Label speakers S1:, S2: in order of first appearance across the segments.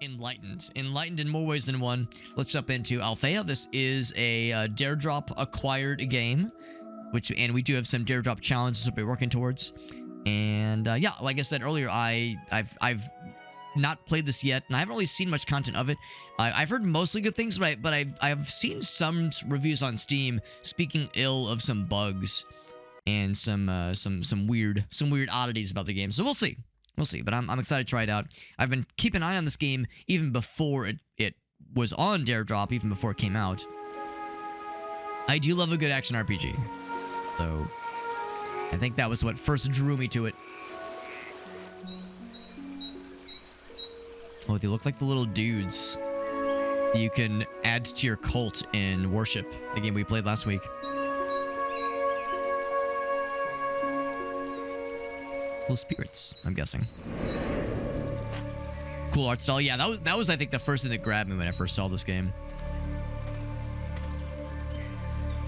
S1: Enlightened. Enlightened in more ways than one. Let's jump into Altheia. This is a Dare Drop acquired game, and we do have some Dare Drop challenges that we're working towards. And yeah, like I said earlier, I've not played this yet, and I haven't really seen much content of it. I've heard mostly good things, but I've seen some reviews on Steam speaking ill of some bugs and some weird oddities about the game. So we'll see. We'll see, but I'm excited to try it out. I've been keeping an eye on this game even before it was on Dare Drop, even before it came out. I do love a good action RPG. So, I think that was what first drew me to it. Oh, they look like the little dudes you can add to your cult in Worship, the game we played last week. Little spirits, I'm guessing. Cool art style. Yeah, that was I think the first thing that grabbed me when I first saw this game.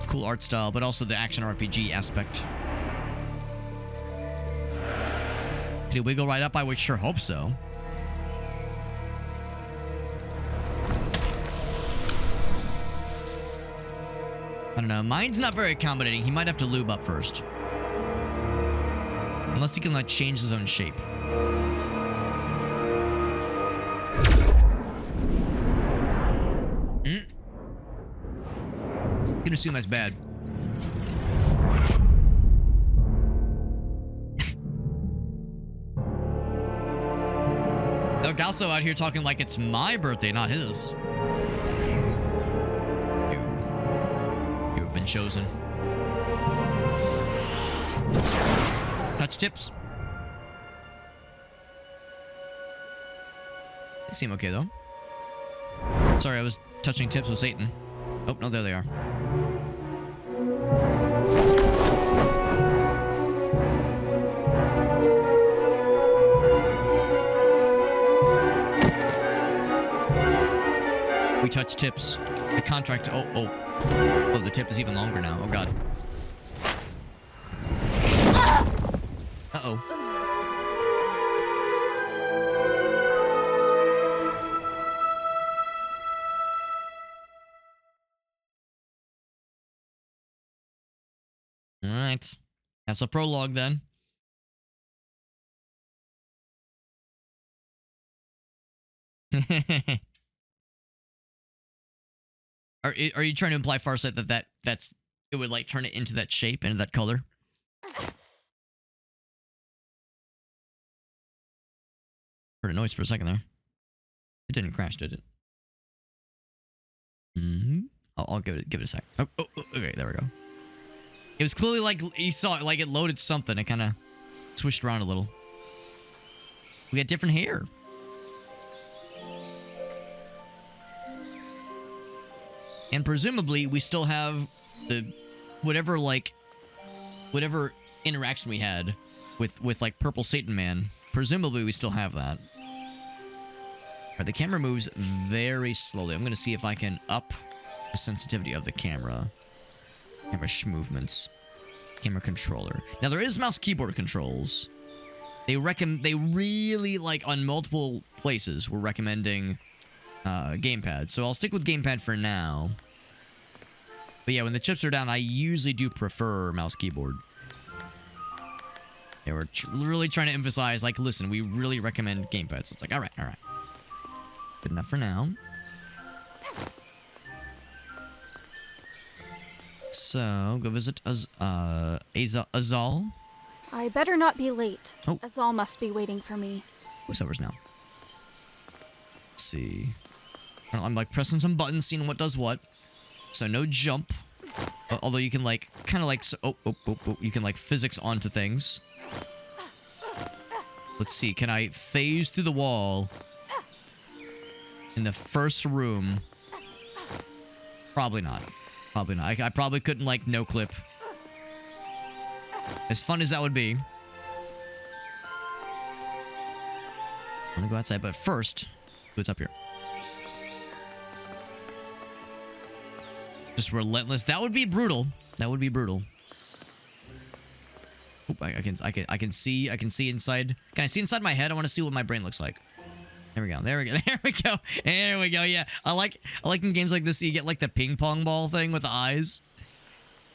S1: Cool art style, but also the action RPG aspect. Did it wiggle right up? I would sure hope so. I don't know. Mine's not very accommodating. He might have to lube up first. Unless he can, like, change his own shape. I'm gonna assume that's bad. Look, also out here talking like it's my birthday, not his. You have been chosen. Touch tips. They seem okay, though. Sorry, I was touching tips with Satan. Oh, no, there they are. We touch tips. The contract... Oh, the tip is even longer now. Oh, God. Uh-oh. Alright. That's a prologue, then. Are you trying to imply, Farsight, that's it would, like, turn it into that shape, into that color? Heard a noise for a second there. It didn't crash, did it? I'll give it a sec. Oh, okay, there we go. It was clearly like you saw it, like it loaded something. It kind of swished around a little. We got different hair. And presumably we still have the whatever interaction we had with like Purple Satan Man. Presumably we still have that. Alright, the camera moves very slowly. I'm gonna see if I can up the sensitivity of the camera. Camera movements. Camera controller. Now there is mouse keyboard controls. They really, like, on multiple places we're recommending gamepad. So I'll stick with gamepad for now. But yeah, when the chips are down, I usually do prefer mouse keyboard. Yeah, we're really trying to emphasize, like, listen, we really recommend gamepad. So it's like, alright. Good enough for now. So, go visit Azal.
S2: I better not be late.
S1: Oh.
S2: Azal must be waiting for me.
S1: Voiceovers now. Let's see. I'm like pressing some buttons, seeing what does what. So no jump. Although you can like, kind of like, you can like physics onto things. Let's see, can I phase through the wall in the first room? Probably not. Probably not. I probably couldn't like no clip. As fun as that would be. I'm gonna go outside, but first, what's up here? Just relentless. That would be brutal. That would be brutal. Oop, I can see inside. Can I see inside my head? I want to see what my brain looks like. There we go. There we go. There we go. There we go. Yeah, I like in games like this you get like the ping pong ball thing with the eyes.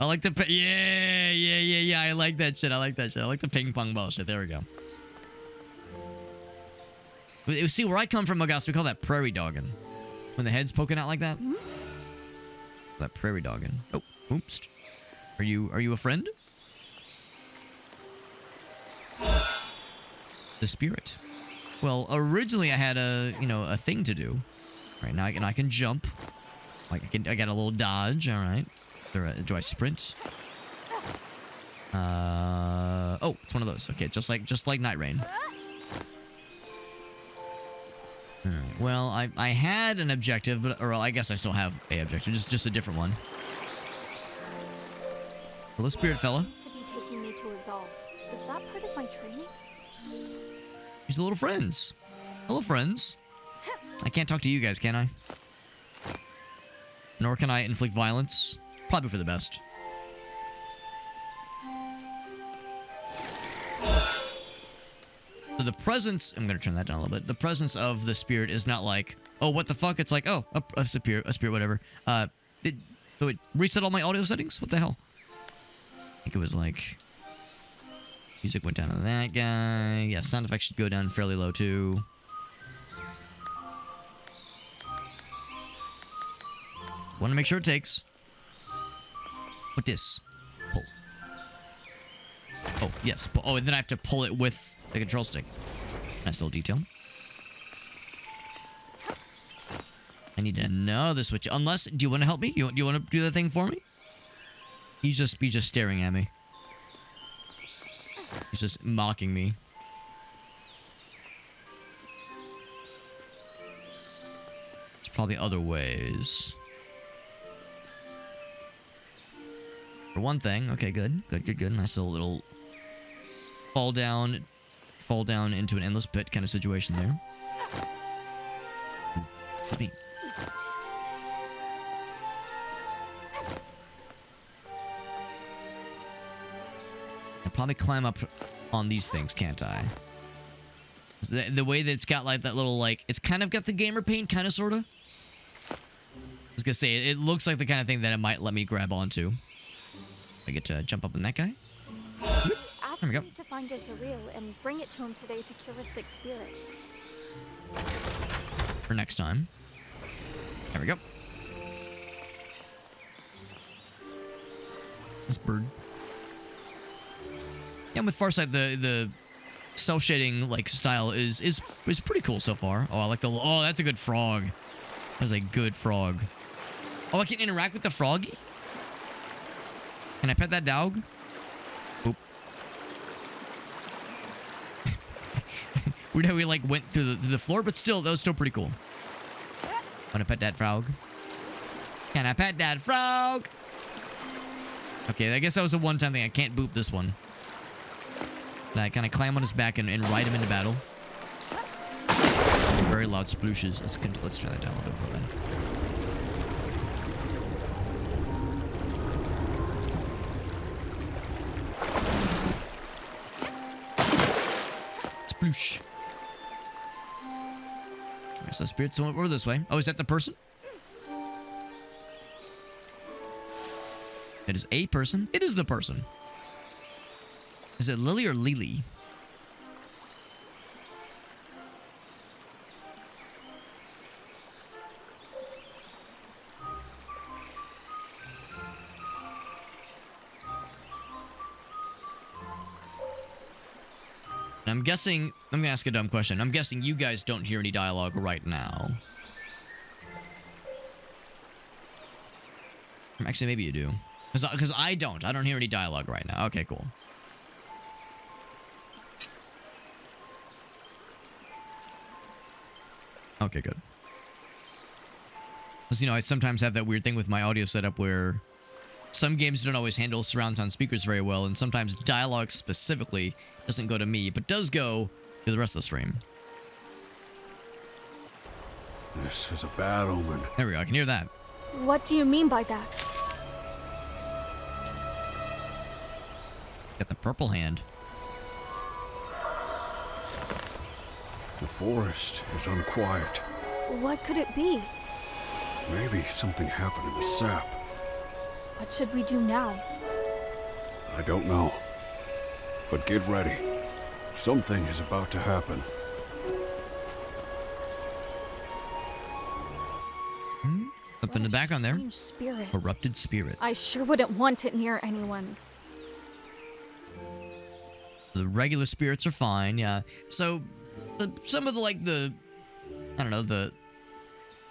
S1: I like the yeah. I like that shit. I like that shit. I like the ping pong ball shit. There we go. See, where I come from, Augusta, we call that prairie dogging. When the head's poking out like that. That prairie dogging. Oh, oops. Are you a friend? The spirit. Well, originally I had a thing to do. Right now I can jump. Like I got a little dodge. All right. Do I sprint? Oh, it's one of those. Okay, just like Night Rain. Well, I had an objective, or I guess I still have a objective, just a different one. Hello, spirit fella.
S2: Seems to be taking me to a Zal. Is that part of my training?
S1: He's the little friends. Hello, friends. I can't talk to you guys, can I? Nor can I inflict violence. Probably for the best. So the presence... I'm going to turn that down a little bit. The presence of the spirit is not like, oh, what the fuck? It's like, oh, a spirit, whatever. So it reset all my audio settings? What the hell? I think it was like... Music went down to that guy. Yeah, sound effects should go down fairly low, too. Want to make sure it takes. What this? Pull. Oh, yes. Oh, and then I have to pull it with the control stick. Nice little detail. I need another switch. Unless, do you want to help me? Do you want to do the thing for me? He's just staring at me. He's just mocking me. There's probably other ways. For one thing, okay, good. Nice little fall down into an endless pit kind of situation there. Could be. I'll probably climb up on these things, can't I? The way that it's got like that little like, it's kind of got the gamer paint, kind of, sort of. I was gonna say, it looks like the kind of thing that it might let me grab onto. I get to jump up on that guy.
S2: Ask me to find a Zareel and bring it to him today to cure a sick spirit.
S1: For next time. There we go. This bird. Yeah, with Farsight, the cell shading like style is pretty cool so far. Oh, I like the. Oh, that's a good frog. That's a good frog. Oh, I can interact with the froggy. Can I pet that dog? Oop. Weird how we like went through the floor, but still, that was still pretty cool. Wanna pet that frog? Can I pet that frog? Okay, I guess that was a one-time thing. I can't boop this one. And I kind of climb on his back and ride him into battle. Very loud splooshes. Let's turn that down a little bit more then. Sploosh. I guess the spirits went over this way. Oh, is that the person? It is a person. It is the person. Is it Lily or Lily? I'm guessing, I'm gonna ask a dumb question. I'm guessing you guys don't hear any dialogue right now. Actually, maybe you do. Because I don't. I don't hear any dialogue right now. Okay, cool. Okay, good. Because, you know, I sometimes have that weird thing with my audio setup where some games don't always handle surround sound speakers very well, and sometimes dialogue specifically doesn't go to me, but does go to the rest of the stream.
S3: This is a bad omen.
S1: There we go. I can hear that.
S2: What do you mean by that?
S1: Got the purple hand.
S3: The forest is unquiet.
S2: What could it be?
S3: Maybe something happened to the sap.
S2: What should we do now?
S3: I don't know. But get ready. Something is about to happen.
S1: Something in the background there.
S2: Strange spirit.
S1: Corrupted spirit.
S2: I sure wouldn't want it near anyone's.
S1: The regular spirits are fine, yeah. So, some of the I don't know, the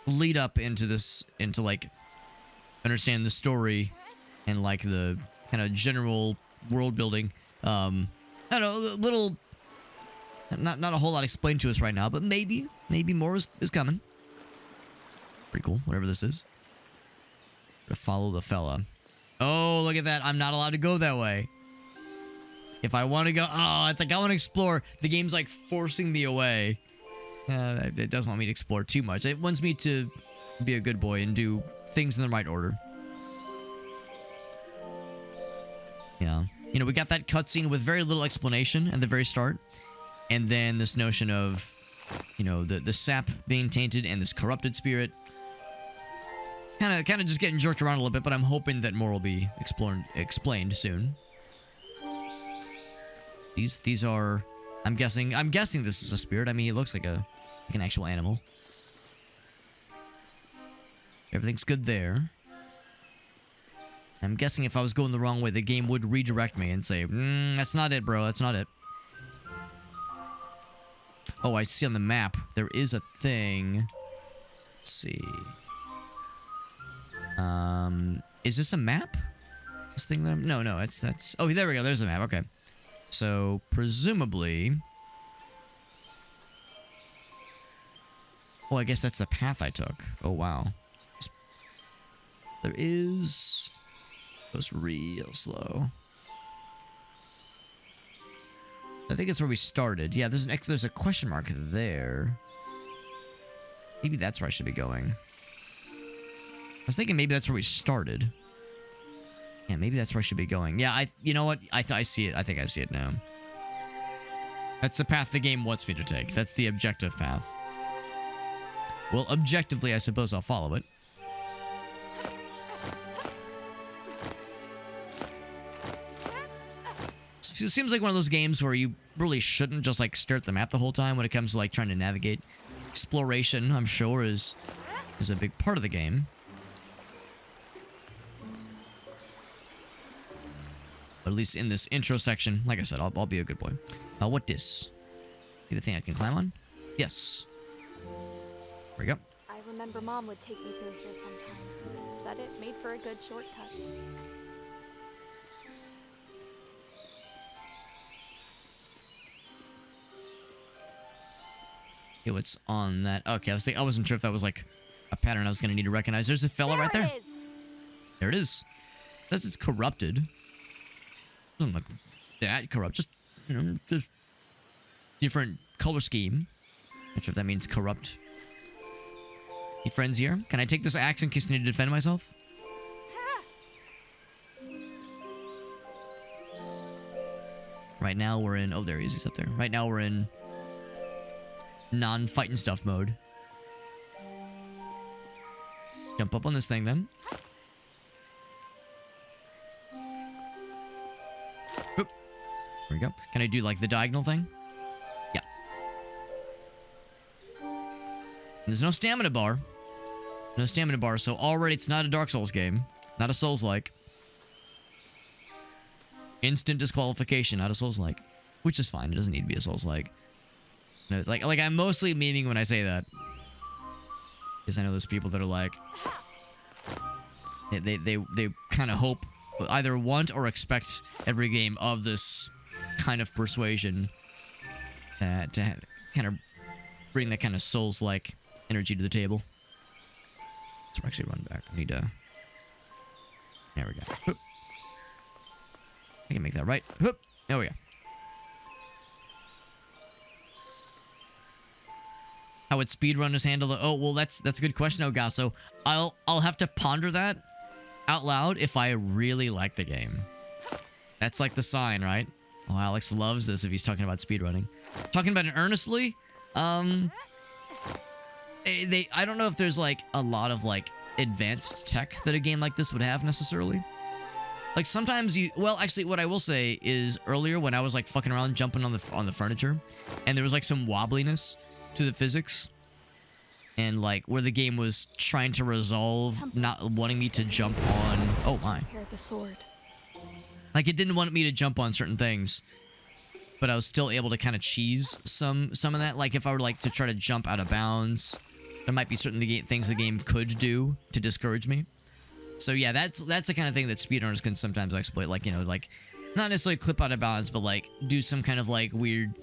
S1: lead up into this, into like, understanding the story and like the kind of general world building. I don't know, a little, not a whole lot explained to us right now, but maybe more is coming. Pretty cool, whatever this is. To follow the fella. Oh, look at that. I'm not allowed to go that way. If I want to go, oh, it's like I want to explore. The game's like forcing me away. It doesn't want me to explore too much. It wants me to be a good boy and do things in the right order. Yeah. You know, we got that cutscene with very little explanation at the very start. And then this notion of, you know, the sap being tainted and this corrupted spirit. Kind of just getting jerked around a little bit, but I'm hoping that more will be explained soon. These are, I'm guessing this is a spirit. I mean, it looks like an actual animal. Everything's good there. I'm guessing if I was going the wrong way, the game would redirect me and say, that's not it, bro. That's not it. Oh, I see on the map. There is a thing. Let's see. Is this a map? This thing that I'm... No, that's... Oh, there we go. There's the map. Okay. So, presumably... Oh, I guess that's the path I took. Oh, wow. There is... Goes real slow. I think it's where we started. Yeah, there's a question mark there. Maybe that's where I should be going. I was thinking maybe that's where we started. Yeah, maybe that's where I should be going. Yeah, you know what? I see it. I think I see it now. That's the path the game wants me to take. That's the objective path. Well, objectively, I suppose I'll follow it. It seems like one of those games where you really shouldn't just like stare at the map the whole time when it comes to like trying to navigate. Exploration, I'm sure, is a big part of the game. But at least in this intro section, like I said, I'll be a good boy. What this? Be the thing I can climb on? Yes. There we go.
S2: I remember Mom would take me through here sometimes. Said it made for a good shortcut.
S1: Okay, what's on that? Okay, I wasn't sure if that was like a pattern I was gonna need to recognize. There's a fella right there. There it is. It says it's corrupted. Doesn't look that corrupt. Just, you know, just different color scheme. Not sure if that means corrupt. Any friends here? Can I take this axe in case I need to defend myself? Right now we're in... Oh, there he is. He's up there. Right now we're in non-fighting stuff mode. Jump up on this thing then. Oop. There we go. Can I do like the diagonal thing? Yeah. There's no stamina bar. No stamina bar, so already it's not a Dark Souls game. Not a Souls-like. Instant disqualification, not a Souls-like. Which is fine. It doesn't need to be a Souls-like. No, it's like I'm mostly meaning when I say that. Because I know there's people that are like... They kind of hope, either want or expect every game of this kind of persuasion to kind of bring that kind of Souls-like energy to the table. Let's actually run back. I need to... There we go. Whoop. I can make that right. Whoop. There we go. How would speedrunners handle it? Oh, well, that's a good question, Ogasso. I'll have to ponder that out loud if I really like the game. That's like the sign, right? Oh, Alex loves this if he's talking about speedrunning. Talking about it earnestly? I don't know if there's like a lot of like advanced tech that a game like this would have necessarily. Like sometimes well, actually what I will say is earlier when I was like fucking around jumping on the furniture and there was like some wobbliness to the physics and like where the game was trying to resolve not wanting me to jump on, oh my.
S2: Prepare the sword.
S1: Like it didn't want me to jump on certain things, but I was still able to kind of cheese some of that. Like if I were like to try to jump out of bounds, there might be certain things the game could do to discourage me. So yeah, that's the kind of thing that speedrunners can sometimes exploit. Like, you know, like not necessarily clip out of bounds, but like do some kind of like weird,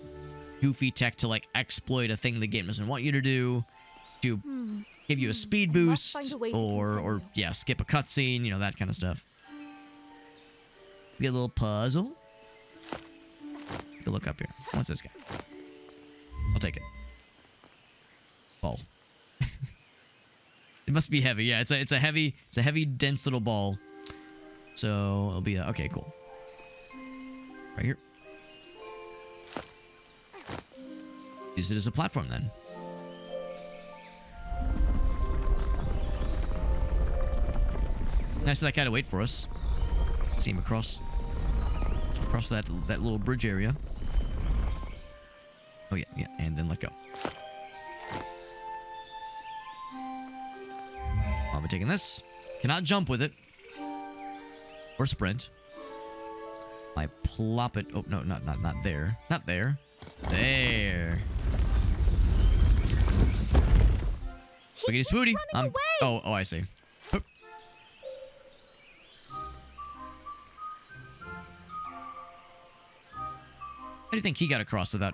S1: goofy tech to like exploit a thing the game doesn't want you to do, to give you a speed boost, or yeah, skip a cutscene, you know, that kind of stuff. Be a little puzzle. Take a look up here. What's this guy? I'll take it. Ball. It must be heavy. Yeah, it's a heavy, dense little ball. So it'll be okay, cool. Right here. Use it as a platform then. Nice of that guy to wait for us. See him across that little bridge area. Oh yeah, and then let go. I'll be taking this. Cannot jump with it. Or sprint. I plop it. Oh no, not there. Not there. There. Wiggity swooty. Oh, I see. Oop. How do you think he got across without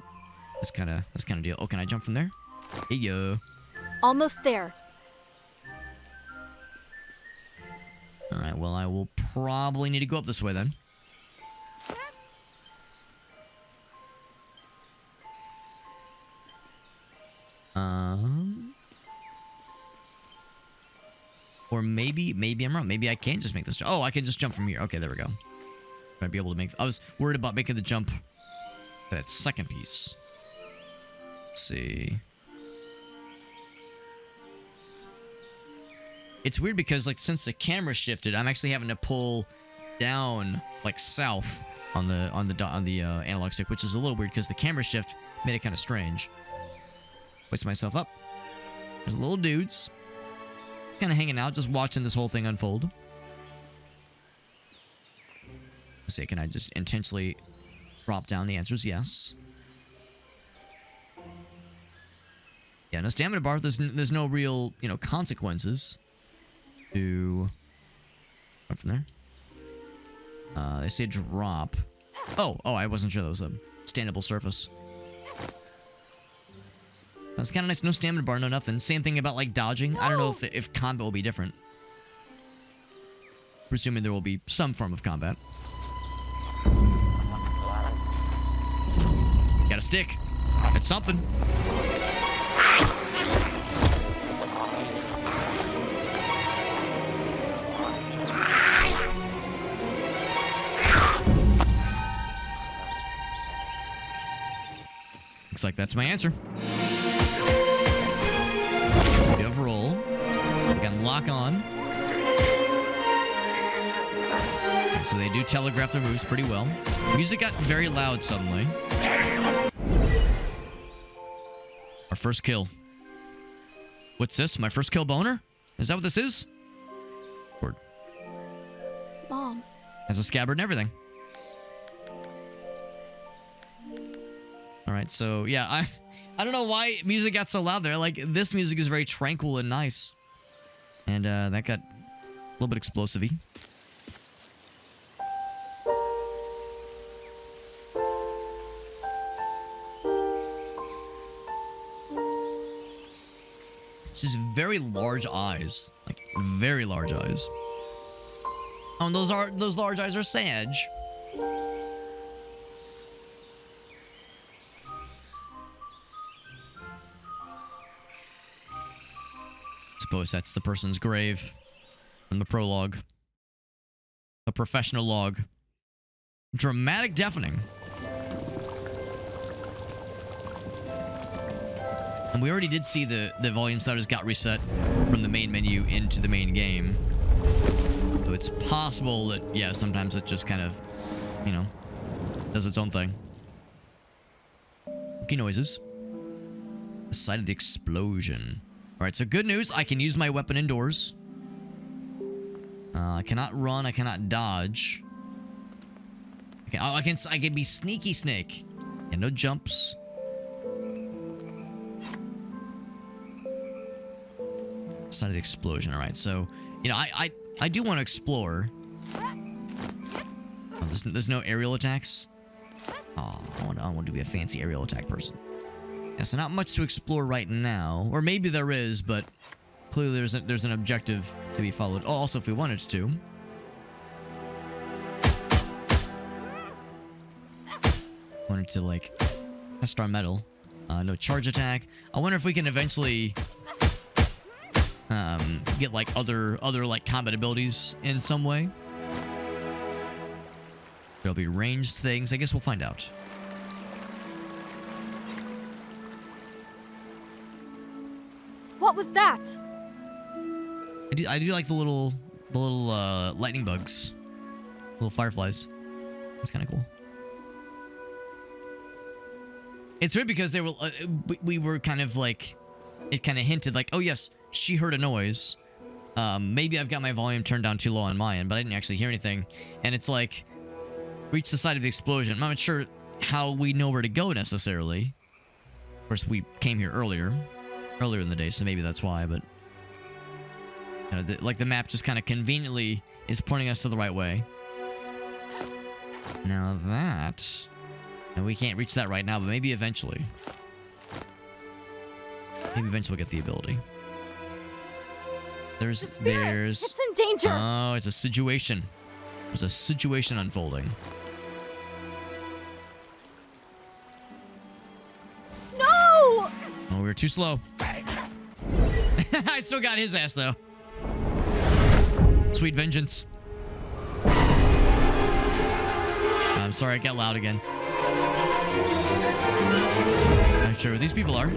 S1: this kind of deal? Oh, can I jump from there? Hey yo.
S2: Almost there.
S1: All right. Well, I will probably need to go up this way then. Or maybe I'm wrong. Maybe I can just make this jump. Oh, I can just jump from here. Okay, there we go. Might be able to make. I was worried about making the jump. That second piece. Let's see. It's weird because like since the camera shifted, I'm actually having to pull down like south on the analog stick, which is a little weird because the camera shift made it kind of strange. Hoist myself up. There's little dudes. Kind of hanging out, just watching this whole thing unfold. Let's see, can I just intentionally drop down? The answer is yes. Yeah, no stamina bar. There's no real, you know, consequences to... Right from there. They say drop. Oh, I wasn't sure that was a standable surface. That's kind of nice. No stamina bar, no nothing. Same thing about, like, dodging. No. I don't know if combat will be different. Presuming there will be some form of combat. Got a stick. It's something. Looks like that's my answer. We have roll. So we can lock on. So they do telegraph their moves pretty well. Music got very loud suddenly. Our first kill. What's this? My first kill boner? Is that what this is? Word.
S2: Mom.
S1: Has a scabbard and everything. Alright, so yeah, I don't know why music got so loud there. Like, this music is very tranquil and nice. And that got a little bit explosive-y. Just very large eyes. Like, very large eyes. Oh, and those large eyes are Sage. Suppose that's the person's grave from the prologue. A professional log. Dramatic deafening. And we already did see the volume status got reset from the main menu into the main game. So it's possible that, yeah, sometimes it just kind of, you know, does its own thing. Okay, noises. The site of the explosion. Alright, so good news. I can use my weapon indoors. I cannot run. I cannot dodge. Okay, oh, I can be sneaky snake. And no jumps. Side of the explosion. All right, so you know, I do want to explore. Oh, there's no aerial attacks. Oh, I want to be a fancy aerial attack person. Yeah, so not much to explore right now, or maybe there is, but clearly there's an objective to be followed. Oh, also if we wanted to. Wanted to like test our metal. No charge attack. I wonder if we can eventually get like other like combat abilities in some way. There'll be ranged things. I guess we'll find out.
S2: What was that?
S1: I do like the little lightning bugs, little fireflies. That's kind of cool. It's weird because they were we were kind of like, it kind of hinted like, oh yes, she heard a noise. Maybe I've got my volume turned down too low on my end, but I didn't actually hear anything. And it's like, reach the side of the explosion. I'm not sure how we know where to go necessarily. Of course, we came here earlier in the day, so maybe that's why. But you know, like the map just kind of conveniently is pointing us to the right way. Now that, and we can't reach that right now, but maybe eventually. Maybe eventually we'll get the ability. There's
S2: It's in danger.
S1: Oh, it's a situation. There's a situation unfolding.
S2: No!
S1: Oh, we were too slow. I still got his ass though. Sweet vengeance. I'm sorry, I got loud again. I'm sure who these people are.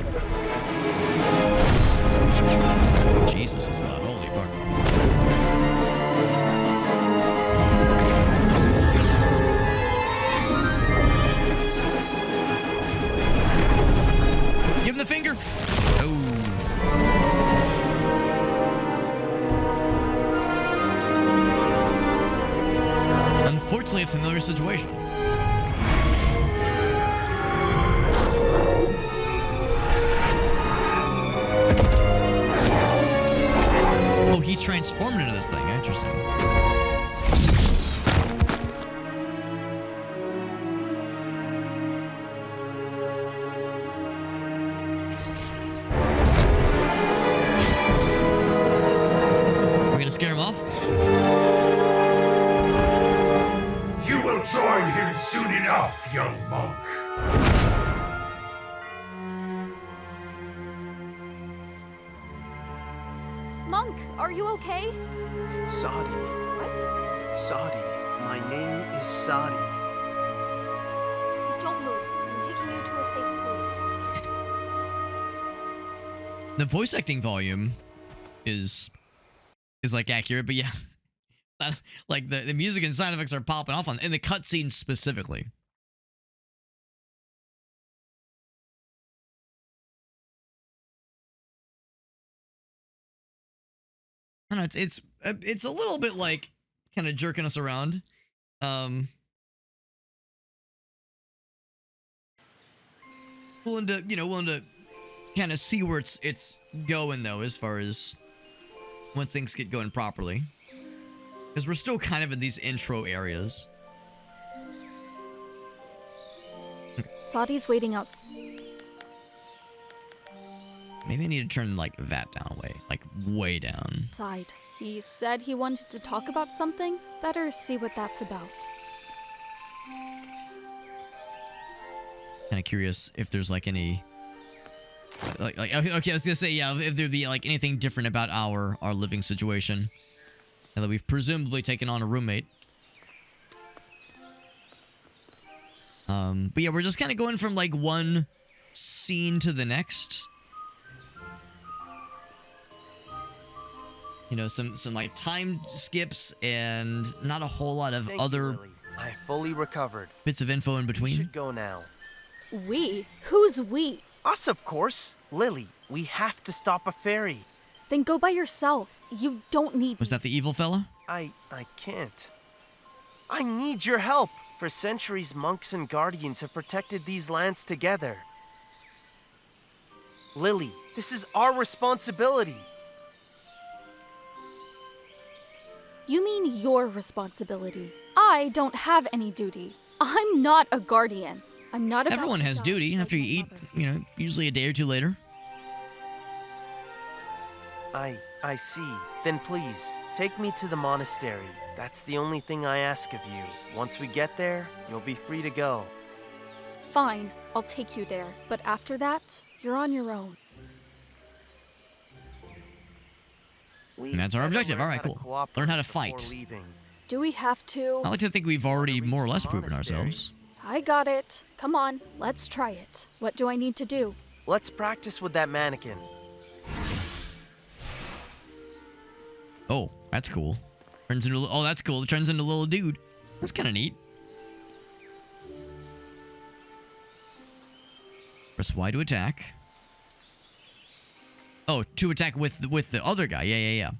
S1: Jesus, it's loud. Holy fuck. Give him the finger. Oh. Unfortunately, a familiar situation. Oh, he transformed into this thing. Interesting. We're gonna scare him off?
S4: You will join him soon enough, young monk.
S2: Monk, are you okay?
S5: Sadi.
S2: What?
S5: Sadi. My name is Sadi.
S2: Don't move. I'm taking you to a safe place.
S1: The voice acting volume is like accurate, but yeah. Like the music and sound effects are popping off in the cutscenes specifically. I don't know, it's a little bit like kind of jerking us around. Willing to kind of see where it's going though, as far as once things get going properly. Because we're still kind of in these intro areas.
S2: Sadi's waiting out.
S1: Maybe I need to turn like that down way down.
S2: Outside. He said he wanted to talk about something. Better see what that's about.
S1: Kind of curious if there's like any like okay, I was gonna say, yeah, if there'd be like anything different about our living situation. Now that we've presumably taken on a roommate. But yeah, we're just kind of going from like one scene to the next. You know, some like time skips and not a whole lot of
S5: Thank you,
S1: other
S5: Lily. I fully recovered.
S1: bits of info in
S5: We
S1: between.
S5: should go now.
S2: We? Who's we?
S5: Us, of course. Lily, we have to stop Aferi.
S2: Then go by yourself. You don't need
S1: Was
S2: me.
S1: that the evil fella?
S5: I can't. I need your help. For centuries, monks and guardians have protected these lands together. Lily, this is our responsibility.
S2: You mean your responsibility. I don't have any duty. I'm not a guardian. I'm not about
S1: Everyone
S2: to
S1: has
S2: die
S1: duty
S2: like
S1: after you
S2: my
S1: eat,
S2: mother.
S1: you know, usually a day or two later.
S5: I see. Then please, take me to the monastery. That's the only thing I ask of you. Once we get there, you'll be free to go.
S2: Fine, I'll take you there. But after that, you're on your own.
S5: We
S1: And that's our
S5: better
S1: objective.
S5: learn
S1: All right,
S5: how to
S1: cool.
S5: cooperate
S1: Learn how to
S5: before
S1: fight.
S5: leaving.
S2: Do we have to?
S1: I like to think we've already more or
S5: reach
S1: less
S5: the
S1: proven
S5: monastery.
S1: ourselves.
S2: I got it. Come on, let's try it. What do I need to do?
S5: Let's practice with that mannequin.
S1: Oh, that's cool. Turns into oh, that's cool. It turns into a little dude. That's kind of neat. Press Y to attack. Oh, to attack with the other guy. Yeah.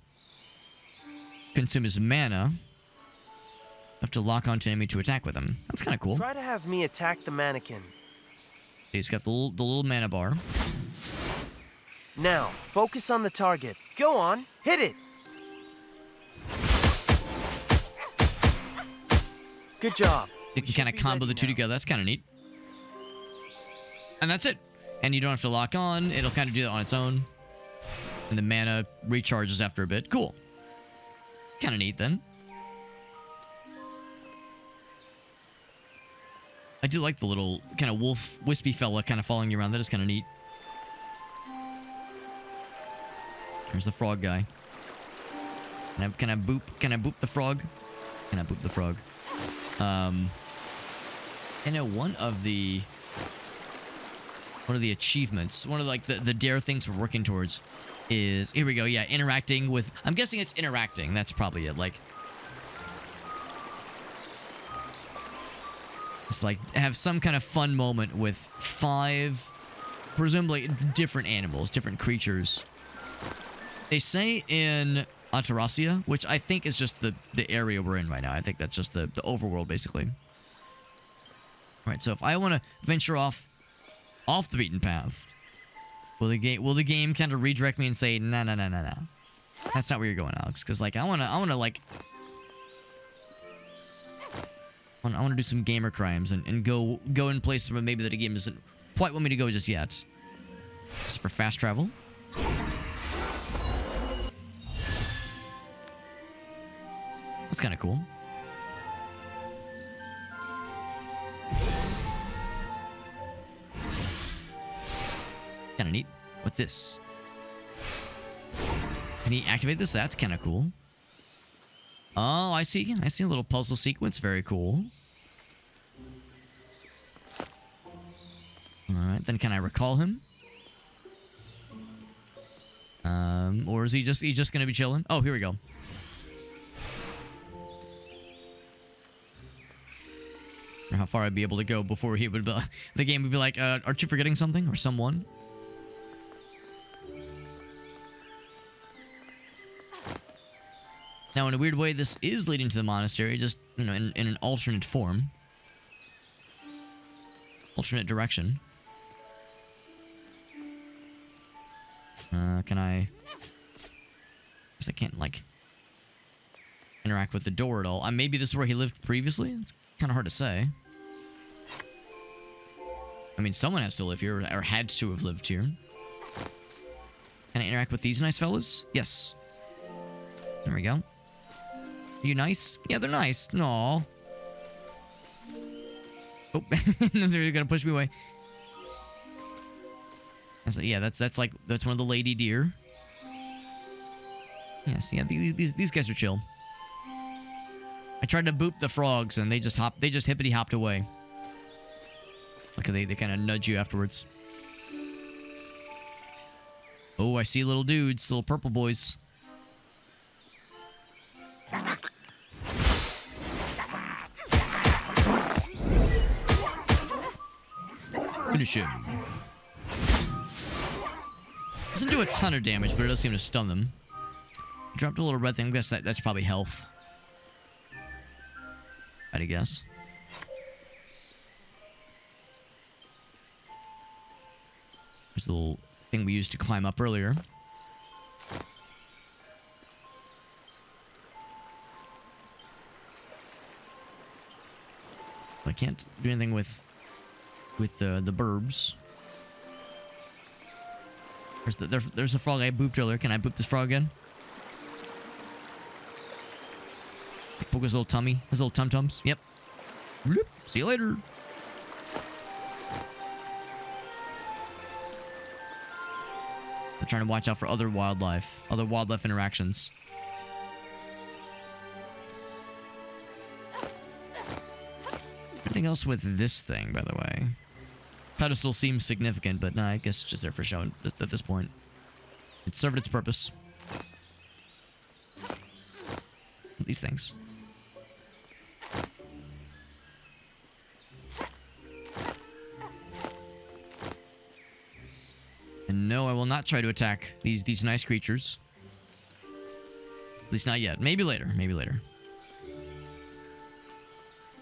S1: Consume his mana. Have to lock onto enemy to attack with him. That's kind of cool.
S5: Try to have me attack the mannequin.
S1: He's got the little mana bar.
S5: Now, focus on the target. Go on, hit it. Good job.
S1: You can kind of combo the two together. That's kind of neat. And that's it. And you don't have to lock on. It'll kind of do that on its own. And the mana recharges after a bit. Cool. Kind of neat then. I do like the little kind of wolf, wispy fella kind of following you around. That is kind of neat. There's the frog guy. Can I boop the frog? Can I boop the frog? I know one of the achievements, one of like the dare things we're working towards is, here we go, yeah, interacting with, I'm guessing it's interacting, that's probably it, like, it's like, have some kind of fun moment with 5, presumably different animals, different creatures. They say in Atarasia, which I think is just the area we're in right now. I think that's just the overworld, basically. Alright, so if I want to venture off the beaten path, will the game kind of redirect me and say, no. That's not where you're going, Alex. Because, like, I want to do some gamer crimes and go in places where maybe that a game doesn't quite want me to go just yet. Just for fast travel. That's kind of cool. Kind of neat. What's this? Can he activate this? That's kind of cool. Oh, I see. I see a little puzzle sequence. Very cool. Alright, then can I recall him? Or is he just gonna be chilling? Oh, here we go. Or how far I'd be able to go before he would be, the game would be like, aren't you forgetting something? Or someone? Now, in a weird way, this is leading to the monastery, just, you know, in an alternate form. Alternate direction. Can I... guess I can't, like, interact with the door at all. Maybe this is where he lived previously? It's kind of hard to say. I mean, someone has to live here, or had to have lived here. Can I interact with these nice fellas? Yes. There we go. Are you nice? Yeah, they're nice. Aww. Oh, they're gonna push me away. Yeah, that's one of the lady deer. Yes, yeah, these guys are chill. I tried to boop the frogs and they just hippity hopped away. Like they kind of nudge you afterwards. Oh, I see little dudes, little purple boys. Finish him. Doesn't do a ton of damage, but it does seem to stun them. Dropped a little red thing. I guess that's probably health. I'd guess. There's a little thing we used to climb up earlier. I can't do anything with the burbs. There's a frog I booped earlier. Can I boop this frog again? Poke his little tummy, his little tum-tums. Yep. Bloop. See you later. I'm trying to watch out for other wildlife interactions. Anything else with this thing, by the way? Pedestal seems significant, but nah, I guess it's just there for show at this point. It served its purpose. These things. And no, I will not try to attack these nice creatures. At least not yet. Maybe later. Maybe later.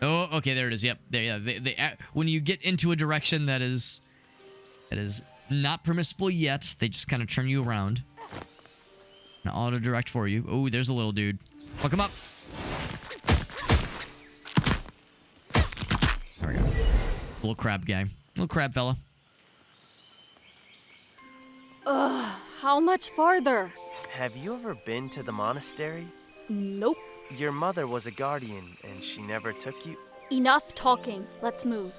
S1: Oh, okay, there it is. Yep, there. Yeah, they when you get into a direction that is not permissible yet, they just kind of turn you around. And auto direct for you. Oh, there's a little dude. Fuck him up. There we go. Little crab guy. Little crab fella.
S2: Ugh, how much farther?
S5: Have you ever been to the monastery?
S2: Nope.
S5: Your mother was a guardian, and she never took you?
S2: Enough talking. Let's move.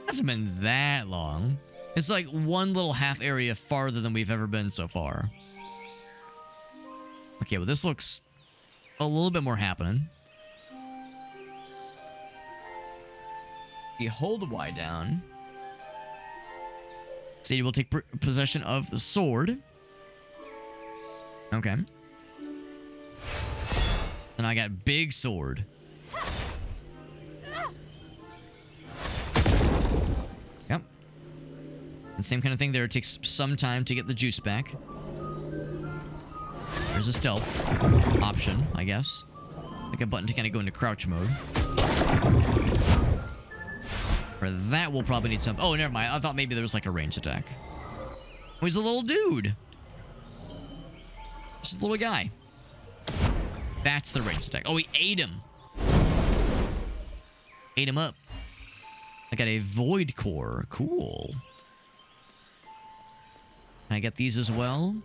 S1: Hasn't been that long. It's like one little half area farther than we've ever been so far. Okay, well this looks a little bit more happening. You hold Y down. Sadie will take possession of the sword. Okay. And I got big sword. Yep. The same kind of thing there. It takes some time to get the juice back. There's a stealth option, I guess. Like a button to kind of go into crouch mode. For that, we'll probably need some... Oh, never mind. I thought maybe there was like a ranged attack. Oh, he's a little dude. Just a little guy. That's the ranged attack. Oh, he ate him. Ate him up. I got a void core. Cool. Can I get these as well?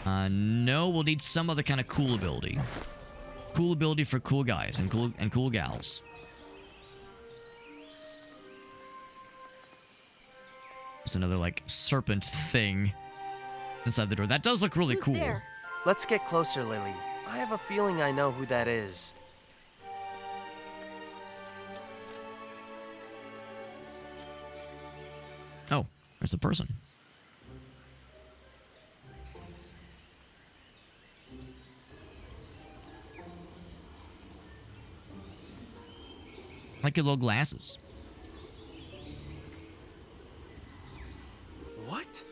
S1: No, we'll need some other kind of cool ability. Cool ability for cool guys and cool gals. There's another, like, serpent thing inside the door. That does look really
S2: Who's
S1: cool.
S2: there?
S5: Let's get closer, Lily. I have a feeling I know who that is.
S1: Oh, there's a person. Like your little glasses.
S5: What?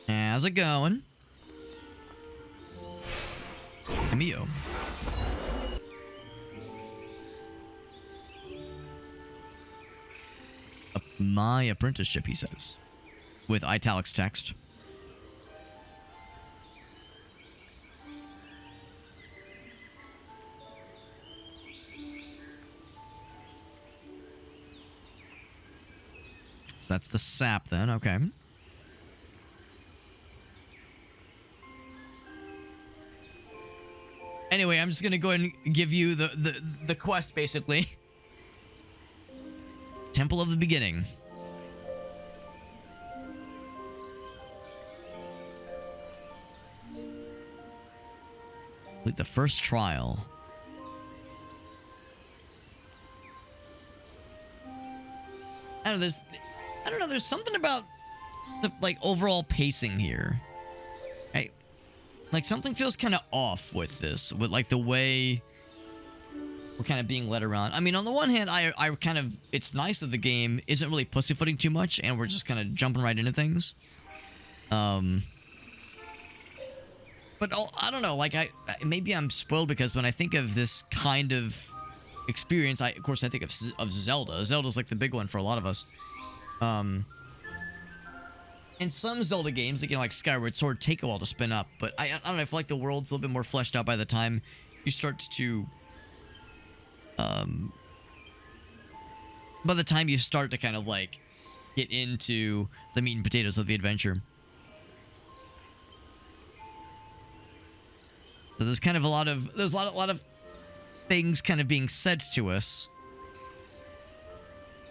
S1: How's it going? Camille. My apprenticeship, he says. With italics text. So that's the sap then, okay. Anyway, I'm just gonna go ahead and give you the quest, basically. Temple of the Beginning. Like the first trial. I don't know, there's something about the, like, overall pacing here. Right? Like, something feels kind of off with this, with like the way we're kind of being led around. I mean, on the one hand, I kind of, it's nice that the game isn't really pussyfooting too much and we're just kind of jumping right into things. But I don't know, like maybe I'm spoiled because when I think of this kind of experience, of course I think of Zelda. Zelda's like the big one for a lot of us. In some Zelda games, again, like Skyward Sword, take a while to spin up, but I don't know, I feel like the world's a little bit more fleshed out by the time you start to by the time you start to kind of like get into the meat and potatoes of the adventure. So there's kind of a lot of things kind of being said to us.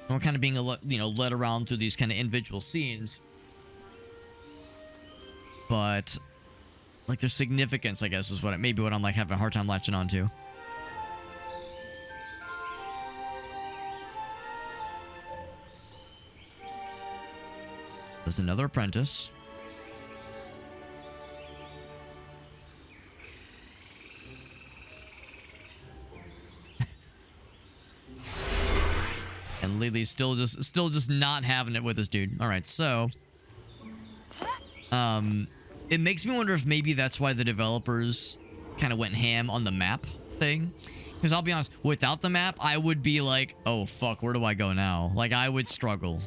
S1: And we're kind of being led around through these kind of individual scenes. But like their significance, I guess, is what I'm like having a hard time latching on to. There's another apprentice. And Lily's still just not having it with this dude. All right, so it makes me wonder if maybe that's why the developers kind of went ham on the map thing. Because I'll be honest, without the map, I would be like, oh fuck, where do I go now? Like I would struggle.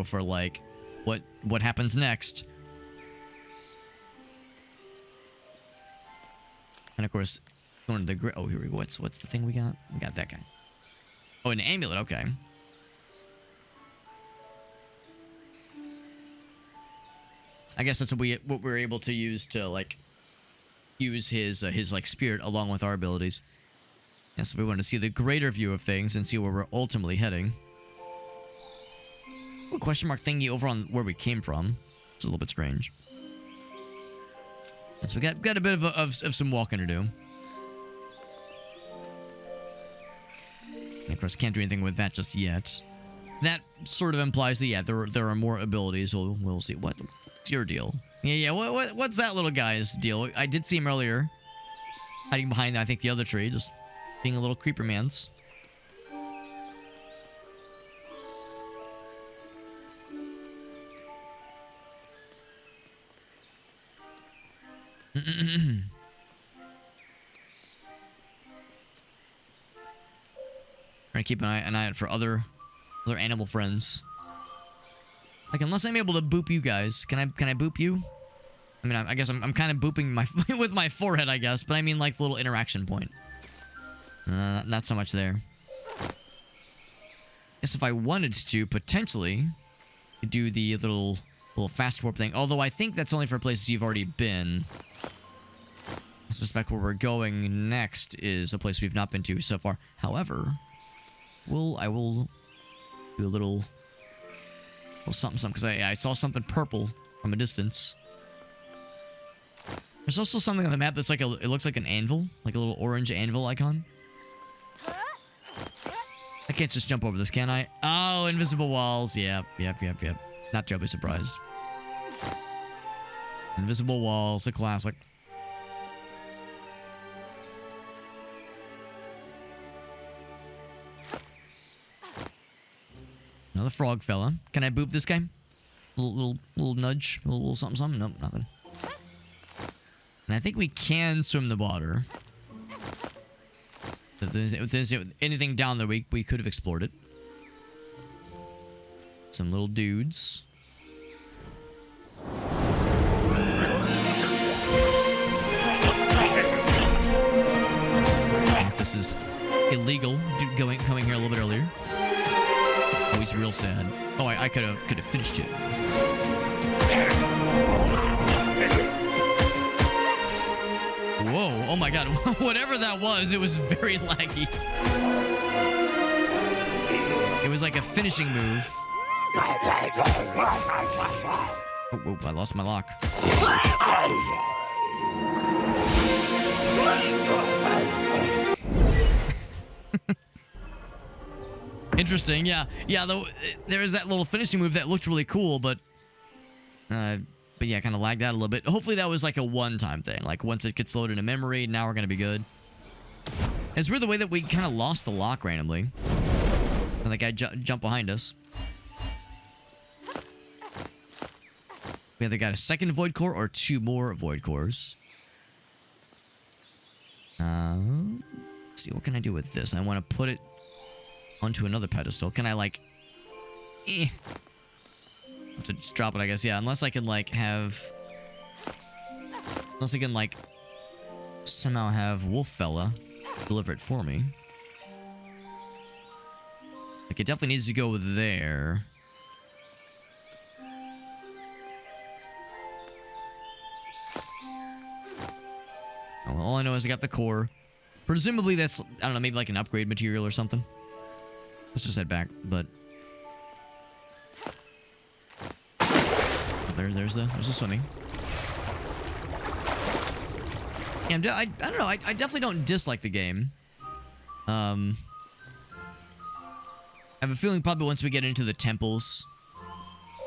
S1: For like what happens next. And of course, going to the oh, here we go. What's the thing we got? We got that guy. Oh, an amulet. Okay. I guess that's what we're able to use to like use his like spirit along with our abilities. Yes, if we want to see the greater view of things and see where we're ultimately heading. A question mark thingy over on where we came from. It's a little bit strange. And so we got a bit of some walking to do. And of course, can't do anything with that just yet. That sort of implies that yeah, there are more abilities. We'll see. What's your deal? Yeah. What's that little guy's deal? I did see him earlier, hiding behind I think the other tree, just being a little creeper man's. Trying to keep an eye out for other animal friends. Like, unless I'm able to boop you guys, can I boop you? I mean, I guess I'm kind of booping with my forehead, I guess, but I mean like the little interaction point. Not so much there. Guess if I wanted to, potentially, do the little fast warp thing. Although I think that's only for places you've already been. I suspect where we're going next is a place we've not been to so far. However, I will do a little something because I saw something purple from a distance. There's also something on the map that's like it looks like an anvil, like a little orange anvil icon. I can't just jump over this, can I? Oh, invisible walls. Yep. Not terribly surprised. Invisible walls, a classic. Another frog fella. Can I boop this guy? Little nudge, little something. Nope, nothing. And I think we can swim the water. If there's anything down there, we could have explored it. Some little dudes. If this is illegal, dude coming here a little bit earlier. Oh, he's real sad. Oh, I could have finished it. Whoa! Oh my God! Whatever that was, it was very laggy. It was like a finishing move. Oh, I lost my lock. Interesting, yeah. There was that little finishing move that looked really cool, but But yeah, kind of lagged out a little bit. Hopefully that was like a one-time thing. Like once it gets loaded into memory, now we're going to be good. It's weird the way that we kind of lost the lock randomly. And that guy jumped behind us. We either got a second void core or 2 more void cores. Let's see, what can I do with this? I want to put it onto another pedestal. Can I like... have to just drop it, I guess. Yeah, unless I can like have... Unless I can like somehow have Wolf Fella deliver it for me. Like it definitely needs to go there. Oh, all I know is I got the core. Presumably that's, I don't know, maybe like an upgrade material or something. Let's just head back, but... Oh, there's the swimming. Yeah, I don't know, I definitely don't dislike the game. I have a feeling probably once we get into the temples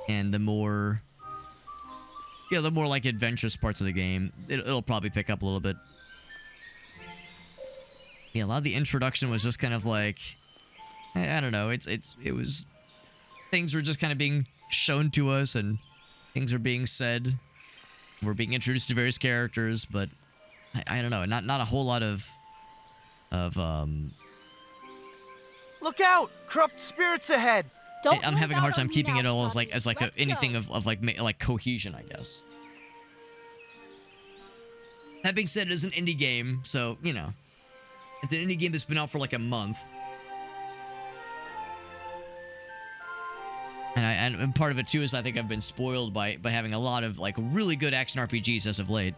S1: and the more... Yeah, the more like adventurous parts of the game, it'll probably pick up a little bit. Yeah, a lot of the introduction was just kind of like, I don't know. It was things were just kind of being shown to us, and things are being said. We're being introduced to various characters, but I don't know. Not a whole lot of
S5: Look out! Corrupt spirits ahead!
S2: Don't
S1: I'm
S2: lose
S1: having a hard
S2: out
S1: time
S2: on me
S1: keeping
S2: now,
S1: it all
S2: Sadi.
S1: as like
S2: Let's
S1: anything
S2: go.
S1: of like cohesion, I guess. That being said, it is an indie game, so you know, it's an indie game that's been out for like a month, and part of it too is I think I've been spoiled by having a lot of like really good action RPGs as of late.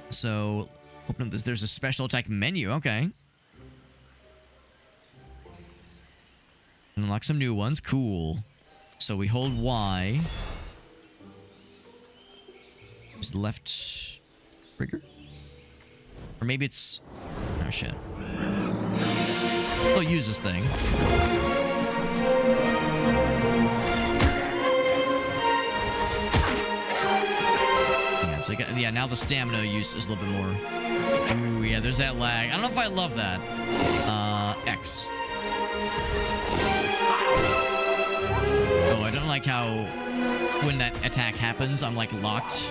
S1: So, open up this. There's a special attack menu. Okay. Unlock some new ones. Cool. So we hold Y. Is the left trigger? Or maybe it's... Oh, shit. I'll use this thing. Yeah, so yeah, now the stamina use is a little bit more... Ooh, yeah, there's that lag. I don't know if I love that. X. Oh, I don't like how when that attack happens, I'm like locked.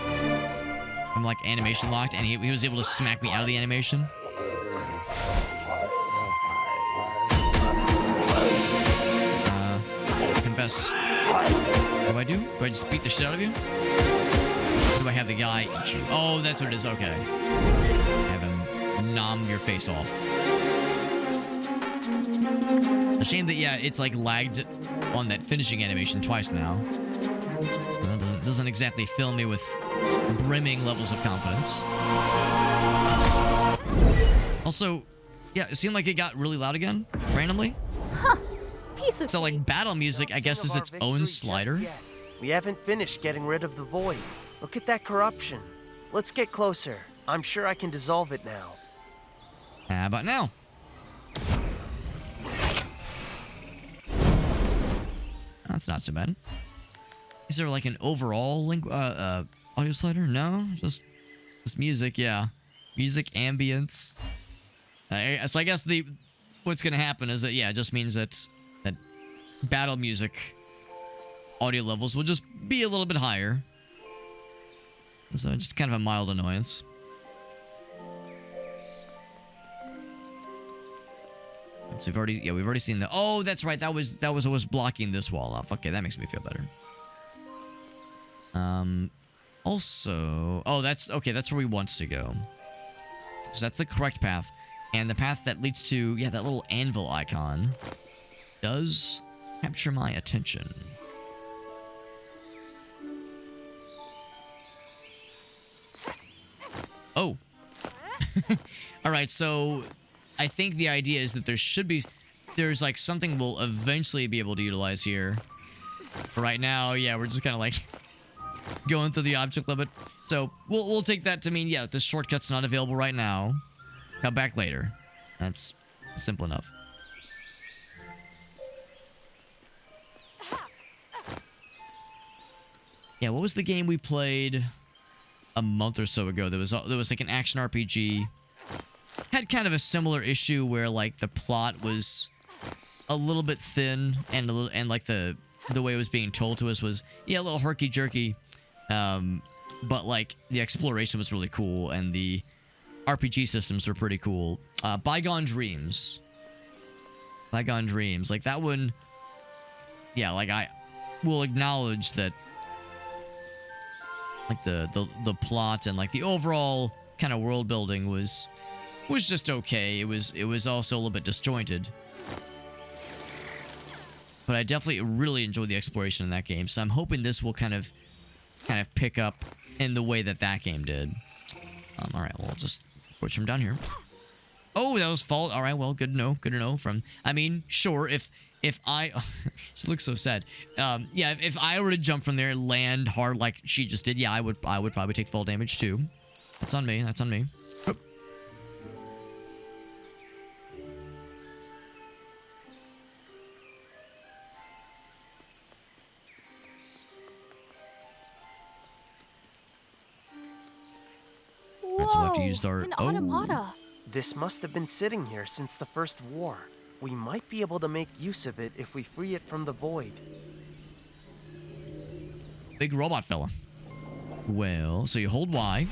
S1: I'm like animation locked, and he was able to smack me out of the animation. Confess. What do I do? Do I just beat the shit out of you? Or do I have the guy eat you? Oh, that's what it is. Okay. Have him nom your face off. A shame that, yeah, it's like lagged on that finishing animation twice now. Doesn't exactly fill me with brimming levels of confidence. Also, yeah, it seemed like it got really loud again, randomly.
S2: Piece of
S1: So, like, battle music, I guess, is its own slider.
S5: We haven't finished getting rid of the void. Look at that corruption. Let's get closer. I'm sure I can dissolve it now.
S1: How about now? That's not so bad. Is there like an overall audio slider? No, just music. Yeah, music ambience. So I guess what's gonna happen is that it just means that battle music audio levels will just be a little bit higher. So just kind of a mild annoyance. So we've already seen the... Oh, that's right. That was what was blocking this wall off. Okay, that makes me feel better. Also... Oh, that's... Okay, that's where we want to go. So that's the correct path. And the path that leads to... Yeah, that little anvil icon does capture my attention. Oh. Alright, so... I think the idea is that there's like something we'll eventually be able to utilize here. For right now, yeah, we're just kind of like going through the object limit. So we'll take that to mean, yeah, this shortcut's not available right now. Come back later. That's simple enough. Yeah, what was the game we played a month or so ago? There was like an action RPG. Had kind of a similar issue where like the plot was a little bit thin and like the way it was being told to us was a little herky jerky. But like the exploration was really cool and the RPG systems were pretty cool. Bygone Dreams. Bygone Dreams. Like that one. Yeah, like I will acknowledge that like the plot and like the overall kind of world building was just okay. It was also a little bit disjointed. But I definitely really enjoyed the exploration in that game. So I'm hoping this will kind of pick up in the way that game did. All right, well, I'll just switch from down here. Oh, that was fault. All right, well, good to know. Good to know. From, I mean, sure, if I, she looks so sad. Yeah, if I were to jump from there, and land hard like she just did, yeah, I would probably take fall damage too. That's on me. That's on me. Oh.
S2: Whoa,
S1: so we'll have to use our...
S2: an automata.
S5: This must have been sitting here since the first war. We might be able to make use of it if we free it from the void.
S1: Big robot fella. Well, so you hold Y.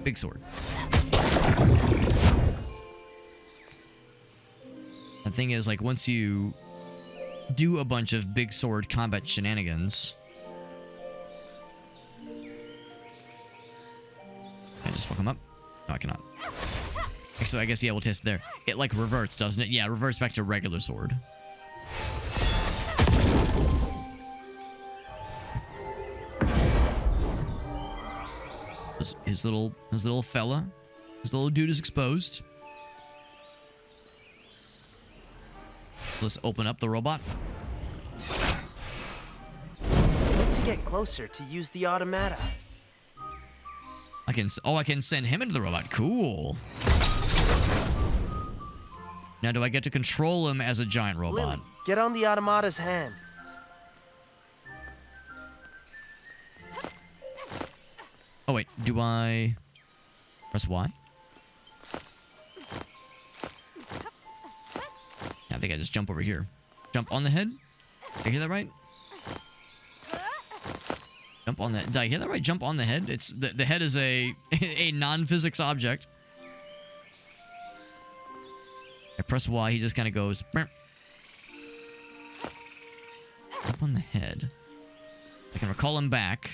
S1: Big sword. The thing is, like, once you do a bunch of big sword combat shenanigans... Can I just fuck him up? No, I cannot. So I guess, yeah, we'll test there. It, like, reverts, doesn't it? Yeah, it reverts back to regular sword. His little fella. His little dude is exposed. Let's open up the robot.
S5: I need to get closer to use the automata.
S1: I can send him into the robot. Cool. Now, do I get to control him as a giant robot?
S5: Lily, get on the automata's hand.
S1: Oh, wait. Do I... press Y? Yeah, I think I just jump over here. Jump on the head? Did I hear that right? Jump on the... Did I hear that right? Jump on the head? It's... The head is a non-physics object. I press Y, he just kind of goes... Burp. Jump on the head. I can recall him back.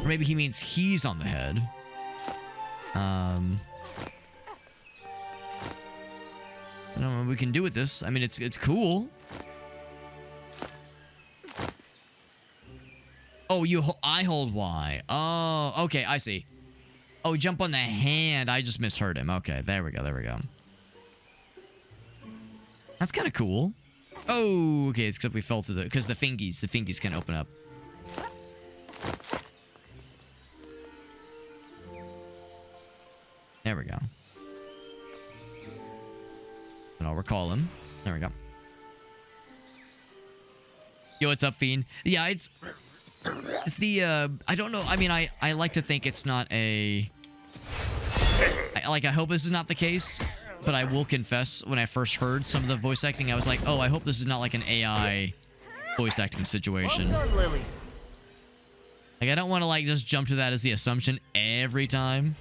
S1: Or maybe he means he's on the head. I don't know what we can do with this. I mean, it's cool. Oh, I hold Y. Oh, okay, I see. Oh, jump on the hand. I just misheard him. Okay, there we go. There we go. That's kind of cool. Oh, okay. It's except we fell through because the fingies can open up. There we go. And I'll recall him. There we go. Yo, what's up, Fiend? Yeah, it's the, I don't know. I mean, I like to think it's not a... I hope this is not the case, but I will confess, when I first heard some of the voice acting, I was like, oh, I hope this is not like an AI voice acting situation.
S5: Well done, Lily.
S1: Like, I don't want to, like, just jump to that as the assumption every time.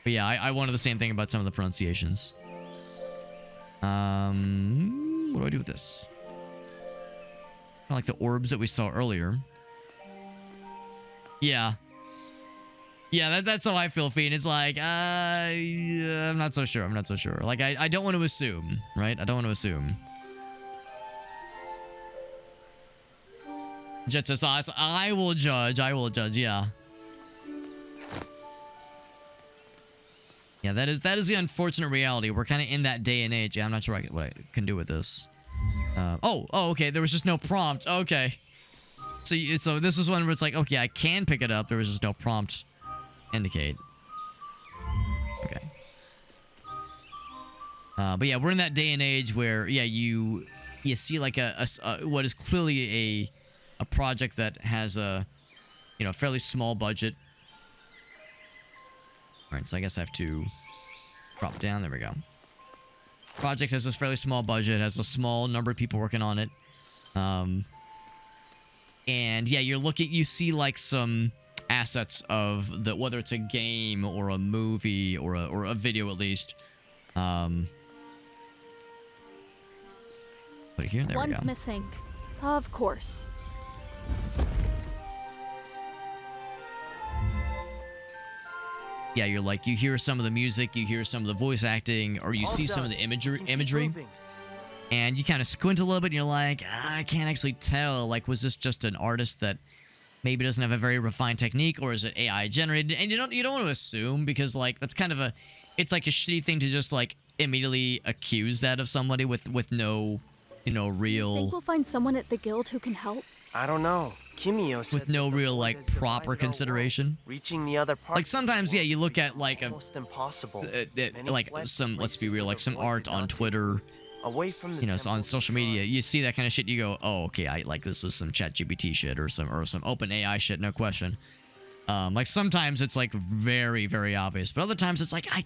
S1: But yeah, I wanted the same thing about some of the pronunciations. What do I do with this? Kind of like the orbs that we saw earlier. Yeah. Yeah, that's how I feel, Fiend. It's like, yeah, I'm not so sure. I'm not so sure. Like, I don't want to assume, right? I don't want to assume. Jet says, I will judge. I will judge, yeah. Yeah, that is the unfortunate reality. We're kind of in that day and age. Yeah, I'm not sure what I can do with this. Oh, okay. There was just no prompt. Okay. So this is one where it's like, okay, I can pick it up. There was just no prompt indicate. Okay. But yeah, we're in that day and age where, yeah, you see like what is clearly a project that has a, you know, fairly small budget. All right, so I guess I have to drop down. There we go. Project has this fairly small budget, has a small number of people working on it. And yeah, you see like some assets of the, whether it's a game or a movie or a video at least. Put it here. There we go.
S2: One's missing. Of course.
S1: Yeah, you're like, you hear some of the music, you hear some of the voice acting, or you see some of the imagery, and you kind of squint a little bit, and you're like, I can't actually tell. Like, was this just an artist that maybe doesn't have a very refined technique, or is it AI generated? And you don't want to assume, because like that's kind of it's like a shitty thing to just like immediately accuse that of somebody with no, you know, real.
S2: Think we'll find someone at the guild who can help?
S5: I don't know. Kimio said
S1: With no
S5: that the
S1: real
S5: void
S1: like
S5: has divided
S1: proper
S5: our
S1: consideration.
S5: world. Reaching the other part.
S1: Like sometimes, yeah, you look at like a
S5: almost impossible.
S1: like some, let's be real, like some art on Twitter,
S5: away from the
S1: you know, so on
S5: temples
S1: social
S5: and
S1: media,
S5: shrines.
S1: you see that kind of shit, you go, oh, okay, I like this was some ChatGPT shit or some open AI shit, no question. Like sometimes it's like very, very obvious, but other times it's like I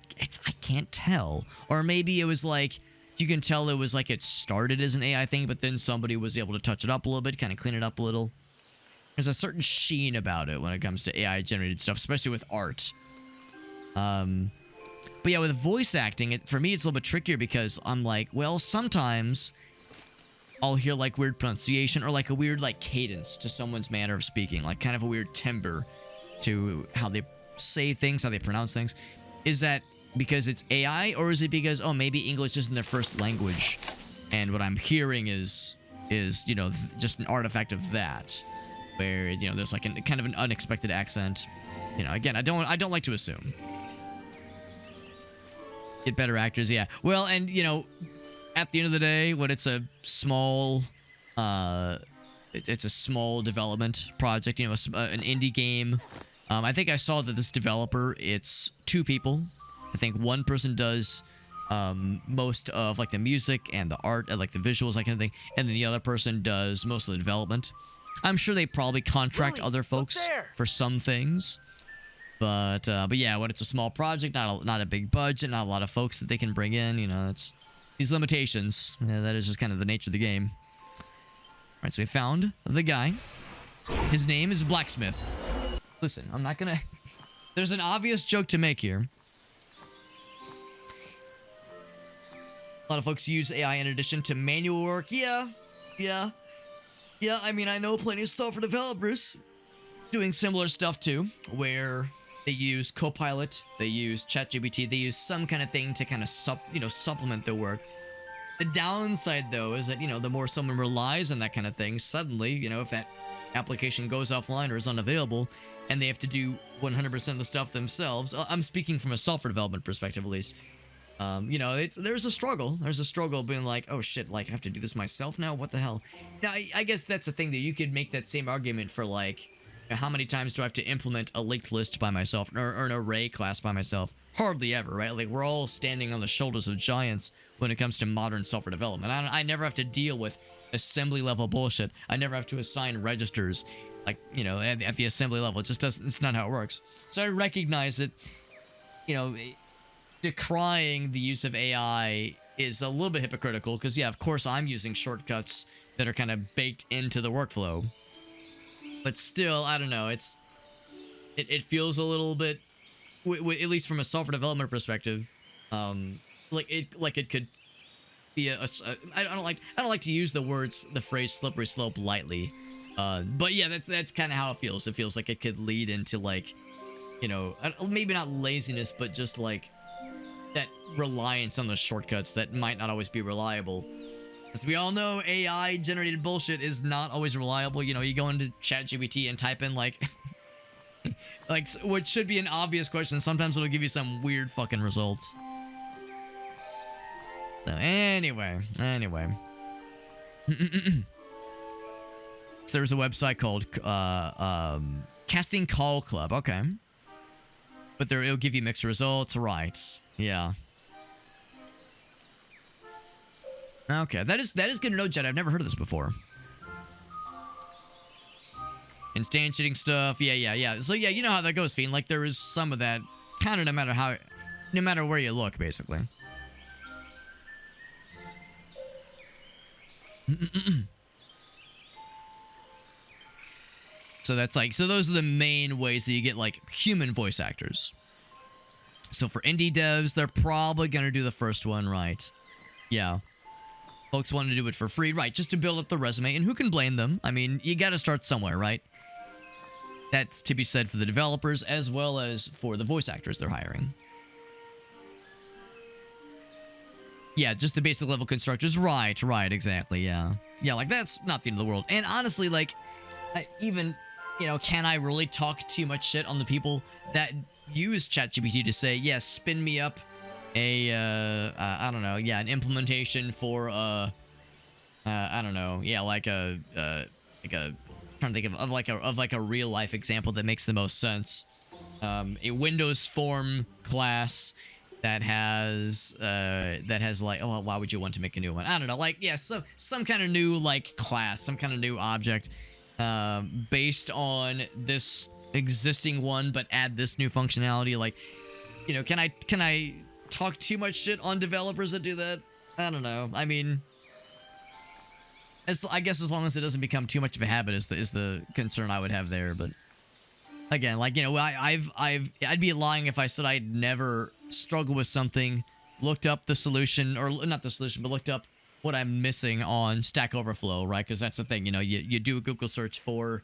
S1: can't tell, or maybe it was like you can tell it was like it started as an AI thing, but then somebody was able to touch it up a little bit, kind of clean it up a little. There's a certain sheen about it when it comes to AI generated stuff, especially with art. But yeah, with voice acting, for me it's a little bit trickier because I'm like, well, sometimes I'll hear like weird pronunciation or like a weird like cadence to someone's manner of speaking, like kind of a weird timbre to how they say things, how they pronounce things. Is that because it's AI, or is it because, oh, maybe English isn't their first language and what I'm hearing is you know, just an artifact of that, where, you know, there's like kind of an unexpected accent. You know, again, I don't like to assume. Get better actors, yeah. Well, and you know, at the end of the day, when it's a small, it's a small development project, you know, an indie game. I think I saw that this developer, it's 2 people. I think one person does most of like the music and the art and like the visuals, that kind of thing, and then the other person does most of the development. I'm sure they probably contract other folks for some things, but yeah, when it's a small project, not a big budget, not a lot of folks that they can bring in, you know, it's these limitations. Yeah, that is just kind of the nature of the game. All right, so we found the guy. His name is Blacksmith. Listen, I'm not gonna. There's an obvious joke to make here. A lot of folks use AI in addition to manual work. Yeah. I mean, I know plenty of software developers doing similar stuff too, where they use Copilot, they use ChatGPT, they use some kind of thing to kind of supplement their work. The downside, though, is that, you know, the more someone relies on that kind of thing, suddenly, you know, if that application goes offline or is unavailable, and they have to do 100% of the stuff themselves, I'm speaking from a software development perspective at least, you know, there's a struggle. There's a struggle being like, oh shit, like I have to do this myself now? What the hell? Now, I guess that's the thing that you could make that same argument for like, how many times do I have to implement a linked list by myself or an array class by myself? Hardly ever, right? Like we're all standing on the shoulders of giants when it comes to modern software development. I never have to deal with assembly level bullshit. I never have to assign registers, like, you know, at the assembly level. It just doesn't, it's not how it works. So I recognize that, you know, decrying the use of AI is a little bit hypocritical because, yeah, of course I'm using shortcuts that are kind of baked into the workflow. But still, I don't know, it feels a little bit, at least from a software development perspective, like it could be I don't like to use the phrase slippery slope lightly. But yeah, that's kind of how it feels. It feels like it could lead into like, you know, maybe not laziness, but just like that reliance on the shortcuts that might not always be reliable. As we all know, AI generated bullshit is not always reliable. You know, you go into ChatGPT and type in like like what should be an obvious question, sometimes it'll give you some weird fucking results. So anyway. There's a website called Casting Call Club. Okay. But it'll give you mixed results, right? Yeah. Okay, that is good to know, Jed. I've never heard of this before. Instantiating stuff. Yeah. So yeah, you know how that goes, Fiend. Like there is some of that, kind of no matter where you look, basically. So that's like, so those are the main ways that you get like human voice actors. So for indie devs, they're probably gonna do the first one, right? Yeah. Folks want to do it for free, right? Just to build up the resume, and who can blame them? I mean, you gotta start somewhere, right? That's to be said for the developers as well as for the voice actors they're hiring. Yeah, just the basic level constructors. Right, exactly, yeah. Yeah, like, that's not the end of the world. And honestly, like, even, you know, can I really talk too much shit on the people that use ChatGPT to say, yes, spin me up a, I don't know, yeah, an implementation for, I don't know, yeah, like a, trying to think of like a real life example that makes the most sense. A Windows form class that has like, oh, why would you want to make a new one? I don't know, like, yeah, so some kind of new like class, some kind of new object, based on this existing one, but add this new functionality. Like, you know, can I talk too much shit on developers that do that? I don't know. I mean, I guess as long as it doesn't become too much of a habit is the concern I would have there. But again, like, you know, I'd be lying if I said I'd never struggled with something, looked up the solution, or not the solution, but looked up what I'm missing on Stack Overflow, right? Because that's the thing, you know, you do a Google search for,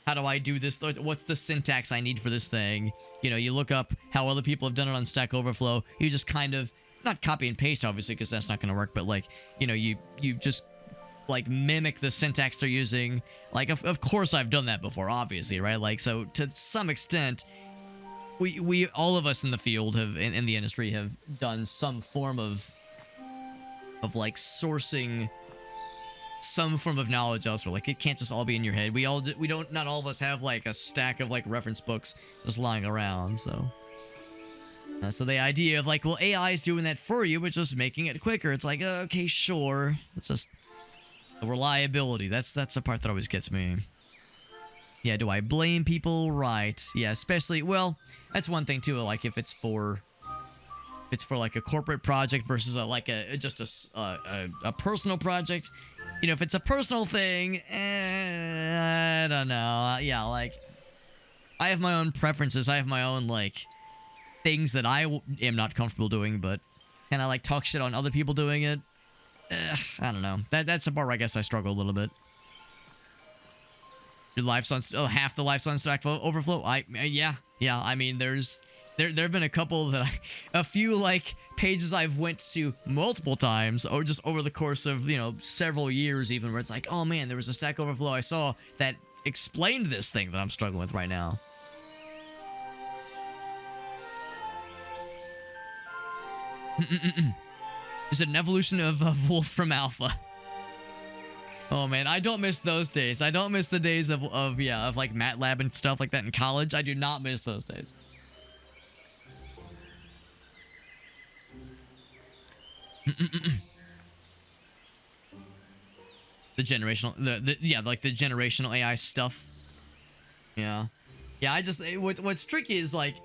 S1: how do I do this? What's the syntax I need for this thing? You know, you look up how other people have done it on Stack Overflow. You just kind of, not copy and paste, obviously, because that's not going to work, but like, you know, you just like mimic the syntax they're using. Like, of course I've done that before, obviously, right? Like, so to some extent, we all of us in the field have, in the industry, have done some form of like sourcing some form of knowledge elsewhere. Like, it can't just all be in your head. Not all of us have like a stack of like reference books just lying around. So the idea of like, well, AI is doing that for you, but just making it quicker. It's like, okay, sure. It's just the reliability. That's the part that always gets me. Yeah, do I blame people? Right. Yeah, especially, well, that's one thing too. Like, if it's for like a corporate project versus a personal project. You know, if it's a personal thing, I don't know. Yeah, like, I have my own preferences. I have my own, like, things that I am not comfortable doing, but can I, like, talk shit on other people doing it? I don't know. That's the part where I guess I struggle a little bit. Your life's on, half the life's on Stack Overflow? Yeah. I mean, there have been a couple a few, like, pages I've went to multiple times, or just over the course of, you know, several years even, where it's like, oh man, there was a Stack Overflow I saw that explained this thing that I'm struggling with right now. Is it an evolution of Wolf from Alpha? Oh man, I don't miss those days. I don't miss the days of like MATLAB and stuff like that in college. I do not miss those days. The generational, like the generational AI stuff. Yeah. I just, what's tricky is, like,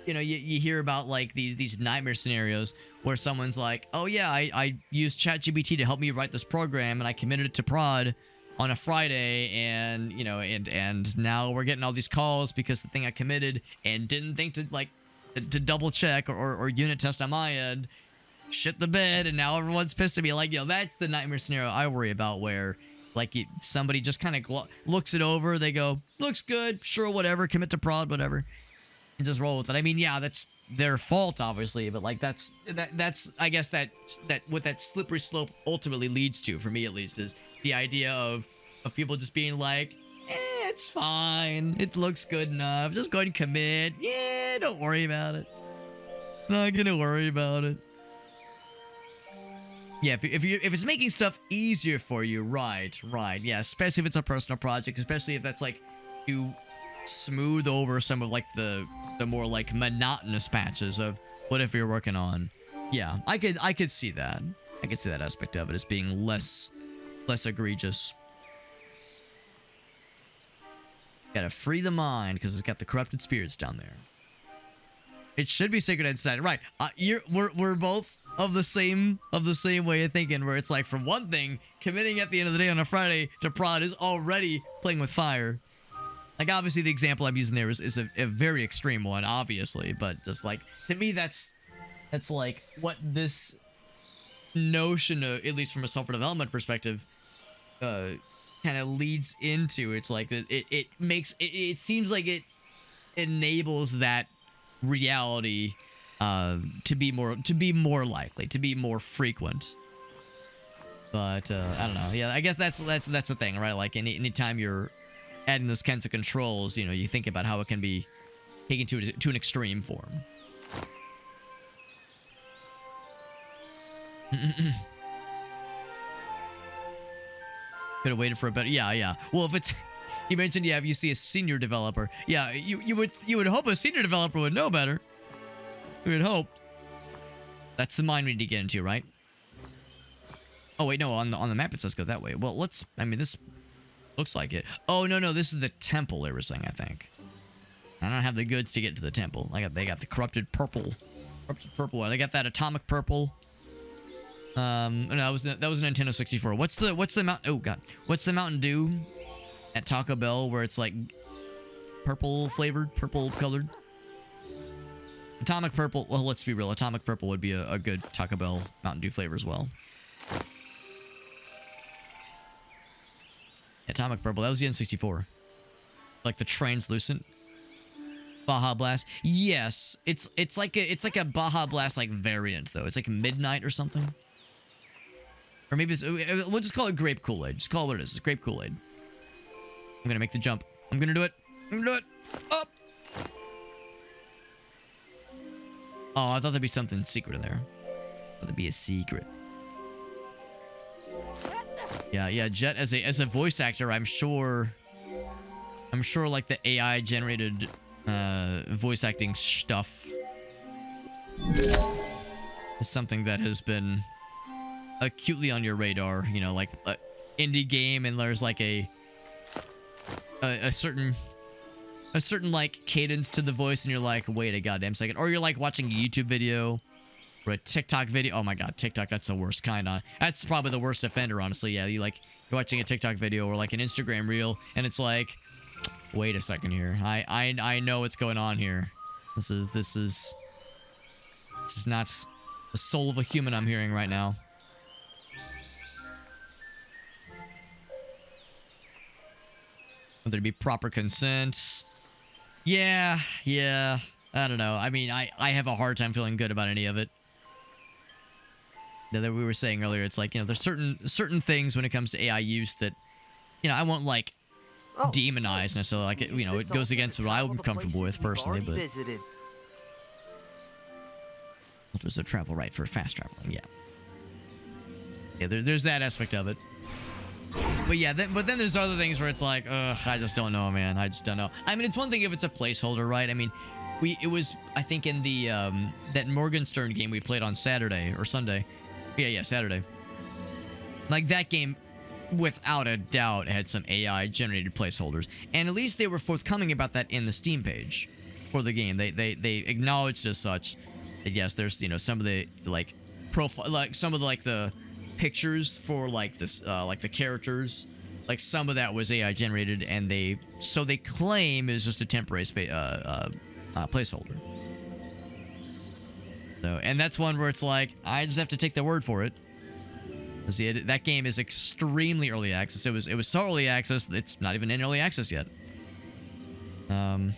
S1: you know, you hear about like these nightmare scenarios where someone's like, oh yeah, I used ChatGPT to help me write this program, and I committed it to prod on a Friday, and, you know, and now we're getting all these calls because the thing I committed and didn't think to, like, to double check or unit test on my end shit the bed, and now everyone's pissed at me. Like, you know, that's the nightmare scenario I worry about, where like somebody just kind of looks it over, they go, looks good, sure, whatever, commit to prod, whatever, and just roll with it. I mean, yeah, that's their fault, obviously, but like that's I guess that what that slippery slope ultimately leads to, for me at least, is the idea of people just being like, it's fine, it looks good enough, just go ahead and commit, yeah, don't worry about it, not gonna worry about it. Yeah, if it's making stuff easier for you, right, yeah, especially if it's a personal project, especially if that's like to smooth over some of like the more like monotonous patches of whatever you're working on. Yeah, I could see that, I can see that aspect of it as being less egregious. Gotta free the mind because it's got the corrupted spirits down there. It should be sacred inside, right? We're both of the same way of thinking, where it's like, for one thing, committing at the end of the day on a Friday to prod is already playing with fire. Like, obviously the example I'm using there is a very extreme one, obviously, but just like, to me that's like what this notion of, at least from a software development perspective, kind of leads into. It's like it seems like it enables that reality to be more likely, to be more frequent. But I don't know. Yeah, I guess that's the thing, right? Like anytime you're adding those kinds of controls, you know, you think about how it can be taken to an extreme form. Could have waited for a better. Yeah. Well, if it's, you mentioned, yeah, if you see a senior developer, yeah, you would hope a senior developer would know better. You would hope. That's the mind we need to get into, right? Oh wait, no, on the map it says go that way. Well, I mean, this looks like it. Oh no, this is the temple they were saying, I think. I don't have the goods to get to the temple. They got the corrupted purple. They got that atomic purple. No, that was Nintendo 64. What's the Mountain? Oh god, what's the Mountain Dew at Taco Bell where it's like purple flavored, purple colored? Atomic purple. Well, let's be real. Atomic purple would be a good Taco Bell Mountain Dew flavor as well. Atomic purple. That was the N64. Like the translucent Baja Blast. Yes, it's like a Baja Blast like variant though. It's like Midnight or something. Or maybe we'll just call it grape Kool-Aid. Just call it what it is. It's grape Kool-Aid. I'm gonna make the jump. I'm gonna do it. Up. Oh, I thought there'd be something secret in there. I thought there'd be a secret. Yeah. Jet as a voice actor, I'm sure like the AI generated voice acting stuff is something that has been acutely on your radar, you know, like indie game, and there's like a certain like cadence to the voice, and you're like, wait a goddamn second. Or you're like watching a YouTube video or a TikTok video. Oh my god, TikTok, that's the worst kind of. That's probably the worst offender, honestly. Yeah, you're watching a TikTok video or like an Instagram reel, and it's like, wait a second here. I know what's going on here. This is not the soul of a human I'm hearing right now. Would there be proper consent? Yeah. I don't know. I mean, I have a hard time feeling good about any of it. That we were saying earlier, it's like, you know, there's certain things when it comes to AI use that, you know, I won't like demonize necessarily. Like, you know, it goes against what I'm comfortable with personally, but there's a travel right for fast traveling. Yeah, there's that aspect of it. But yeah, but then there's other things where it's like, I just don't know, man. I just don't know. I mean, it's one thing if it's a placeholder, right? I mean, it was, I think, in the that Morgenstern game we played on Saturday or Sunday. Yeah, Saturday. Like that game, without a doubt, had some AI generated placeholders, and at least they were forthcoming about that in the Steam page for the game. They acknowledged as such that yes, there's, you know, some of the like profile, like some of the, like the pictures for like this like the characters, like some of that was AI generated, and they claim is just a temporary placeholder. So, and that's one where it's like, I just have to take their word for it. See, that game is extremely early access. It was so early access, it's not even in early access yet. There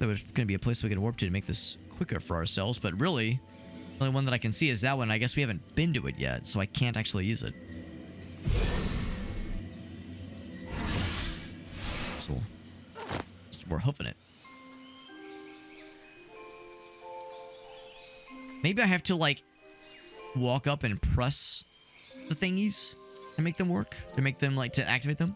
S1: was going to be a place we could warp to make this quicker for ourselves, but really, the only one that I can see is that one. I guess we haven't been to it yet, so I can't actually use it. So, we're hoofing it. Maybe I have to, like, walk up and press the thingies to make them work? To make them, like, to activate them?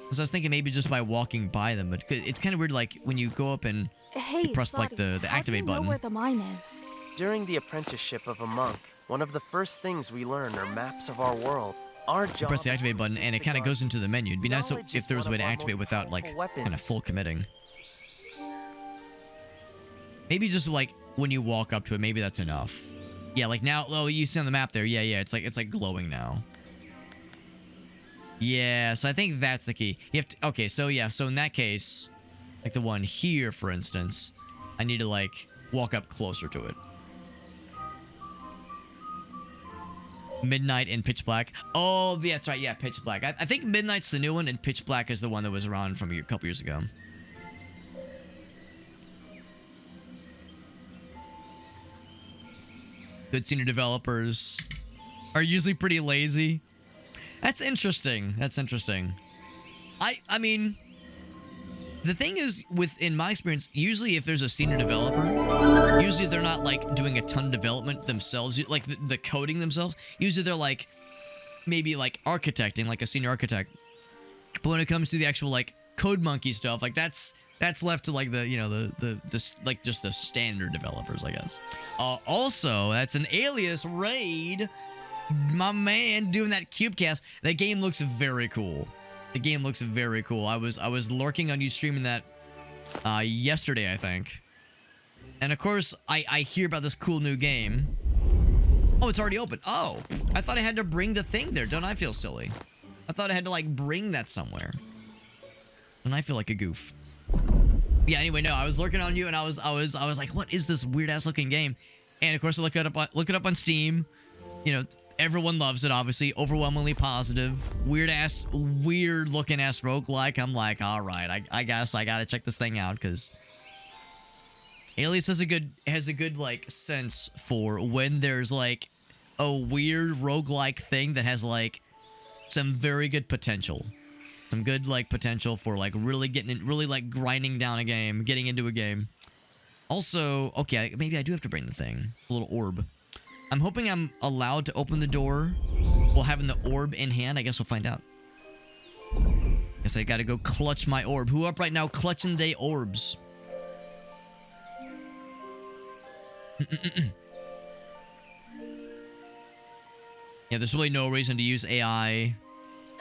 S1: Because I was thinking maybe just by walking by them, but it's kind of weird, like, when you go up and you press,
S2: Sadi,
S1: like, the activate button.
S2: How do you know where the mine is?
S5: During the apprenticeship of a monk, One of the first things we learn are maps of our world. Our job
S1: Press the
S5: is to
S1: activate button,
S5: assist
S1: and it
S5: the
S1: kind of goes
S5: Guardians.
S1: into the menu. It'd be nice
S5: Knowledge
S1: if
S5: is
S1: there was a
S5: one
S1: way to
S5: of our
S1: activate
S5: most
S1: without, like,
S5: powerful
S1: kind of
S5: weapons.
S1: full committing. Maybe just, like, when you walk up to it, maybe that's enough. Yeah, like now, oh, you see on the map there. Yeah, it's like glowing now. Yeah, so I think that's the key. You have to, okay, so yeah, so in that case, like the one here, for instance, I need to, like, walk up closer to it. Midnight and Pitch Black. Oh, yeah, that's right. Yeah, Pitch Black. I think Midnight's the new one, and Pitch Black is the one that was around from a couple years ago. Good senior developers are usually pretty lazy. That's interesting. That's interesting. I mean, the thing is, in my experience, usually if there's a senior developer, usually they're not, like, doing a ton of development themselves, like the coding themselves. Usually they're, like, maybe, like, architecting, like a senior architect. But when it comes to the actual, like, code monkey stuff, like, that's left to, like, the, you know, the like, just the standard developers, I guess. Also, that's an Alias raid. My man doing that cubecast. That game looks very cool. The game looks very cool. I was lurking on you streaming that yesterday, I think. And of course, I hear about this cool new game. Oh, it's already open. Oh, I thought I had to bring the thing there. Don't I feel silly? I thought I had to, like, bring that somewhere. And I feel like a goof. Yeah, anyway, no, I was lurking on you, and I was like, what is this weird ass looking game? And of course, I look it up on Steam. You know, everyone loves it, obviously. Overwhelmingly positive. Weird looking ass roguelike. I'm like, all right, I guess I gotta check this thing out, because Alias has a good like sense for when there's like a weird roguelike thing that has like some very good potential. Some good like potential for like really like grinding down a game, getting into a game. Also, okay, maybe I do have to bring the thing. A little orb. I'm hoping I'm allowed to open the door while having the orb in hand. I guess we'll find out. Guess I gotta go clutch my orb. Who up right now clutching day orbs? Yeah, there's really no reason to use AI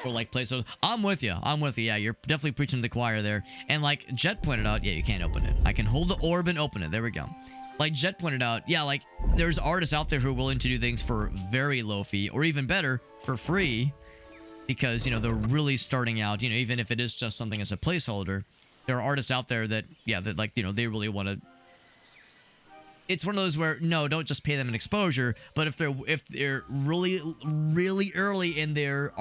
S1: or like play. So I'm with you. Yeah, you're definitely preaching to the choir there. And like Jet pointed out, yeah, you can't open it. I can hold the orb and open it. There we go. Like Jet pointed out, yeah, like there's artists out there who are willing to do things for very low fee, or even better, for free, because, you know, they're really starting out, you know, even if it is just something as a placeholder. There are artists out there that, yeah, that like, you know, they really want to. It's one of those where, no, don't just pay them an exposure, but if they're really early in their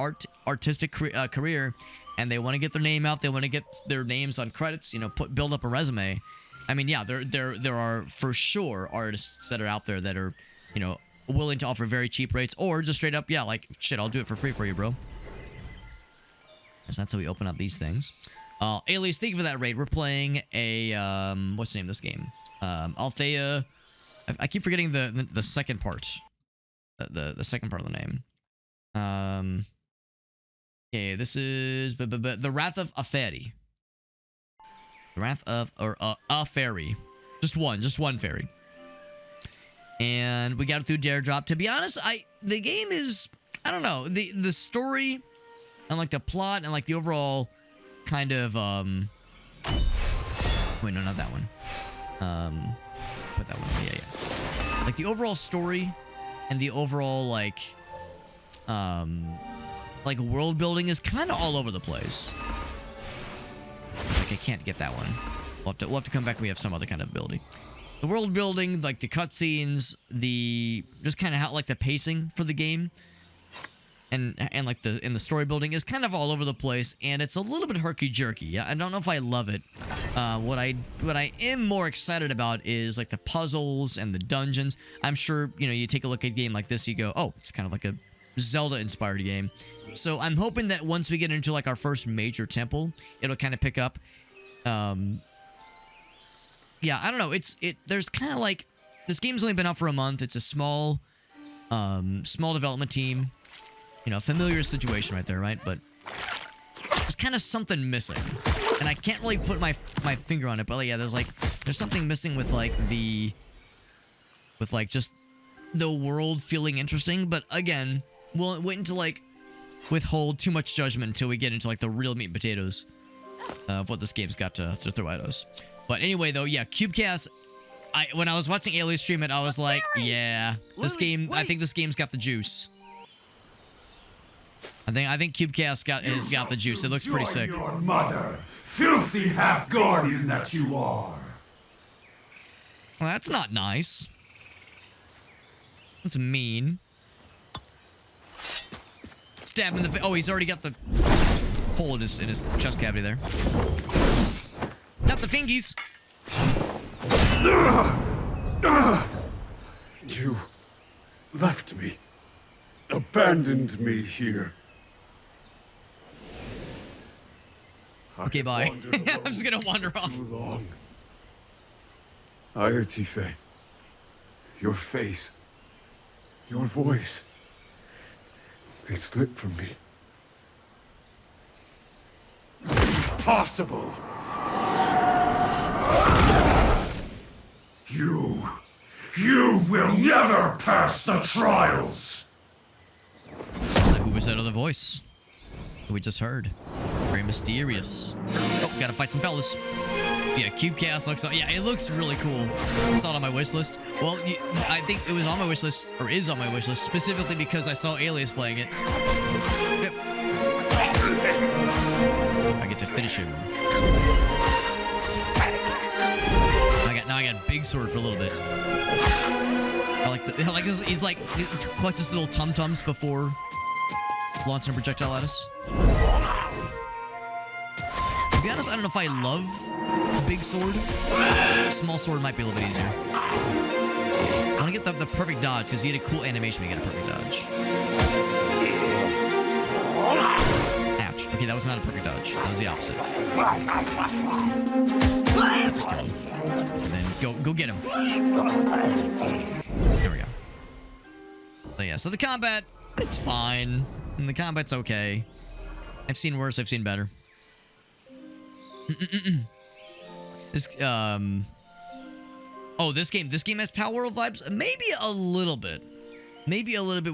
S1: artistic career, and they want to get their name out, they want to get their names on credits, you know, build up a resume. I mean, yeah, there are for sure artists that are out there that are, you know, willing to offer very cheap rates, or just straight up, yeah, like, shit, I'll do it for free for you, bro. So that's how we open up these things. Alias, thank you for that raid. We're playing a, what's the name of this game? Altheia. I keep forgetting the second part. The second part of the name. Okay, this is the Wrath of Aferi. The Wrath of Aferi. Just one fairy. And we got it through Dare Drop. To be honest, the game is, I don't know, the story and like the plot and like the overall kind of wait, no, not that one. Put that one. Yeah. Like the overall story and the overall like world building is kind of all over the place. Like I can't get that one. We'll have to come back when we have some other kind of ability. The world building, like the cutscenes, the just kind of how like the pacing for the game, and like the story building is kind of all over the place, and it's a little bit herky jerky. I don't know if I love it. What I am more excited about is like the puzzles and the dungeons. I'm sure, you know, you take a look at a game like this, you go, oh, it's kind of like a Zelda-inspired game. So I'm hoping that once we get into like our first major temple, it'll kind of pick up. Yeah, I don't know. There's kind of like, this game's only been out for a month. It's a small development team. You know, familiar situation right there, right? But there's kind of something missing, and I can't really put my finger on it. But like, yeah, there's something missing with like just the world feeling interesting, but again, we'll wait until like withhold too much judgment until we get into like the real meat and potatoes of what this game's got to throw at us. But anyway, though, yeah, Cubecast. When I was watching Alien stream it, I was like, yeah, this game. I think this game's got the juice. I think Cubecast has got the juice. It looks pretty sick.
S4: Your mother, filthy half-guardian that you are.
S1: Well, that's not nice. That's mean. Stab him in the face. Oh, he's already got the hole in his chest cavity there. Not the fingies.
S3: You left me. Abandoned me here.
S1: Okay, bye. I'm just gonna wander off.
S3: Too long. Altheia, your face, your voice, they slipped from me.
S4: Impossible. You will never pass the trials.
S1: So who was that other voice that we just heard? Very mysterious. Oh, gotta fight some fellas. Yeah, Cubecast looks. Yeah, it looks really cool. It's not on my wish list. Well, I think it was on my wish list, or is on my wish list, specifically because I saw Alias playing it. Yep. I get to finish him. Now I got a big sword for a little bit. I like this. He's like, he clutches little tum-tums before launching a projectile at us. To be honest, I don't know if I love big sword. Small sword might be a little bit easier. I want to get the perfect dodge, because you get a cool animation when you get a perfect dodge. Ouch. Okay, that was not a perfect dodge. That was the opposite. Just kill him. And then go get him. There we go. So yeah, so the combat, it's fine. And the combat's okay. I've seen worse, I've seen better. This game has Power World vibes. Maybe a little bit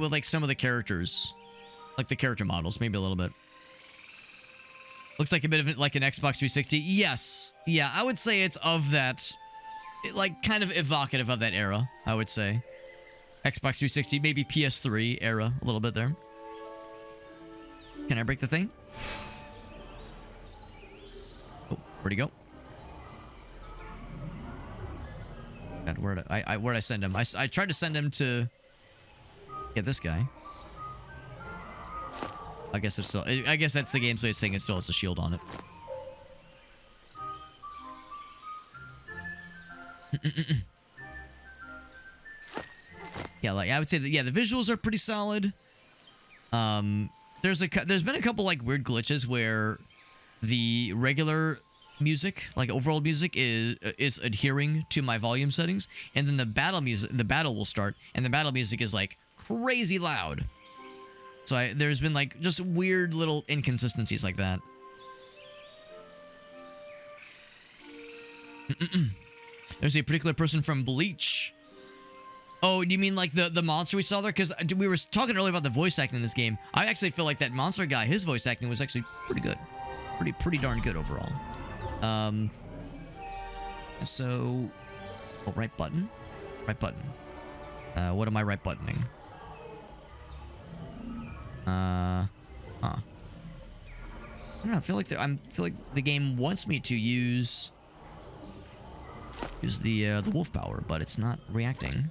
S1: with like some of the characters, like the character models. Maybe a little bit. Looks like a bit of like an Xbox 360. Yes, yeah, I would say it's of that, like kind of evocative of that era. I would say Xbox 360, maybe PS3 era, a little bit there. Can I break the thing? Oh, where'd he go? God, where'd I send him? I tried to send him to get this guy. I guess it's still. I guess that's the game's way of saying it still has a shield on it. Yeah, like I would say that. Yeah, the visuals are pretty solid. There's been a couple like weird glitches where the regular music, like overall music, is adhering to my volume settings, and then the battle will start, and the battle music is like crazy loud. So there's been like just weird little inconsistencies like that. There's a particular person from Bleach. Oh, you mean like the monster we saw there? Because we were talking earlier about the voice acting in this game. I actually feel like that monster guy, his voice acting was actually pretty good. Pretty darn good overall. So... Oh, right button? Right button. What am I right buttoning? Huh. I don't know, I feel like the game wants me to use the wolf power, but it's not reacting.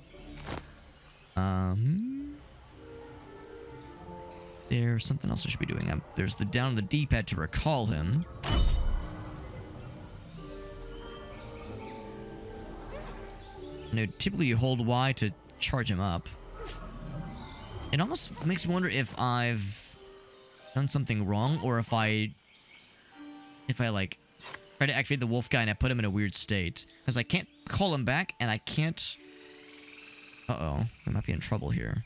S1: There's something else I should be doing. There's the down on the D-pad to recall him. No, typically you hold Y to charge him up. It almost makes me wonder if I've done something wrong, or if I like try to activate the wolf guy and I put him in a weird state, because I can't call him back and I can't. Uh-oh, I might be in trouble here.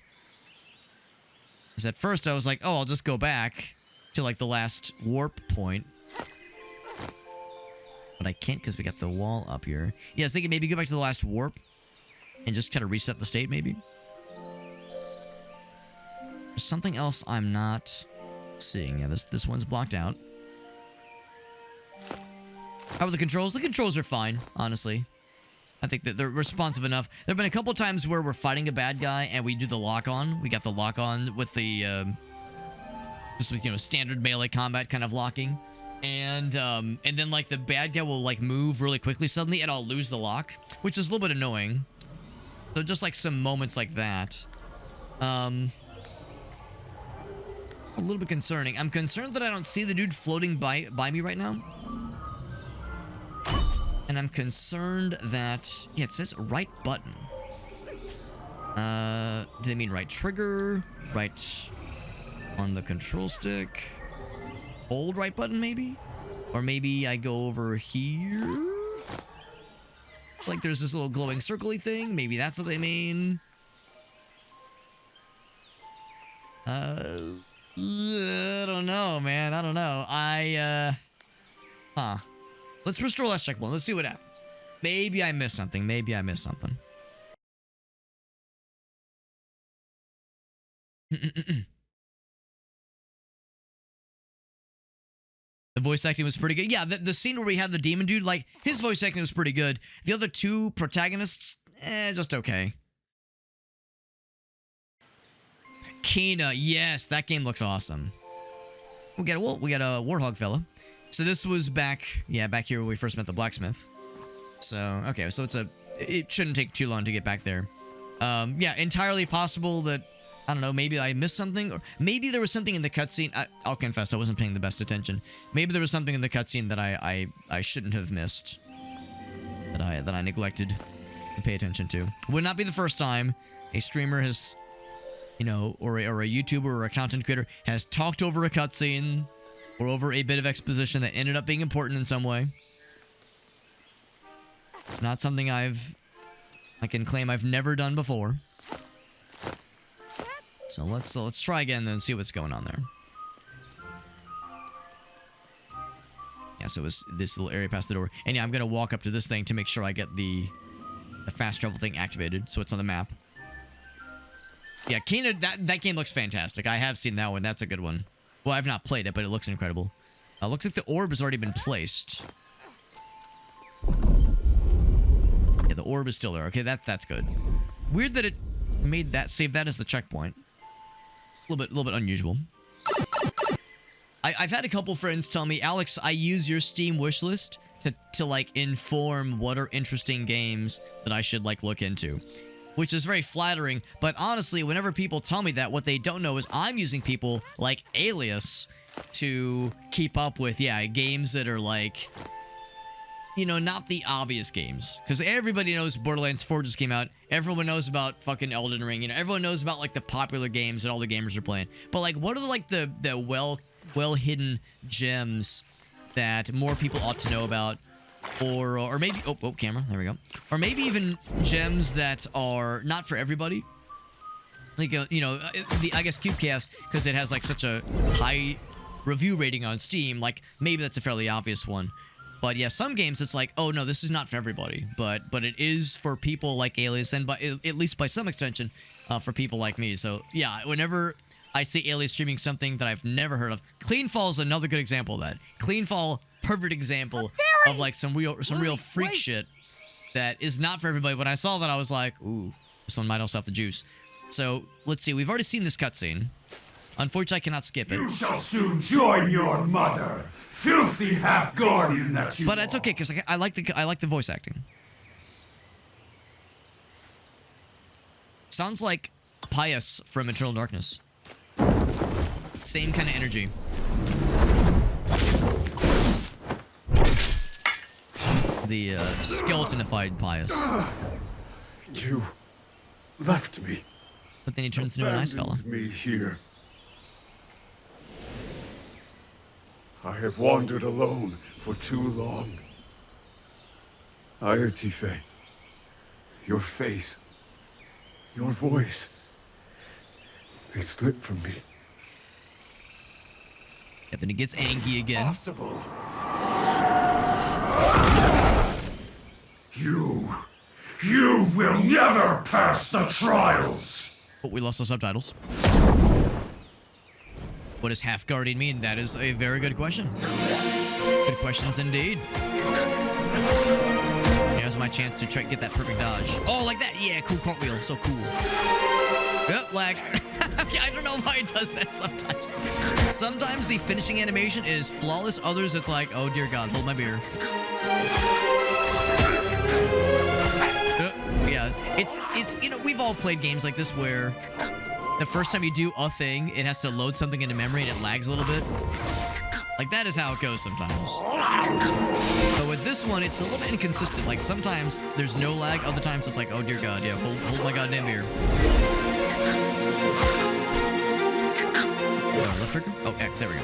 S1: Because at first I was like, oh, I'll just go back to like the last warp point. But I can't because we got the wall up here. Yeah, I was thinking maybe go back to the last warp and just kind of reset the state, maybe. There's something else I'm not seeing. Yeah, this one's blocked out. How are the controls? The controls are fine, honestly. I think that they're responsive enough. There have been a couple times where we're fighting a bad guy and we do the lock-on. We got the lock-on with the, just with, you know, standard melee combat kind of locking. And then, like, the bad guy will, like, move really quickly suddenly and I'll lose the lock, which is a little bit annoying. So just, like, some moments like that. A little bit concerning. I'm concerned that I don't see the dude floating by me right now. And I'm concerned that... Yeah, it says right button. Do they mean right trigger? Right on the control stick? Hold right button, maybe? Or maybe I go over here? Like there's this little glowing circle-y thing? Maybe that's what they mean. I don't know, man. I don't know. Huh. Let's restore last checkpoint. Let's see what happens. Maybe I missed something. Maybe I missed something. The voice acting was pretty good. Yeah, the scene where we had the demon dude, like, his voice acting was pretty good. The other two protagonists, just okay. Kena, yes, that game looks awesome. We got a warthog fella. So this was back here where we first met the blacksmith. So, okay, so it shouldn't take too long to get back there. Yeah, entirely possible that, I don't know, maybe I missed something, or maybe there was something in the cutscene. I'll confess, I wasn't paying the best attention. Maybe there was something in the cutscene that I shouldn't have missed, that I neglected to pay attention to. Would not be the first time a streamer has, you know, or a YouTuber or a content creator has talked over a cutscene or over a bit of exposition that ended up being important in some way. It's not something I can claim I've never done before. So let's try again and see what's going on there. Yeah, so it was this little area past the door. And yeah, I'm gonna walk up to this thing to make sure I get the fast travel thing activated, so it's on the map. Yeah, Kena, that game looks fantastic. I have seen that one. That's a good one. Well, I've not played it, but it looks incredible. Looks like the orb has already been placed. Yeah, the orb is still there. Okay, that's good. Weird that it made that, save that as the checkpoint. A little bit unusual. I've had a couple friends tell me, Alex, I use your Steam wishlist to like inform what are interesting games that I should like look into. Which is very flattering, but honestly, whenever people tell me that, what they don't know is I'm using people like Alias to keep up with, yeah, games that are like, you know, not the obvious games. Because everybody knows Borderlands 4 just came out. Everyone knows about fucking Elden Ring. You know, everyone knows about like the popular games that all the gamers are playing. But like, what are like the well-hidden gems that more people ought to know about? Or maybe, oh, camera, there we go. Or maybe even gems that are not for everybody. Like, you know, I guess Cube Chaos, because it has like such a high review rating on Steam, like maybe that's a fairly obvious one. But yeah, some games it's like, oh no, this is not for everybody. But it is for people like Alias, and at least by some extension, for people like me. So yeah, whenever I see Alias streaming something that I've never heard of, Cleanfall is another good example of that. Cleanfall, perfect example of like some real freak shit that is not for everybody. When I saw that, I was like, ooh, this one might also have the juice. So let's see. We've already seen this cutscene. Unfortunately, I cannot skip it.
S4: You shall soon join your mother, filthy half-guardian that you
S1: But it's okay because I like the voice acting. Sounds like Pius from Eternal Darkness. Same kind of energy. The skeletonified Pius.
S3: You left me.
S1: But then he turns into a nice fella.
S3: Abandoned me here. I have wandered alone for too long. Altheia, your face, your voice, they slipped from me.
S1: And then he gets angry again.
S3: Possible.
S4: You will never pass the trials.
S1: But we lost the subtitles. What does half guardian mean? That is a very good question. Good questions indeed. Here's my chance to try to get that perfect dodge. Oh, like that? Yeah, cool cartwheel. So cool. Yep, lag. I don't know why it does that sometimes. Sometimes the finishing animation is flawless. Others, it's like, oh dear God, hold my beer. Yeah, it's you know, we've all played games like this where the first time you do a thing, it has to load something into memory and it lags a little bit. Like, that is how it goes sometimes. But with this one, it's a little bit inconsistent. Like, sometimes there's no lag. Other times it's like, oh dear God, yeah, hold my goddamn beer. Oh, left trigger? Oh, X, there we go.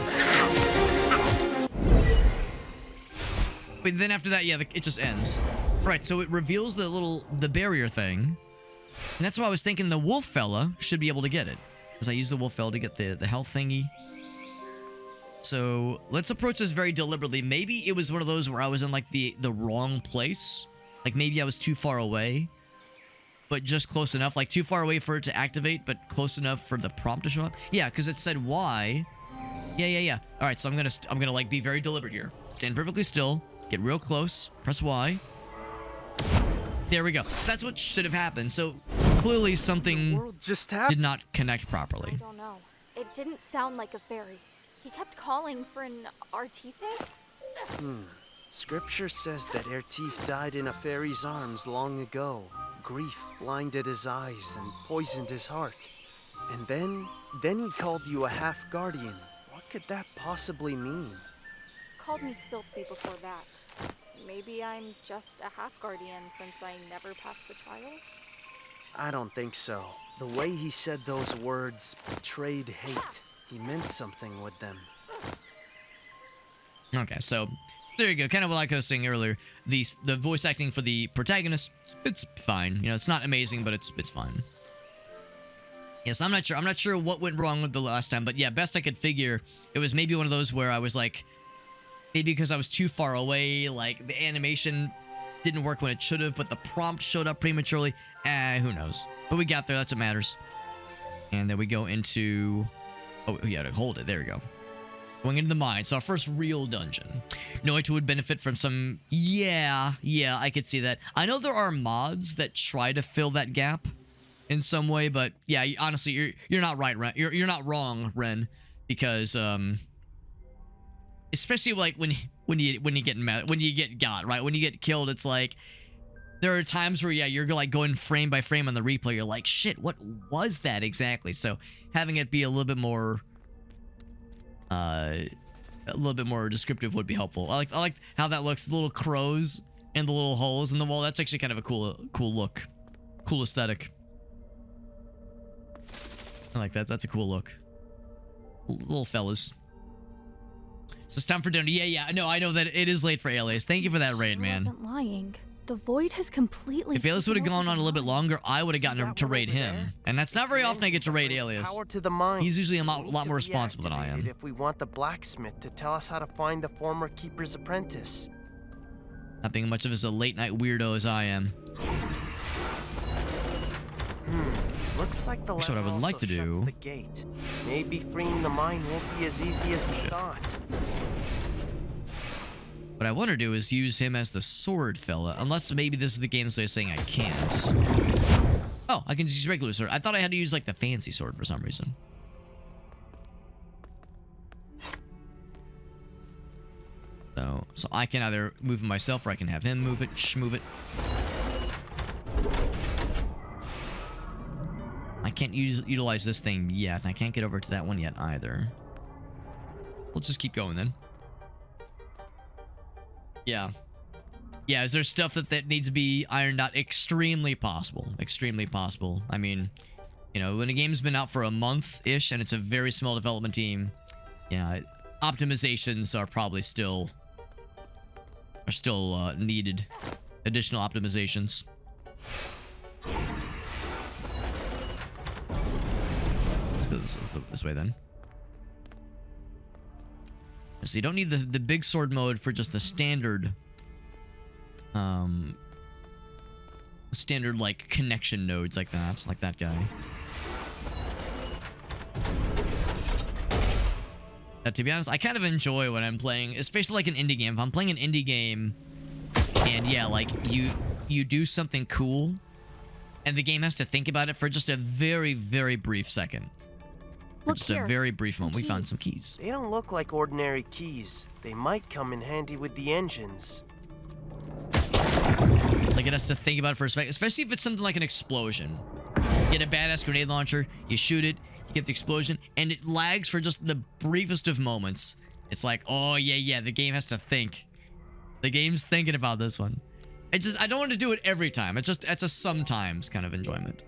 S1: But then after that, yeah, it just ends. Right, so it reveals the barrier thing. And that's why I was thinking the wolf fella should be able to get it. Because I used the wolf fella to get the health thingy. So let's approach this very deliberately. Maybe it was one of those where I was in like the wrong place. Like maybe I was too far away. But just close enough. Like too far away for it to activate, but close enough for the prompt to show up. Yeah, because it said Y. Yeah. Alright, so I'm gonna like be very deliberate here. Stand perfectly still. Get real close. Press Y. There we go. So that's what should have happened. So clearly something did not connect properly.
S2: I don't know. It didn't sound like a fairy. He kept calling for an Artife?
S5: Scripture says that Ertif died in a fairy's arms long ago. Grief blinded his eyes and poisoned his heart. And then he called you a half-guardian. What could that possibly mean?
S2: Called me filthy before that. Maybe I'm just a half-guardian since I never passed the trials?
S5: I don't think so. The way he said those words betrayed hate. He meant something with them.
S1: Okay, so there you go. Kind of like I was saying earlier, the voice acting for the protagonist, it's fine. You know, it's not amazing, but it's fine. Yes, I'm not sure. I'm not sure what went wrong with the last time, but yeah, best I could figure, it was maybe one of those where I was like, maybe because I was too far away, like the animation didn't work when it should have, but the prompt showed up prematurely. Who knows? But we got there. That's what matters. And then we go into... Oh, yeah, to hold it. There we go. Going into the mine. So our first real dungeon. Noita would benefit from some... Yeah, I could see that. I know there are mods that try to fill that gap in some way, but yeah, honestly, you're not right, Ren. You're not wrong, Ren, because especially like when you get mad, when you get got, right? When you get killed, it's like there are times where yeah, you're like going frame by frame on the replay. You're like, shit, what was that exactly? So having it be a little bit more descriptive would be helpful. I like how that looks, the little crows and the little holes in the wall. That's actually kind of a cool look. Cool aesthetic. I like that. That's a cool look. Little fellas. So it's time for dinner. Yeah. No, I know that it is late for Alias. Thank you for that raid, man.
S2: I wasn't lying. The void has completely...
S1: If Alias would have gone on a little bit longer, I would have gotten to raid him. And that's not very often I get to raid Alias. He's usually a lot more responsible than I am.
S5: If we want the blacksmith to tell us how to find the former keeper's apprentice.
S1: Not being much of a late night weirdo as I am.
S5: Looks like the
S1: That's what I would like to do.
S5: The gate. Maybe freeing the mine won't be as easy as we thought.
S1: What I want to do is use him as the sword fella, unless maybe this is the game's way of saying I can't. Oh, I can just use regular sword. I thought I had to use like the fancy sword for some reason. So I can either move it myself or I can have him move it. Move it. I can't utilize this thing yet, and I can't get over to that one yet either. We'll just keep going then. Yeah. Yeah, is there stuff that needs to be ironed out? Extremely possible. Extremely possible. I mean, you know, when a game's been out for a month-ish and it's a very small development team, yeah, optimizations are probably still needed. Additional optimizations. Let's go this way then. So you don't need the big sword mode for just the standard like connection nodes like that guy. To be honest, I kind of enjoy when I'm playing, especially like an indie game. If I'm playing an indie game, and yeah, like you do something cool, and the game has to think about it for just a very, very brief second.
S2: Look
S1: Just
S2: here.
S1: a very brief moment. We found
S2: Keys.
S1: some keys.
S5: They don't look like ordinary keys. They might come in handy with the engines.
S1: Like it has to think about it for a second, especially if it's something like an explosion. You get a badass grenade launcher, you shoot it, you get the explosion, and it lags for just the briefest of moments. It's like, oh yeah, the game has to think. The game's thinking about this one. I don't want to do it every time. It's a sometimes kind of enjoyment.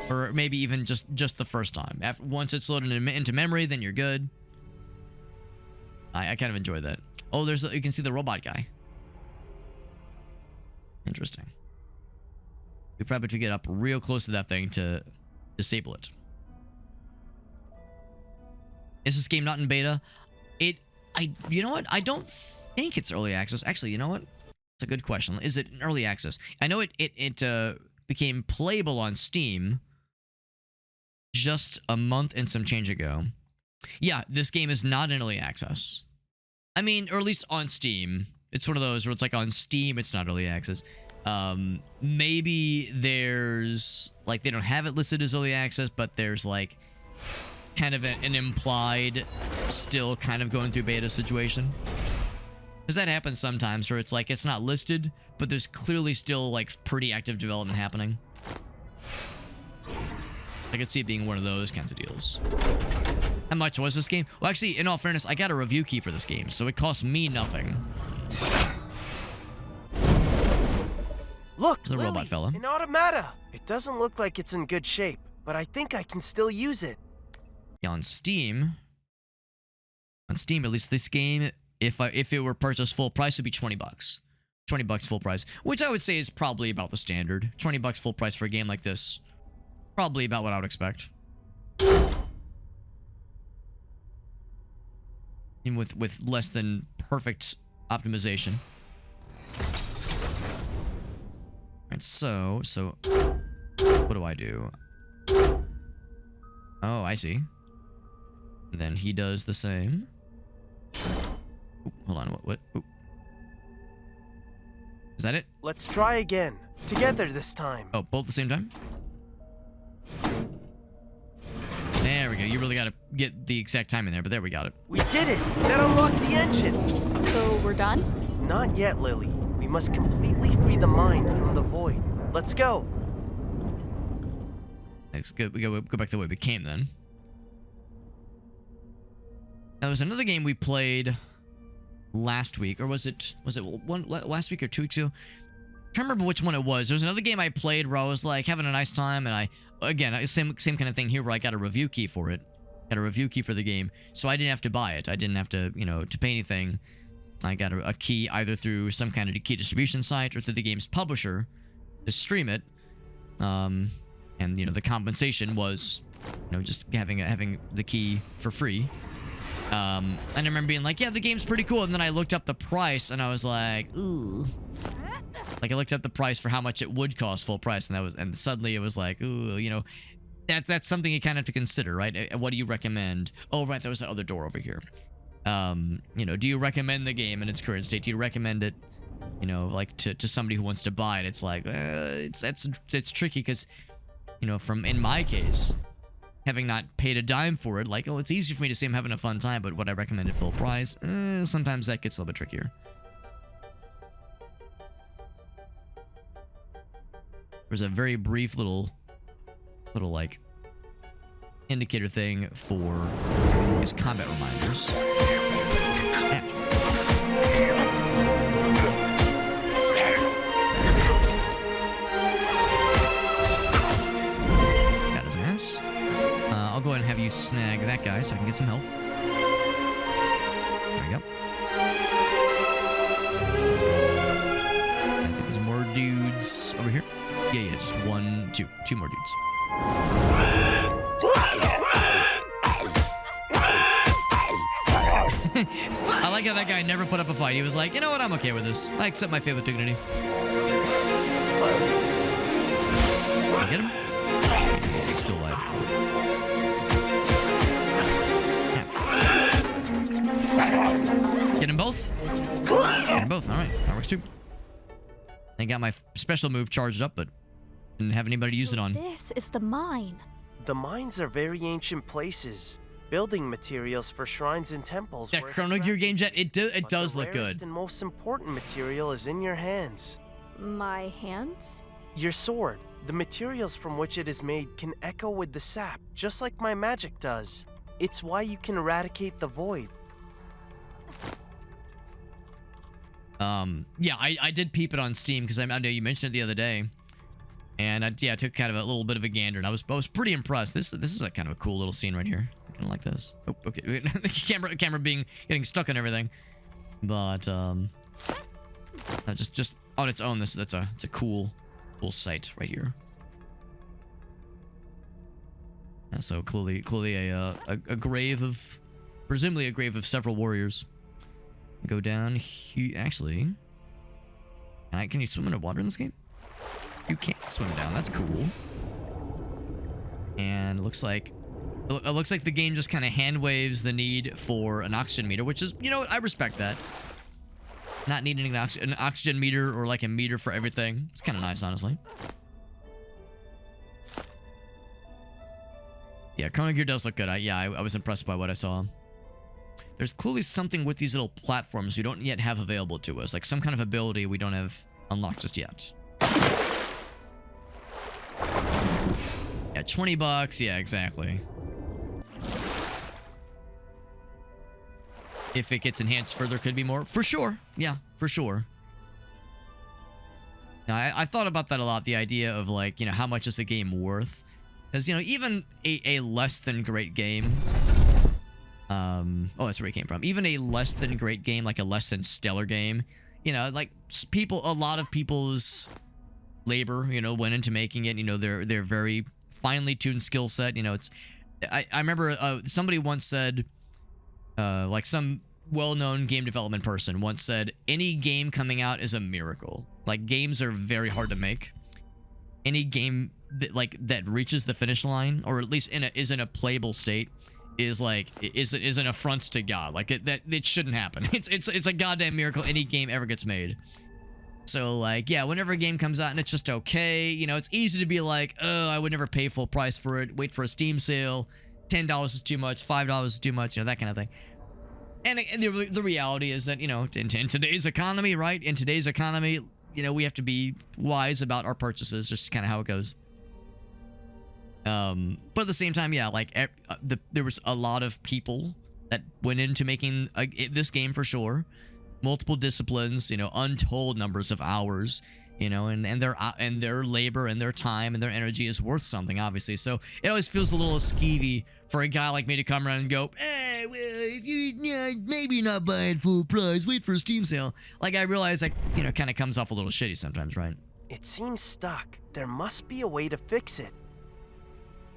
S1: Or maybe even just the first time. Once it's loaded into memory, then you're good. I kind of enjoy that. Oh, you can see the robot guy. Interesting. We probably have to get up real close to that thing to disable it. Is this game not in beta? You know what? I don't think it's early access. Actually, you know what? It's a good question. Is it in early access? I know it became playable on Steam just a month and some change ago. Yeah, this game is not in early access. I mean, or at least on Steam. It's one of those where it's like on Steam, it's not early access. Maybe there's, like, they don't have it listed as early access, but there's, like, kind of an implied, still kind of going through beta situation. Because that happens sometimes where it's like, it's not listed, but there's clearly still, like, pretty active development happening. I could see it being one of those kinds of deals. How much was this game? Well, actually, in all fairness, I got a review key for this game, so it cost me nothing.
S5: Look,
S1: It's a
S5: Lily,
S1: robot fella.
S5: an automata. It doesn't look like it's in good shape, but I think I can still use it.
S1: Yeah, on Steam, at least this game, if it were purchased full price, it'd be $20. $20 full price, which I would say is probably about the standard. $20 full price for a game like this. Probably about what I would expect. And with less than perfect optimization. Alright, so what do I do? Oh, I see. And then he does the same. Oop, hold on, what? Oop. Is that it?
S5: Let's try again. Together this time.
S1: Oh, both at the same time? There we go. You really gotta get the exact time in there, but there we got it.
S5: We did it! That unlocked the engine!
S2: So we're done?
S5: Not yet, Lily. We must completely free the mind from the void. Let's go!
S1: That's good. We go back the way we came then. Now, there was another game we played last week, or was it last week or 2 weeks ago? I can't remember which one it was. There was another game I played where I was like having a nice time, and again, same kind of thing here where I got a review key for it. Got a review key for the game, so I didn't have to buy it. I didn't have to, to pay anything. I got a key either through some kind of key distribution site or through the game's publisher to stream it. And the compensation was, just having the key for free. And I remember being like, yeah, the game's pretty cool. And then I looked up the price, and I was like, ooh. Like, I looked up the price for how much it would cost full price, and suddenly it was like, ooh, that's something you kind of have to consider, right? What do you recommend? Oh, right, there was that other door over here. Do you recommend the game in its current state? Do you recommend it, like to somebody who wants to buy it? It's like, it's tricky because, in my case, having not paid a dime for it, like, it's easy for me to say I'm having a fun time, but would I recommend it full price? Sometimes that gets a little bit trickier. There's a very brief little like indicator thing for, I guess, combat reminders. Got his ass. I'll go ahead and have you snag that guy so I can get some health. There we go. I think there's more dudes over here. Yeah, just two more dudes. I like how that guy never put up a fight. He was like, you know what, I'm okay with this. I accept my fate with dignity. Get him? He's still alive. Yeah. both. All right, that works too. I got my special move charged up, but didn't have anybody to use it on.
S2: This is the mine.
S5: The mines are very ancient places. Building materials for shrines and temples.
S1: That
S5: were
S1: Chrono Gear
S5: extracted.
S1: game jet, it
S5: But
S1: does
S5: the
S1: look
S5: rarest
S1: good.
S5: and most important material is in your hands.
S2: My hands?
S5: Your sword. The materials from which it is made can echo with the sap, just like my magic does. It's why you can eradicate the void.
S1: Yeah, I did peep it on Steam because I know you mentioned it the other day, and I took kind of a little bit of a gander, and I was pretty impressed. This is a kind of a cool little scene right here. I kind of like this. Oh, okay, the camera getting stuck on everything, but just on its own, it's a cool sight right here. Yeah, so clearly a grave of, presumably a grave of several warriors. Go down here. Actually, can you swim in the water in this game? You can't swim down. That's cool. And it looks like the game just kind of hand waves the need for an oxygen meter, which is, you know what, I respect that. Not needing an oxygen meter or like a meter for everything. It's kind of nice, honestly. Yeah, Chrono Gear does look good. I was impressed by what I saw. There's clearly something with these little platforms we don't yet have available to us, like some kind of ability we don't have unlocked just yet. Yeah, $20. Yeah, exactly. If it gets enhanced further, could be more. For sure. Yeah, for sure. Now, I thought about that a lot, the idea of, like, you know, how much is a game worth? Because, you know, even a less than great game... oh, that's where it came from. Even a less than great game, like a less than stellar game, you know, like a lot of people's labor, you know, went into making it. You know, their very finely tuned skill set. You know, I remember somebody once said, like some well-known game development person once said, any game coming out is a miracle. Like, games are very hard to make. Any game that reaches the finish line, or at least is in a playable state, is an affront to God. Like, it shouldn't happen. It's a goddamn miracle any game ever gets made. So, like, yeah, whenever a game comes out and it's just okay, you know, it's easy to be like, oh, I would never pay full price for it, wait for a Steam sale, $10 is too much, $5 is too much, you know, that kind of thing. And the reality is that, you know, in today's economy, right? In today's economy, you know, we have to be wise about our purchases, just kind of how it goes. But at the same time, yeah, like there was a lot of people that went into making this game for sure. Multiple disciplines, you know, untold numbers of hours, you know, and their labor and their time and their energy is worth something, obviously. So it always feels a little skeevy for a guy like me to come around and go, well, if you maybe not buy it full price, wait for a Steam sale. Like, I realize that, you know, kind of comes off a little shitty sometimes, right?
S5: It seems stuck. There must be a way to fix it.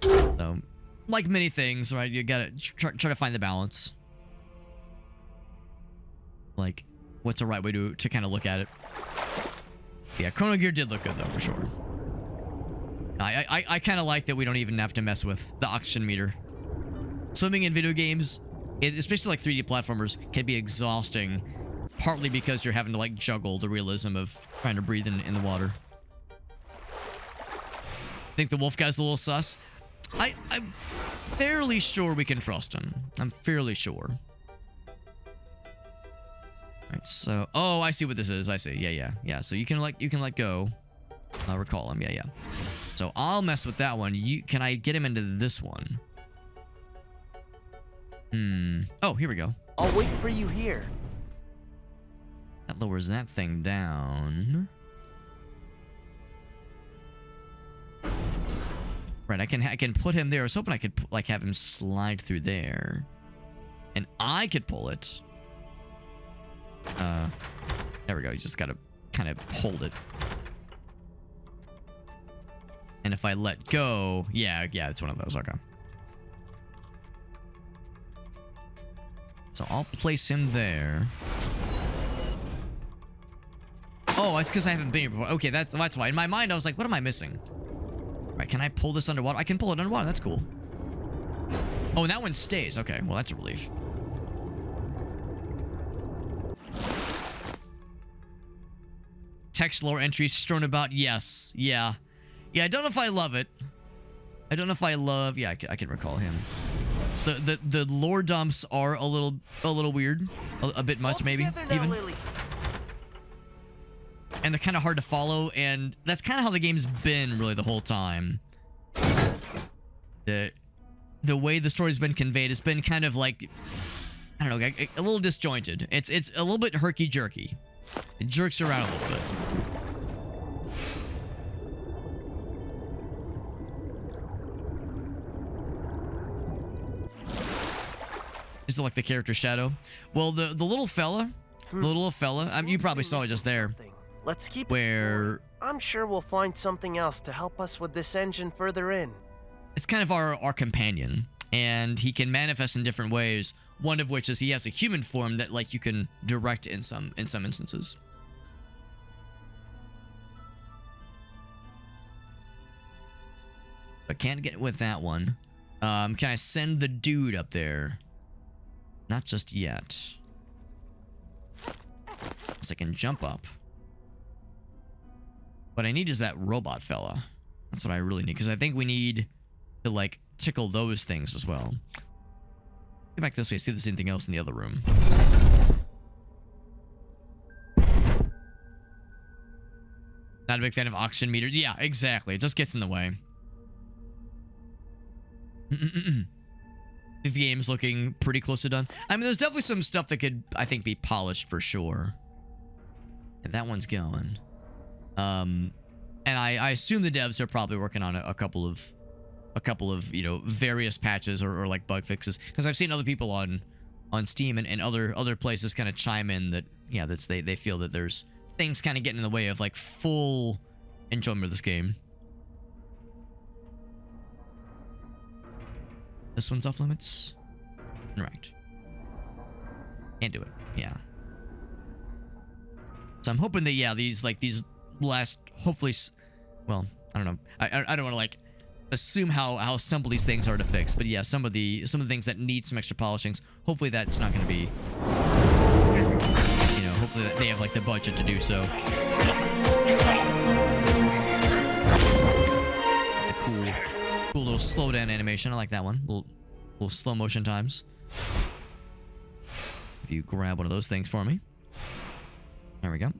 S1: So, like many things, right? You gotta try to find the balance. Like, what's the right way to kind of look at it? Yeah, Chrono Gear did look good though, for sure. I kind of like that we don't even have to mess with the oxygen meter. Swimming in video games, especially like 3D platformers, can be exhausting. Partly because you're having to like juggle the realism of trying to breathe in the water. Think the wolf guy's a little sus? I'm fairly sure we can trust him. I'm fairly sure. Alright, so... Oh, I see what this is. I see. Yeah. So you can let go. I'll recall him. Yeah. So I'll mess with that one. Can I get him into this one? Oh, here we go.
S5: I'll wait for you here.
S1: That lowers that thing down. Right, I can put him there. I was hoping I could like have him slide through there, and I could pull it. There we go. You just gotta kind of hold it, and if I let go, yeah, it's one of those. Okay. So I'll place him there. Oh, it's because I haven't been here before. Okay, that's why. In my mind, I was like, what am I missing? Right, can I pull this underwater? I can pull it underwater. That's cool. Oh, and that one stays. Okay, well, that's a relief. text lore entries strewn about. Yes. Yeah. Yeah, I don't know if I love it. I don't know if I love... Yeah, I can recall him. The lore dumps are a little weird. A bit much, maybe, even.
S5: Lily.
S1: And they're kind of hard to follow, and that's kind of how the game's been, really, the whole time. The way the story's been conveyed has been kind of like... I don't know, a little disjointed. It's a little bit herky-jerky. It jerks around a little bit. Is it like the character Shadow? Well, the little fella, you probably saw it just there.
S5: Something. Let's keep
S1: where
S5: exploring. I'm sure we'll find something else to help us with this engine further in.
S1: It's kind of our companion, and he can manifest in different ways. One of which is he has a human form that like you can direct in some instances. But can't get with that one. Can I send the dude up there? Not just yet. So I can jump up. What I need is that robot fella. That's what I really need, because I think we need to like tickle those things as well. Get back this way, see if there's anything else in the other room. Not a big fan of oxygen meters. Yeah, exactly. It just gets in the way. The game's looking pretty close to done. I mean, there's definitely some stuff that could, I think, be polished for sure. And that one's going. And I assume the devs are probably working on a couple of, you know, various patches or like bug fixes, because I've seen other people on Steam and other places kind of chime in that, yeah, they feel that there's things kind of getting in the way of like full enjoyment of this game. This one's off limits? Right. Can't do it. Yeah. So I'm hoping that, yeah, these last, hopefully, well, I don't know. I don't want to like assume how simple these things are to fix, but yeah, some of the things that need some extra polishings, hopefully that's not going to be, you know, hopefully that they have like the budget to do so. The cool little slow down animation. I like that one. Little slow motion times. If you grab one of those things for me. There we go.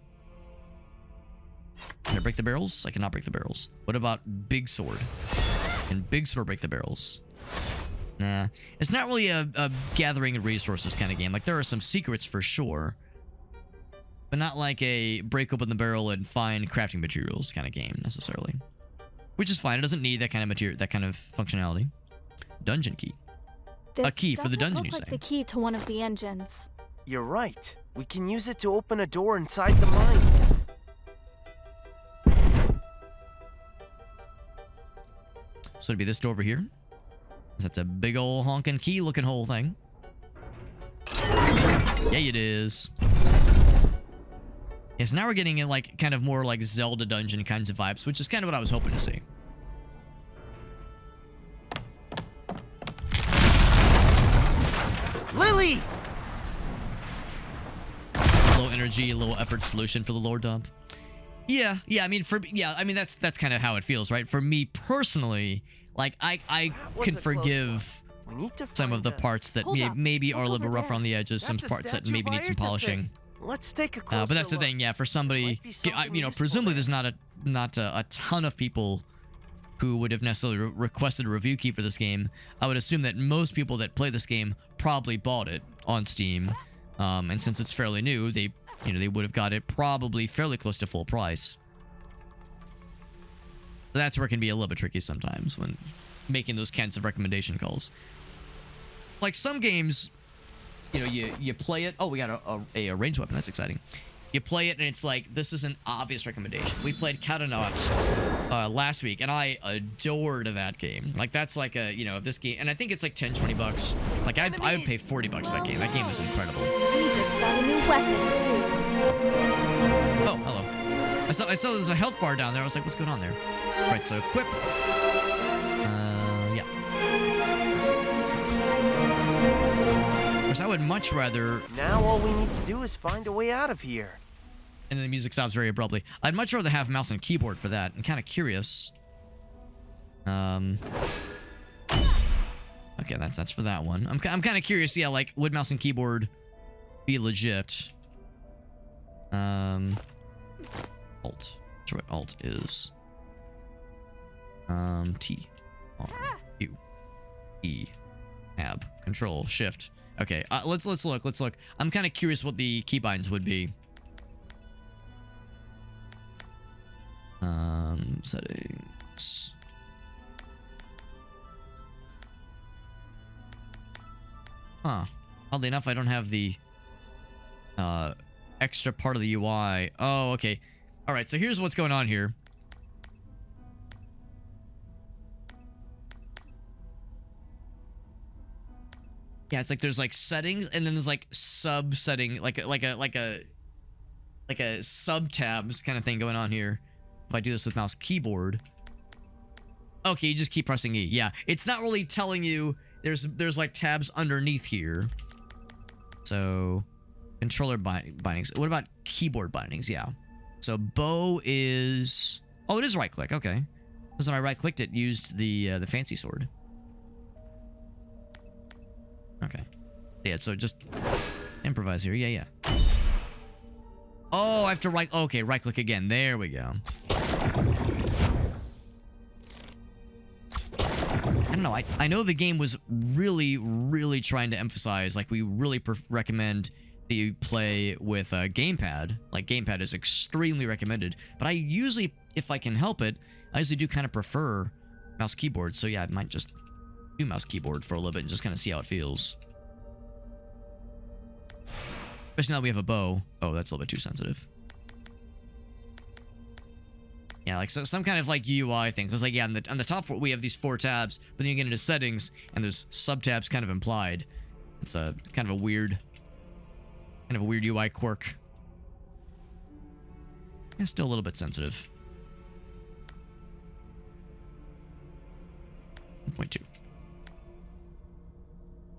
S1: Can I break the barrels? I cannot break the barrels. What about Big Sword? Can Big Sword break the barrels? Nah. It's not really a gathering resources kind of game. Like, there are some secrets for sure. But not like a break open the barrel and find crafting materials kind of game, necessarily. Which is fine. It doesn't need that kind of material, that kind of functionality. Dungeon key.
S2: This
S1: a key for the dungeon, you
S2: look
S1: say?
S2: like the key to one of the engines.
S5: You're right. We can use it to open a door inside the mine.
S1: So it'd be this door over here. That's a big old honking key looking hole thing. Yeah, it is. Yes, now we're getting in like kind of more like Zelda dungeon kinds of vibes, which is kind of what I was hoping to see.
S5: Lily!
S1: Low energy, low effort solution for the lore dump. Yeah, I mean, that's kind of how it feels, right? For me personally, like I can forgive some of the parts that maybe are a little bit rough around the edges, some parts that maybe need some polishing.
S5: Let's take a closer
S1: but that's the thing, yeah. For somebody, you know, presumably there's not a ton of people who would have necessarily requested a review key for this game. I would assume that most people that play this game probably bought it on Steam, and since it's fairly new, they would have got it probably fairly close to full price. That's where it can be a little bit tricky sometimes when making those kinds of recommendation calls. Like some games, you know, you play it. Oh, we got a ranged weapon. That's exciting. You play it and it's like, this is an obvious recommendation. We played Katanaut last week and I adored that game. Like that's like a, you know, if this game, and I think it's like 10, 20 bucks. Like I would pay 40 bucks for that game. That game is incredible.
S2: We just got a new weapon too.
S1: Oh, hello. I saw there's a health bar down there. I was like, what's going on there? Right, so equip. Yeah. Of course, I would much rather...
S5: Now all we need to do is find a way out of here.
S1: And then the music stops very abruptly. I'd much rather have mouse and keyboard for that. I'm kind of curious. Okay, that's for that one. I'm kind of curious. Yeah, like, would mouse and keyboard be legit? Alt. That's what Alt is. T. R. U. E. Tab. Control. Shift. Okay, let's look. I'm kind of curious what the keybinds would be. Settings. Huh. Oddly enough, I don't have the extra part of the UI. Oh, okay. All right, so here's what's going on here. Yeah, it's like there's like settings, and then there's like sub setting, like a sub tabs kind of thing going on here. If I do this with mouse keyboard, okay, you just keep pressing E. Yeah, it's not really telling you. There's like tabs underneath here. So controller bindings. What about keyboard bindings? Yeah. So bow is. Oh, it is right click. Okay. Because when I right clicked, it used the fancy sword. Okay. Yeah, so just improvise here. Yeah. Oh, I have to right... Okay, right-click again. There we go. I don't know. I know the game was really, really trying to emphasize, like, we really recommend that you play with a gamepad. Like, gamepad is extremely recommended. But I usually, if I can help it, I usually do kind of prefer mouse keyboard. So, yeah, I might just do mouse keyboard for a little bit and just kind of see how it feels. Especially now we have a bow. Oh, that's a little bit too sensitive. Yeah, like so, some kind of like UI thing. Because like, yeah, on the top we have these 4 tabs, but then you get into settings and there's sub-tabs kind of implied. It's a kind of a weird UI quirk. It's still a little bit sensitive. 1.2.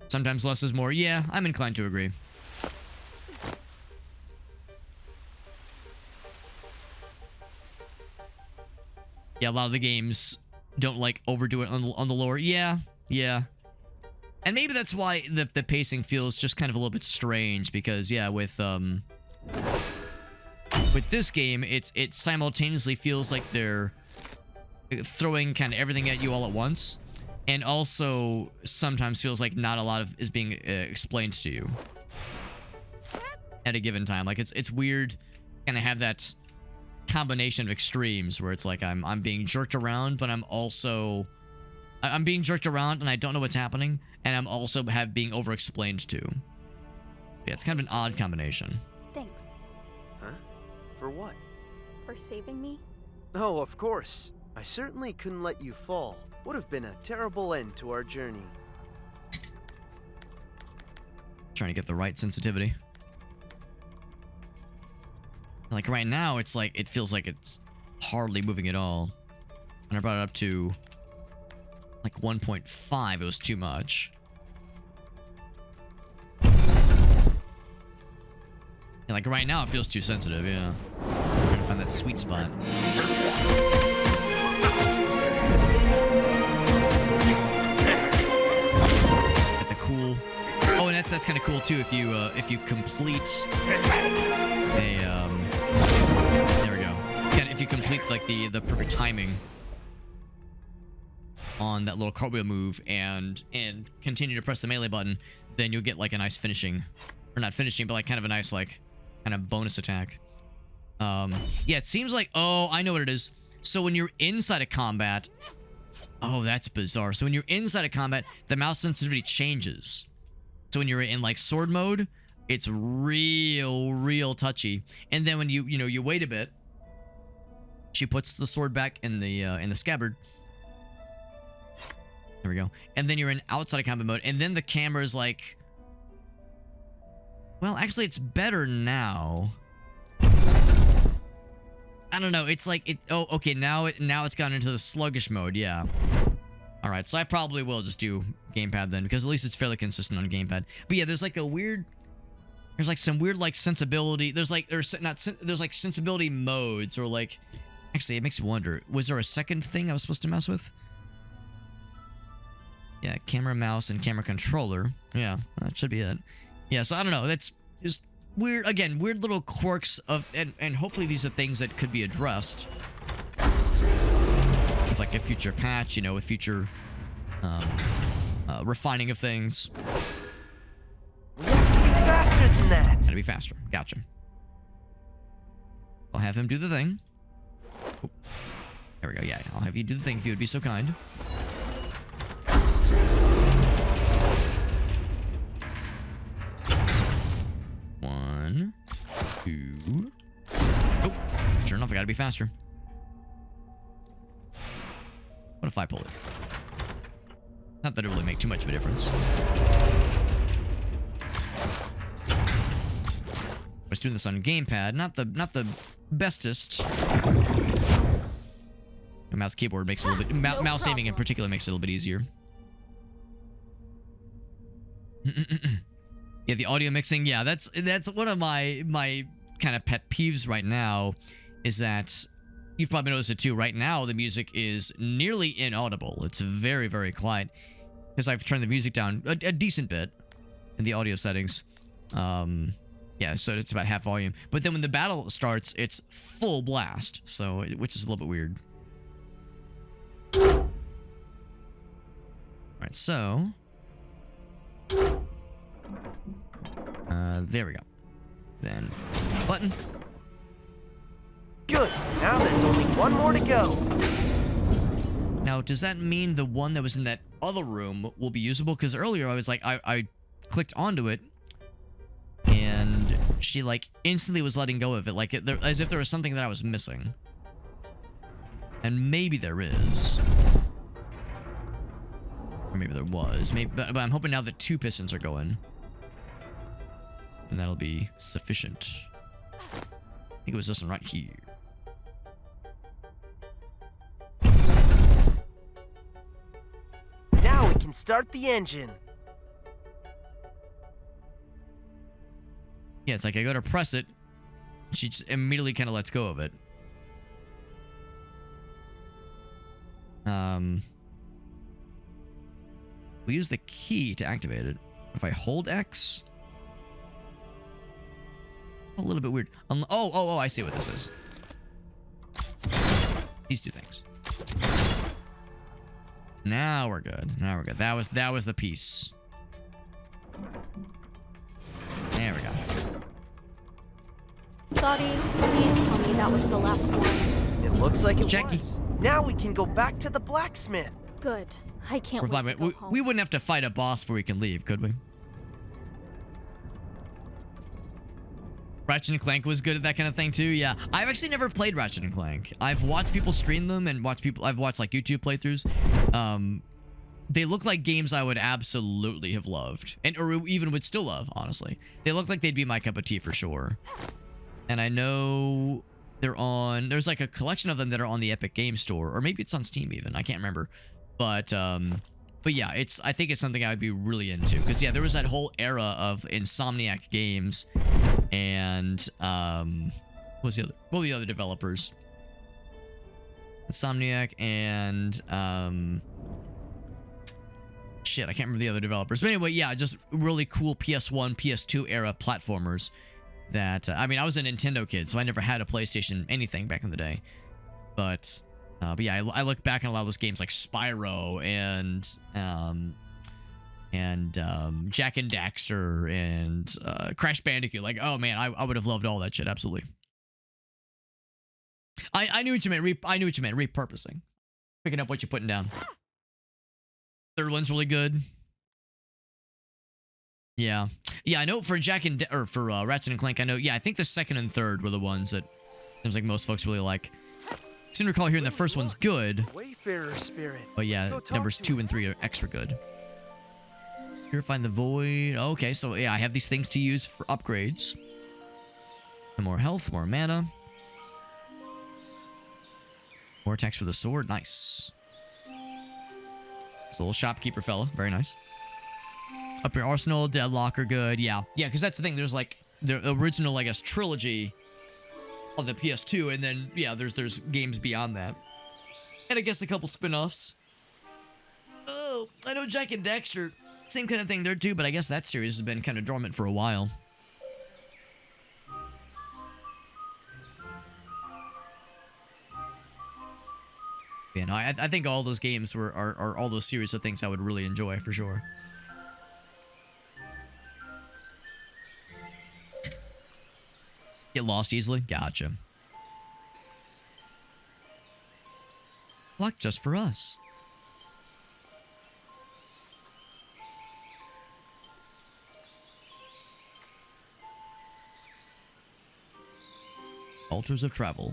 S1: Sometimes less is more. Yeah, I'm inclined to agree. Yeah, a lot of the games don't like overdo it on the lower. Yeah. And maybe that's why the pacing feels just kind of a little bit strange, because yeah, with this game, it simultaneously feels like they're throwing kind of everything at you all at once, and also sometimes feels like not a lot of is being explained to you at a given time. Like it's weird, kind of have that combination of extremes where it's like I'm being jerked around, but I'm being jerked around and I don't know what's happening, and I'm also being over-explained to. Yeah, it's kind of an odd combination.
S2: Thanks.
S5: Huh? For what?
S2: For saving me?
S5: Oh, of course. I certainly couldn't let you fall. Would have been a terrible end to our journey.
S1: Trying to get the right sensitivity. Like right now, it's like, it feels like it's hardly moving at all. When I brought it up to like 1.5, it was too much. Yeah, like right now, it feels too sensitive, yeah. I'm trying to find that sweet spot. Get the cool. Oh, and that's kind of cool too if you complete a there we go. Yeah, if you complete like the perfect timing on that little cartwheel move and continue to press the melee button, then you'll get like a nice finishing, or not finishing, but like kind of a nice like kind of bonus attack. Yeah, it seems like, oh, I know what it is. So when you're inside a combat, oh, that's bizarre. So when you're inside a combat, the mouse sensitivity changes. So when you're in like sword mode, it's real touchy. And then when you wait a bit, she puts the sword back in the scabbard. There we go. And then you're in outside of combat mode, and then the camera's like, well, actually it's better now. I don't know. It's like oh, okay, now it's gone into the sluggish mode. Yeah. All right, so I probably will just do gamepad then, because at least it's fairly consistent on gamepad. But yeah, there's like a weird There's like some weird like sensibility. There's like there's like sensibility modes or like. Actually, it makes me wonder. Was there a second thing I was supposed to mess with? Yeah, camera, mouse, and camera controller. Yeah, that should be it. Yeah, so I don't know. That's just weird. Again, weird little quirks of, and hopefully these are things that could be addressed with like a future patch, you know, with future refining of things.
S5: We have to be faster than that.
S1: Gotta be faster. Gotcha. I'll have him do the thing. Oh, there we go. Yeah, I'll have you do the thing if you would be so kind. One, two. Oh, sure enough, I gotta be faster. What if I pull it? Not that it really make too much of a difference. I was doing this on gamepad, not the bestest. The mouse keyboard makes it a little bit. Mouse aiming in particular makes it a little bit easier. Yeah, the audio mixing. Yeah, that's one of my kind of pet peeves right now. Is that you've probably noticed it too. Right now, the music is nearly inaudible. It's very, very quiet because I've turned the music down a decent bit in the audio settings. Yeah, so it's about half volume. But then when the battle starts, it's full blast. So, which is a little bit weird. All right, so there we go. Then button.
S5: Good. Now there's only one more to go.
S1: Now, does that mean the one that was in that other room will be usable? Because earlier I was like, I clicked onto it, and she like instantly was letting go of it, like as if there was something that I was missing. And maybe there is. Or maybe there was. Maybe, but I'm hoping now that 2 pistons are going. And that'll be sufficient. I think it was this one right here.
S5: Now we can start the engine.
S1: Yeah, it's like I go to press it. She just immediately kind of lets go of it. We use the key to activate it. If I hold X, a little bit weird. Oh, I see what this is. These 2 things. Now we're good. Now we're good. That was the piece. There we go.
S2: Sadi, please tell me that was the last one.
S5: It looks like it
S1: Jackie.
S5: was. Now we can go back to the blacksmith.
S2: Good. I can't wait to go home.
S1: We wouldn't have to fight a boss before we can leave, could we? Ratchet and Clank was good at that kind of thing too. Yeah, I've actually never played Ratchet and Clank. I've watched people stream them and I've watched like YouTube playthroughs. They look like games I would absolutely have loved, or even would still love. Honestly, they look like they'd be my cup of tea for sure. And I know they're on. There's like a collection of them that are on the Epic Game Store, or maybe it's on Steam even. I can't remember. But yeah, I think it's something I would be really into, because yeah, there was that whole era of Insomniac games, and what were the other developers? Insomniac and shit, I can't remember the other developers. But anyway, yeah, just really cool PS1, PS2 era platformers. That I mean, I was a Nintendo kid, so I never had a PlayStation anything back in the day. But yeah, I look back on a lot of those games like Spyro and Jak and Daxter and Crash Bandicoot. Like, oh man, I would have loved all that shit. Absolutely. I knew what you meant. I knew what you meant. Repurposing, picking up what you're putting down. Third one's really good. Yeah, I know for for Ratchet and Clank, I know. Yeah, I think the second and third were the ones that seems like most folks really like. I seem to recall hearing the first one's good.
S5: Wayfarer spirit.
S1: But yeah, numbers 2 and 3 are extra good. Purifying the void. Okay, so yeah, I have these things to use for upgrades. And more health, more mana. More attacks for the sword. Nice. This little shopkeeper fella. Very nice. Up your arsenal, deadlock are good. Yeah, because that's the thing. There's like the original, I guess, trilogy of the PS2, and then yeah, there's games beyond that, and I guess a couple spin-offs. Oh, I know Jack and Daxter, same kind of thing there too, but I guess that series has been kind of dormant for a while. Yeah, no, I think all those games are all those series of things I would really enjoy for sure. Get lost easily? Gotcha. Luck just for us. Altars of Travel.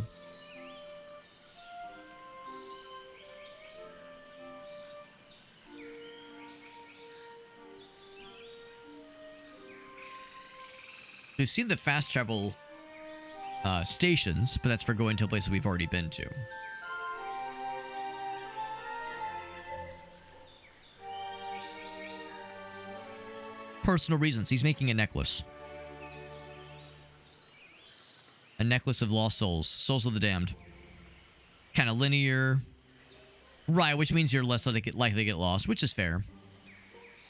S1: We've seen the fast travel stations, but that's for going to places we've already been to. Personal reasons. He's making a necklace. A necklace of lost souls. Souls of the damned. Kind of linear. Right, which means you're less likely to get lost, which is fair.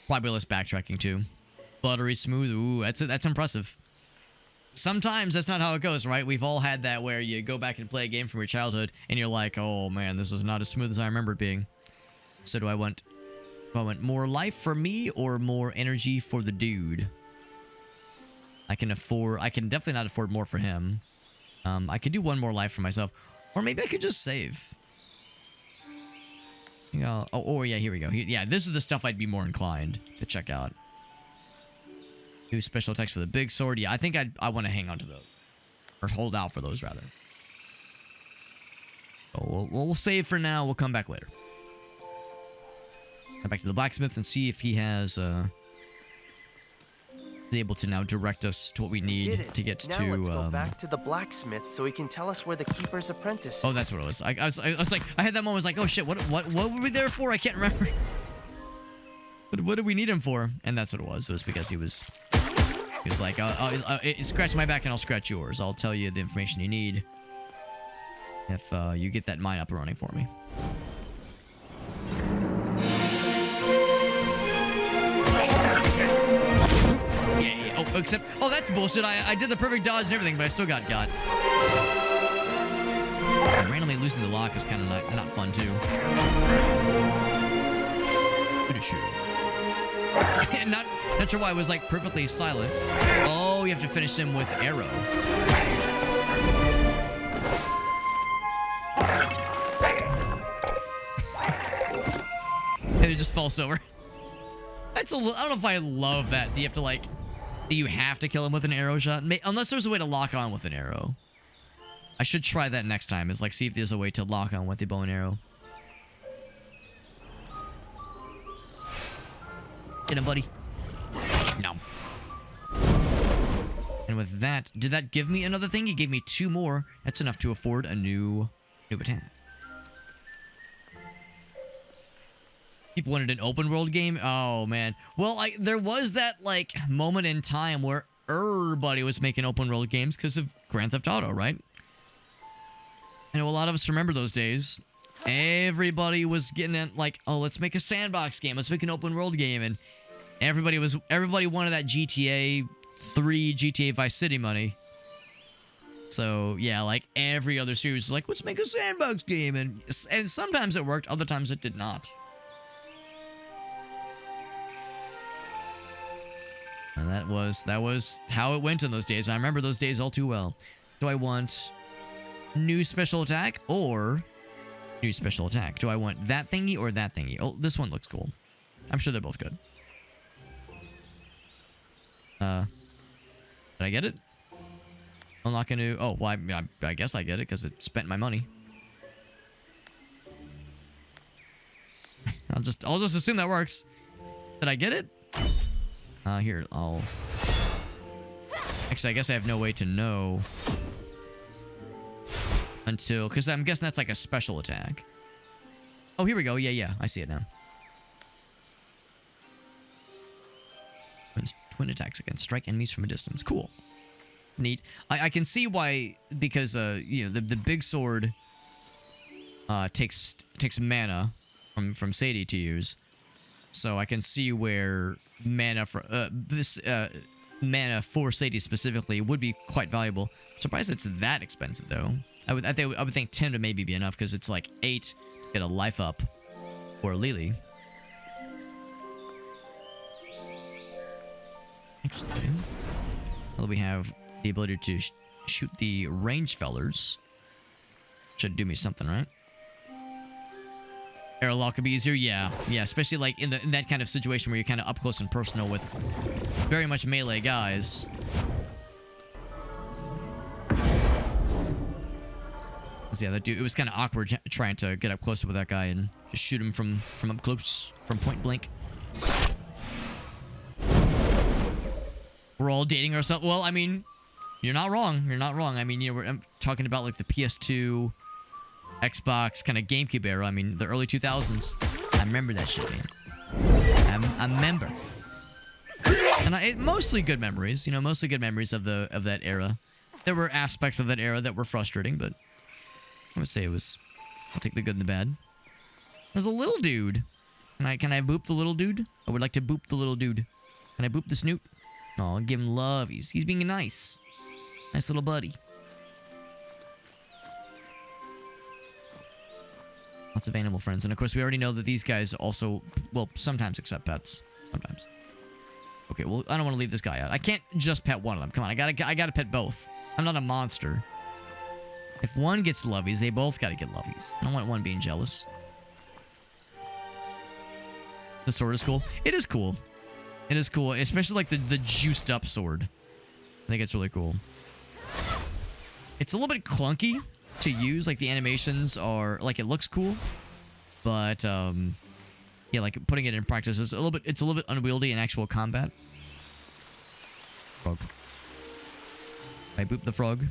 S1: Probably less backtracking, too. Buttery smooth. Ooh, that's impressive. Sometimes that's not how it goes, right? We've all had that where you go back and play a game from your childhood, and you're like, oh man, this is not as smooth as I remember it being. So do I want more life for me or more energy for the dude? I can definitely not afford more for him. I could do one more life for myself. Or maybe I could just save. You know, oh yeah, here we go. Yeah, this is the stuff I'd be more inclined to check out. Do special attacks for the big sword. Yeah, I think I want to hang on to those. Or hold out for those, rather. So we'll save for now. We'll come back later. Come back to the blacksmith and see if he has... is able to now direct us to what we need to get
S5: now
S1: to...
S5: let's go back to the blacksmith so he can tell us where the keeper's apprentice is.
S1: Oh, that's what it was. I was like... I had that moment. I was like, oh shit, what were we there for? I can't remember. What did we need him for? And that's what it was. It was because he was like, scratch my back and I'll scratch yours. I'll tell you the information you need if you get that mine up and running for me. Yeah. Oh, except... Oh, that's bullshit. I did the perfect dodge and everything, but I still got got. And randomly losing the lock is kind of not fun, too. Pretty sure. not sure why it was like perfectly silent. Oh, you have to finish him with arrow. And it just falls over. I don't know if I love that. Do you have to like... You have to kill him with an arrow shot? Unless there's a way to lock on with an arrow. I should try that next time. Is like see if there's a way to lock on with the bow and arrow. Get him, buddy. No. And with that, did that give me another thing? It gave me 2 more. That's enough to afford a new attack. People wanted an open world game? Oh, man. Well, there was that, like, moment in time where everybody was making open world games because of Grand Theft Auto, right? I know a lot of us remember those days. Everybody was getting at, like, oh, let's make a sandbox game. Let's make an open world game. And everybody wanted that GTA 3, GTA Vice City money. So, yeah, like, every other series was like, let's make a sandbox game. And sometimes it worked. Other times it did not. And that was how it went in those days. I remember those days all too well. Do I want new special attack or new special attack? Do I want that thingy or that thingy? Oh, this one looks cool. I'm sure they're both good. Did I get it? Unlock a new... Oh, well, I guess I get it because it spent my money. I'll just assume that works. Did I get it? Here, I'll... Actually, I guess I have no way to know until... Because I'm guessing that's like a special attack. Oh, here we go. Yeah, I see it now. Twin attacks against strike enemies from a distance. Cool. Neat. I can see why, because you know, the big sword takes mana from Sadi to use. So I can see where mana for mana for Sadi specifically would be quite valuable. I'm surprised it's that expensive though. I would think 10 would maybe be enough, because it's like 8 to get a life up for Lily. Interesting. Well, we have the ability to shoot the range fellers. Should do me something, right? Airlock could be easier, yeah, especially like in that kind of situation where you're kind of up close and personal with very much melee guys. Yeah, that dude, it was kind of awkward trying to get up closer with that guy and just shoot him from up close, from point blank. We're all dating ourselves. Well, I mean, you're not wrong. You're not wrong. I mean, you know, I'm talking about like the PS2, Xbox, kind of GameCube era. I mean, the early 2000s. I remember that shit, man. I remember. And mostly good memories. You know, mostly good memories of that era. There were aspects of that era that were frustrating, but I would say I'll take the good and the bad. There's a little dude. Can I boop the little dude? I would like to boop the little dude. Can I boop the snoot? Oh, give him love. He's being nice. Nice little buddy. Lots of animal friends. And of course, we already know that these guys also, well, sometimes accept pets. Sometimes. Okay, well, I don't want to leave this guy out. I can't just pet one of them. Come on, I gotta pet both. I'm not a monster. If one gets lovies, they both gotta get lovies. I don't want one being jealous. The sword is cool. It is cool. It is cool, especially like the juiced up sword. I think it's really cool. It's a little bit clunky to use. Like the animations are like, it looks cool, but yeah, like putting it in practice is a little bit unwieldy in actual combat. Frog. I boop the frog.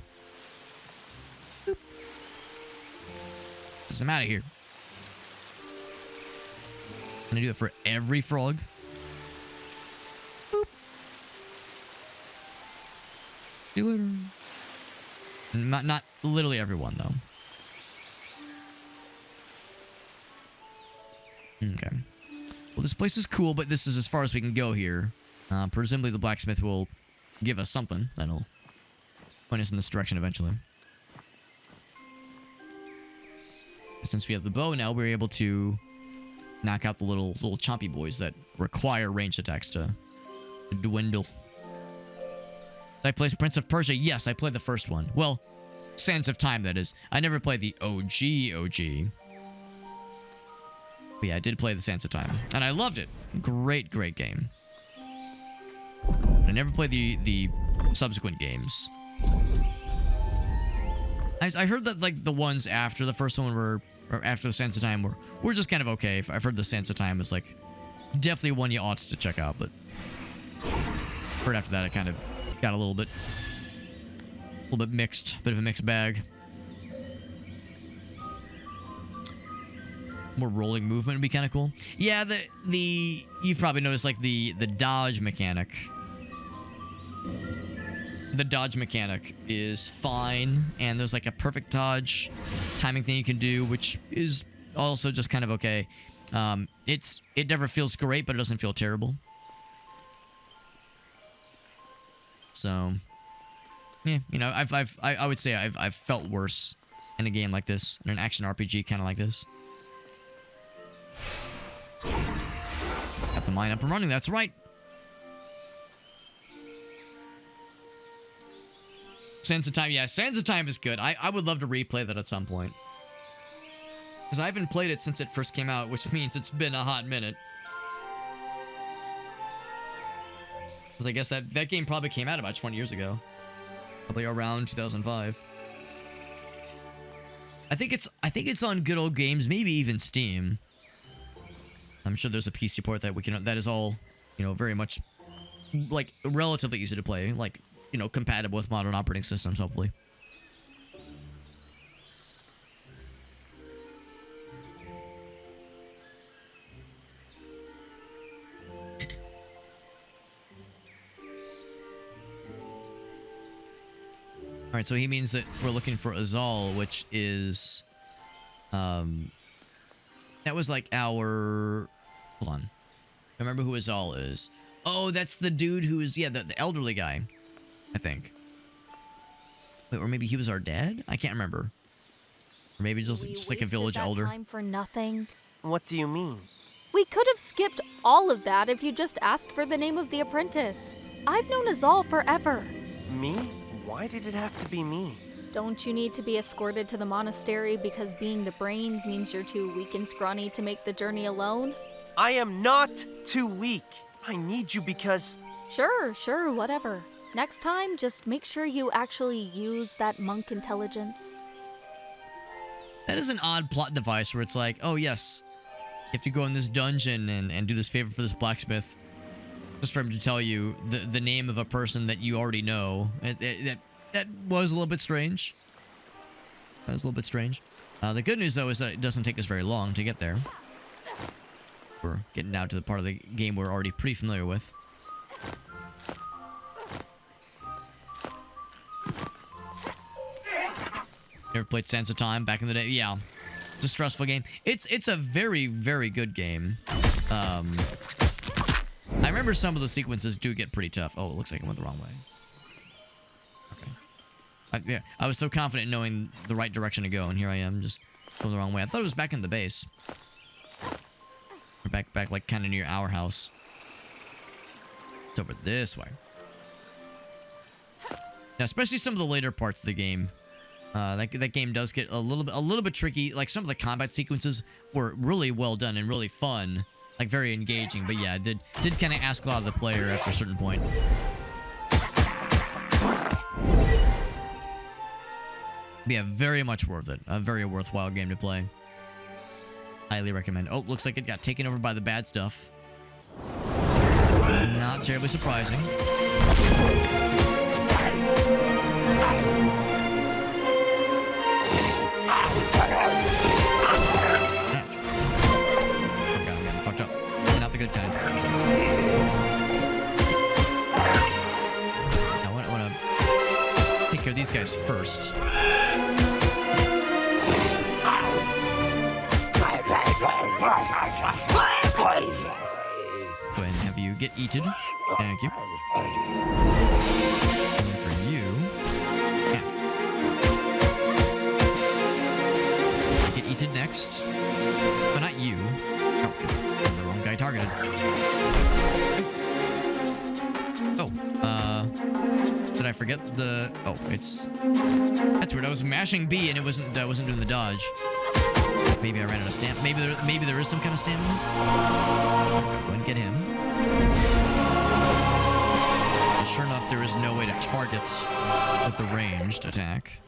S1: Boop. I'm out of here. Can I do it for every frog? Boop. See you later. Not literally everyone, though. Okay. Well, this place is cool, but this is as far as we can go here. Presumably the blacksmith will give us something that'll point us in this direction eventually. Since we have the bow now, we're able to knock out the little chompy boys that require ranged attacks to dwindle. Did I play Prince of Persia? Yes, I played the first one. Well, Sands of Time, that is. I never played the OG. But yeah, I did play the Sands of Time. And I loved it. Great game. I never played the subsequent games. I heard that like the ones after the first one or after the Sands of Time were just kind of okay. I've heard the Sands of Time is like definitely one you ought to check out, but heard after that it kind of got a little bit mixed, bit of a mixed bag. More rolling movement would be kind of cool. Yeah, the you've probably noticed like the dodge mechanic. The dodge mechanic is fine, and there's like a perfect dodge timing thing you can do, which is also just kind of okay. It never feels great, but it doesn't feel terrible. So, yeah, you know, I would say I've felt worse in a game like this, in an action RPG kind of like this. Got the mine up and running. That's right. Sands of Time, yeah, Sands of Time is good. I would love to replay that at some point. Because I haven't played it since it first came out, which means it's been a hot minute. Because I guess that game probably came out about 20 years ago. Probably around 2005. I think it's on Good Old Games, maybe even Steam. I'm sure there's a PC port that is all, you know, very much like relatively easy to play, like, you know, compatible with modern operating systems, hopefully. Alright, so he means that we're looking for Azal, which is... that was like our... Hold on. I remember who Azal is. Oh, that's the dude who is... Yeah, the elderly guy. I think. Wait, or maybe he was our dad? I can't remember. Or maybe just like a village elder.
S2: Time for nothing.
S5: What do you mean?
S2: We could have skipped all of that if you just asked for the name of the apprentice. I've known Azal forever.
S5: Me? Why did it have to be me?
S2: Don't you need to be escorted to the monastery because being the brains means you're too weak and scrawny to make the journey alone?
S5: I am not too weak. I need you because...
S2: Sure, whatever. Next time, just make sure you actually use that monk intelligence.
S1: That is an odd plot device where it's like, oh yes, you have to go in this dungeon and do this favor for this blacksmith. Just for him to tell you the name of a person that you already know. That was a little bit strange. That was a little bit strange. The good news, though, is that it doesn't take us very long to get there. We're getting down to the part of the game we're already pretty familiar with. Never played Sands of Time back in the day? Yeah. It's a stressful game. It's a very, very good game. I remember some of the sequences do get pretty tough. Oh, it looks like I went the wrong way. Okay. I was so confident in knowing the right direction to go, and here I am, just going the wrong way. I thought it was back in the base. Or back like kind of near our house. It's over this way. Now, especially some of the later parts of the game. That game does get a little bit tricky. Like, some of the combat sequences were really well done and really fun. Like, very engaging. But yeah, it did kind of ask a lot of the player after a certain point. But yeah, very much worth it. A very worthwhile game to play. Highly recommend. Oh, looks like it got taken over by the bad stuff. Not terribly surprising. I'm getting fucked up. Not the good kind. Now, I want to take care of these guys first. Go ahead and have you get eaten. Thank you. And then for you, yeah. Get eaten next. But not you. Oh, I'm the wrong guy targeted. Did I forget the... Oh, it's... That's weird. I was mashing B and I wasn't doing the dodge. Maybe I ran out of stamina. Maybe there is some kind of stamina. Go and get him. But sure enough, there is no way to target with the ranged attack.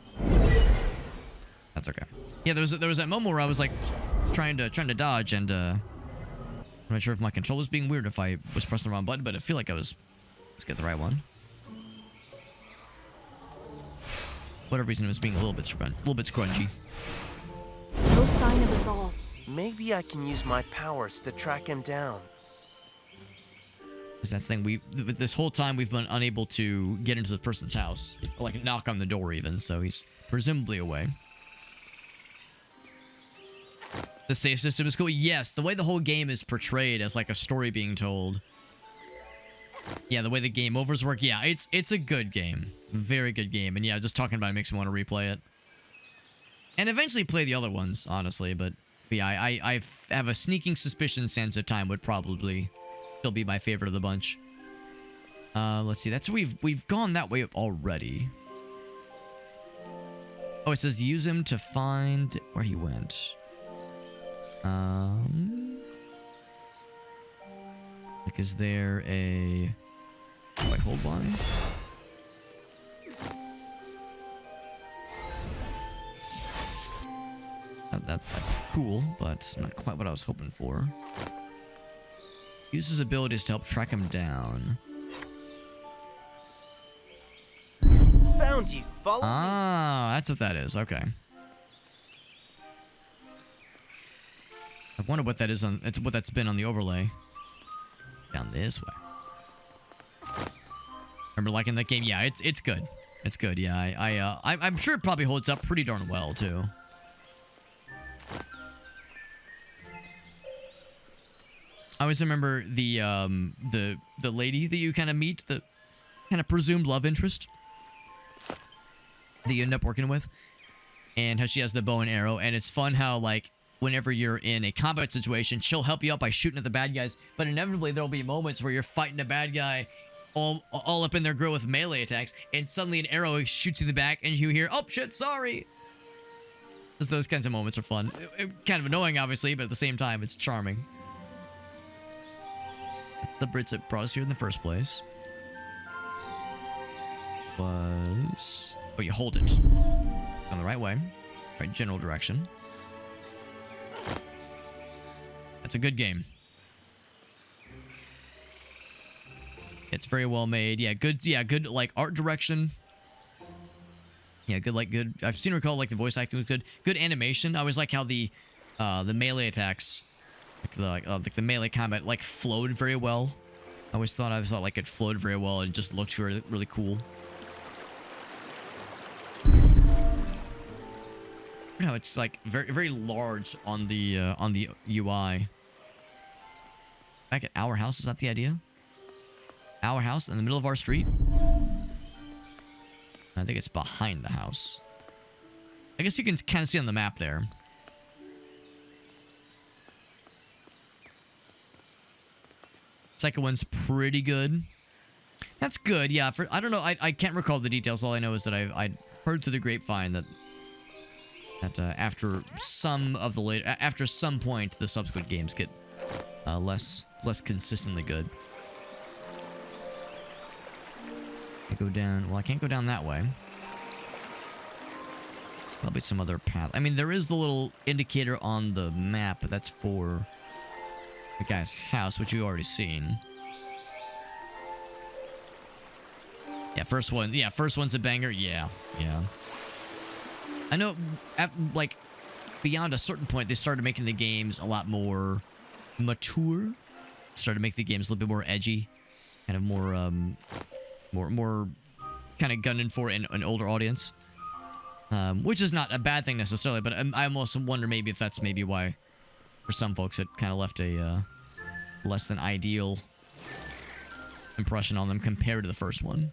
S1: That's okay. Yeah, there was that moment where I was like trying to dodge, and I'm not sure if my control was being weird if I was pressing the wrong button, but I feel like let's get the right one. Whatever reason, it was being a little bit scrunchy.
S2: No sign of Azal.
S5: Maybe I can use my powers to track him down.
S1: Because that's the thing, this whole time we've been unable to get into the person's house. Or like knock on the door even, so he's presumably away. The save system is cool. Yes, the way the whole game is portrayed as like a story being told. Yeah, the way the game overs work. Yeah, it's a good game. Very good game. And yeah, just talking about it makes me want to replay it. And eventually play the other ones, honestly. But yeah, I have a sneaking suspicion Sands of Time would probably still be my favorite of the bunch. Let's see. That's we've gone that way already. Oh, it says use him to find where he went. Like, is there a... Wait, hold line? That's cool, but not quite what I was hoping for. Use his abilities to help track him down.
S5: Found you. Follow me.
S1: Ah, that's what that is. Okay. I wonder what that is on. It's what that's been on the overlay. Down this way. Remember liking that game? Yeah, it's good. It's good, yeah. I'm sure it probably holds up pretty darn well too. I always remember the lady that you kind of meet, the kind of presumed love interest that you end up working with, and how she has the bow and arrow, and it's fun how, like, whenever you're in a combat situation, she'll help you out by shooting at the bad guys, but inevitably there'll be moments where you're fighting a bad guy all up in their grill with melee attacks, and suddenly an arrow shoots you in the back, and you hear, oh shit, sorry. Just those kinds of moments are fun. Kind of annoying, obviously, but at the same time, it's charming. It's the Brits that brought us here in the first place. Was... Oh, you hold it. On the right way. Right general direction. That's a good game. It's very well made. Yeah, good like art direction. Yeah, good. I've seen recall like the voice acting was good. Good animation. I always like how the melee attacks, like the melee combat, like flowed very well. I always thought like it flowed very well and just looked really, really cool. How it's like very, very large on the UI. Back at our house, is that the idea? Our house in the middle of our street? I think it's behind the house. I guess you can kind of see on the map there. Second one's pretty good. That's good, yeah. I don't know, I can't recall the details. All I know is that I heard through the grapevine that after some point the subsequent games get less consistently good. I go down. Well, I can't go down that way. There's probably some other path. I mean, there is the little indicator on the map, but that's for the guy's house, which we've already seen. Yeah, first one. Yeah, first one's a banger. Yeah. I know, like, beyond a certain point, they started making the games a lot more mature. Started making the games a little bit more edgy, kind of more kind of gunning for an older audience, which is not a bad thing necessarily. But I also wonder maybe if that's maybe why, for some folks, it kind of left a less than ideal impression on them compared to the first one.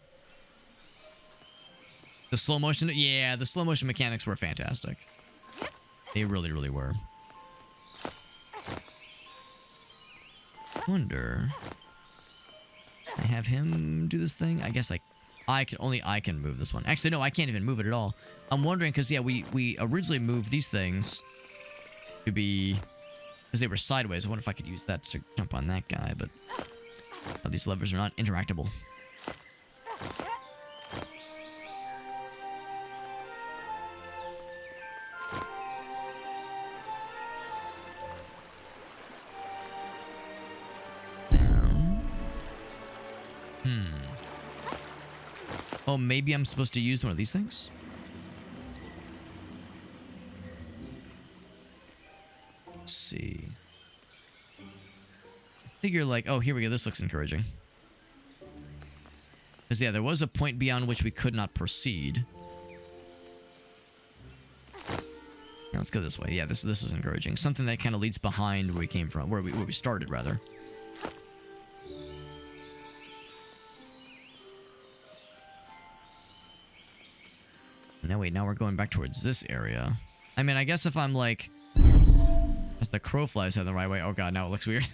S1: The slow motion, yeah, the slow motion mechanics were fantastic. They really, really were. Wonder. I have him do this thing. I guess I can move this one. Actually, no, I can't even move it at all. I'm wondering because yeah, we originally moved these things to be because they were sideways. I wonder if I could use that to jump on that guy, but these levers are not interactable. Oh, maybe I'm supposed to use one of these things? Let's see. I figure like, oh, here we go. This looks encouraging. Because, yeah, there was a point beyond which we could not proceed. Now, let's go this way. Yeah, this is encouraging. Something that kind of leads behind where we came from. Where we started, rather. Now wait, now we're going back towards this area. I mean, I guess if I'm like, as the crow flies in the right way. Oh god, now it looks weird.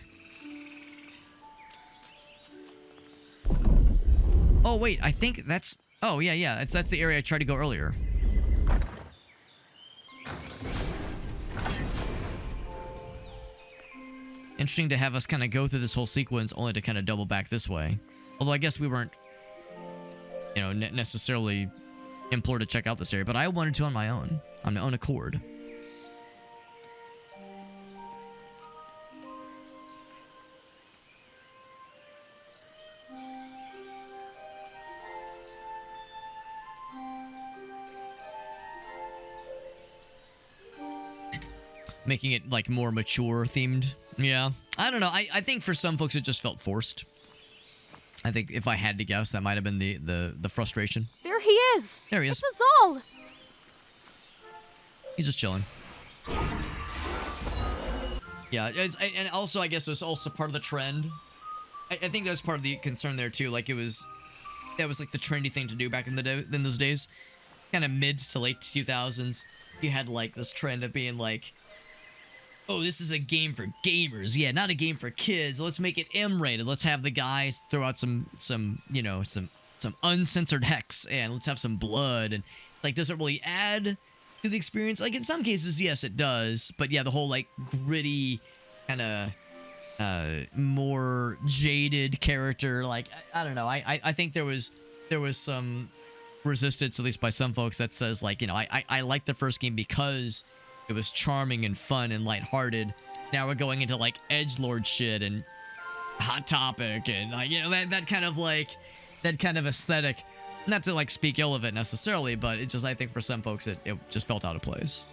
S1: Oh wait, I think that's. Oh yeah, that's the area I tried to go earlier. Interesting to have us kind of go through this whole sequence only to kind of double back this way. Although I guess we weren't, you know, necessarily implored to check out this area, but I wanted to on my own accord. Making it like more mature themed. Yeah, I don't know. I think for some folks it just felt forced. I think if I had to guess, that might have been the frustration.
S2: There Here he is.
S1: There he is.
S2: It's Azal.
S1: He's just chilling. Yeah, and also I guess it was also part of the trend. I think that was part of the concern there too. Like that was like the trendy thing to do back in those days, kind of mid to late 2000s. You had like this trend of being like, oh, this is a game for gamers. Yeah, not a game for kids. Let's make it M-rated. Let's have the guys throw out some uncensored hex, and let's have some blood. And like, does it really add to the experience? Like in some cases, yes, it does. But yeah, the whole like gritty kind of more jaded character, like I don't know. I think there was some resistance, at least by some folks, that says like, you know, I like the first game because it was charming and fun and lighthearted. Now we're going into like edgelord shit and Hot Topic and like, you know, that kind of aesthetic. Not to like speak ill of it necessarily, but it just, I think for some folks it just felt out of place.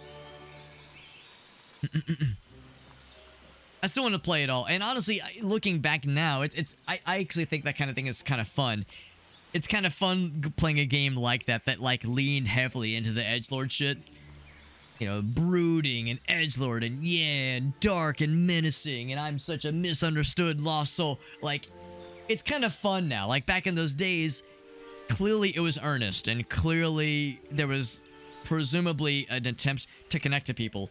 S1: I still want to play it all, and honestly, looking back now, I actually think that kind of thing is kind of fun. It's kind of fun playing a game like that like leaned heavily into the edgelord shit. You know, brooding and edgelord and yeah, dark and menacing, and I'm such a misunderstood lost soul. Like, it's kind of fun now. Like back in those days, clearly it was earnest, and clearly there was presumably an attempt to connect to people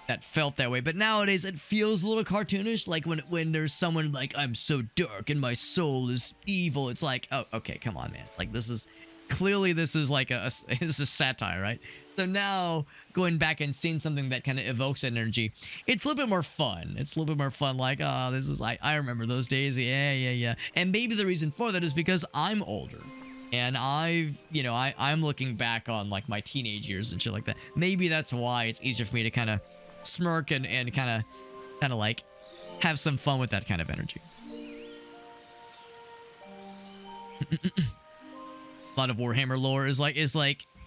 S1: that felt that way. But nowadays it feels a little cartoonish, like when there's someone like, I'm so dark and my soul is evil. It's like, oh, okay, come on, man. Like this is like this is satire, right? So now going back and seeing something that kind of evokes that energy, it's a little bit more fun. It's a little bit more fun, like, oh, this is like, I remember those days. Yeah. And maybe the reason for that is because I'm older. And I'm looking back on like my teenage years and shit like that. Maybe that's why it's easier for me to kind of smirk and kind of like have some fun with that kind of energy. A lot of Warhammer lore is like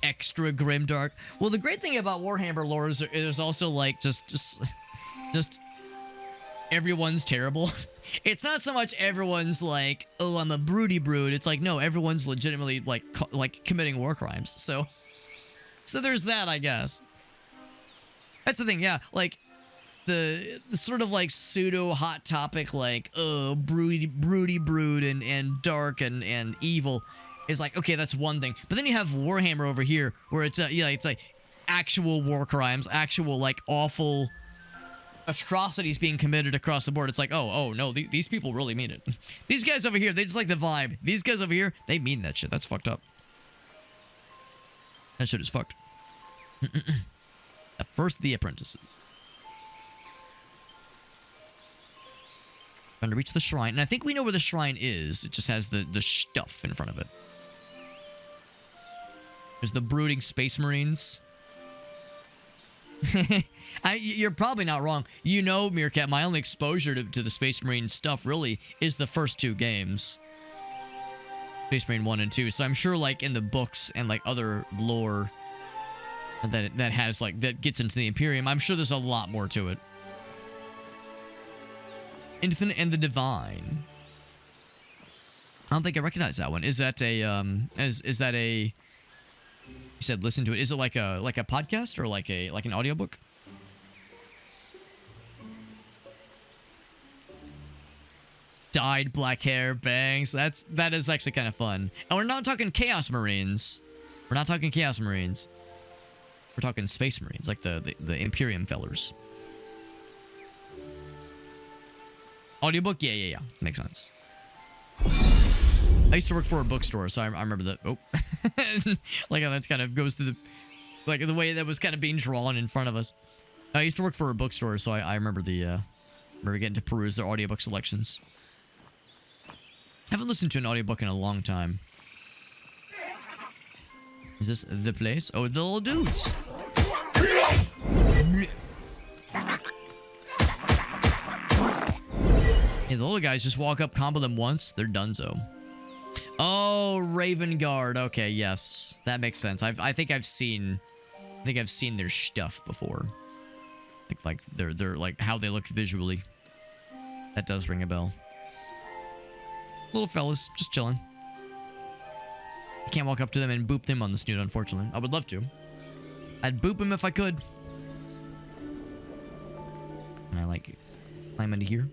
S1: extra grimdark. Well, the great thing about Warhammer lore is there's also like just everyone's terrible. It's not so much everyone's like, oh, I'm a broody brood. It's like, no, everyone's legitimately like committing war crimes. So there's that, I guess. That's the thing, yeah. Like the sort of like pseudo Hot Topic, like, oh, broody brood and dark and evil is like, okay, that's one thing. But then you have Warhammer over here, where it's it's like actual war crimes, actual like awful atrocities being committed across the board. It's like, oh no, these people really mean it. These guys over here, they just like the vibe. These guys over here, they mean that shit. That's fucked up. That shit is fucked. At first, the apprentices. Trying to reach the shrine, and I think we know where the shrine is. It just has the stuff in front of it. There's the brooding space marines. You're probably not wrong. You know, Meerkat, my only exposure to the Space Marine stuff really is the first two games. Space Marine 1 and 2. So I'm sure like in the books and like other lore that has like, that gets into the Imperium, I'm sure there's a lot more to it. Infinite and the Divine. I don't think I recognize that one. Is that a is that a, you said listen to it. Is it like a podcast or like an audiobook? Dyed black hair, bangs. That is actually kind of fun. And we're not talking Chaos Marines. We're not talking Chaos Marines. We're talking Space Marines, like the Imperium fellers. Audiobook? Yeah. Makes sense. I used to work for a bookstore, so I remember that. Oh. Like how that kind of goes through the way that was kind of being drawn in front of us. I used to work for a bookstore, so I remember getting to peruse their audiobook selections. I haven't listened to an audiobook in a long time. Is this the place? Oh, the little dudes. Yeah, the little guys just walk up, combo them once, they're donezo. Oh, Raven Guard. Okay, yes, that makes sense. I think I've seen their stuff before. Like they're like how they look visually. That does ring a bell. Little fellas, just chilling. I can't walk up to them and boop them on the snoot, unfortunately. I would love to. I'd boop him if I could. And I like climb into here.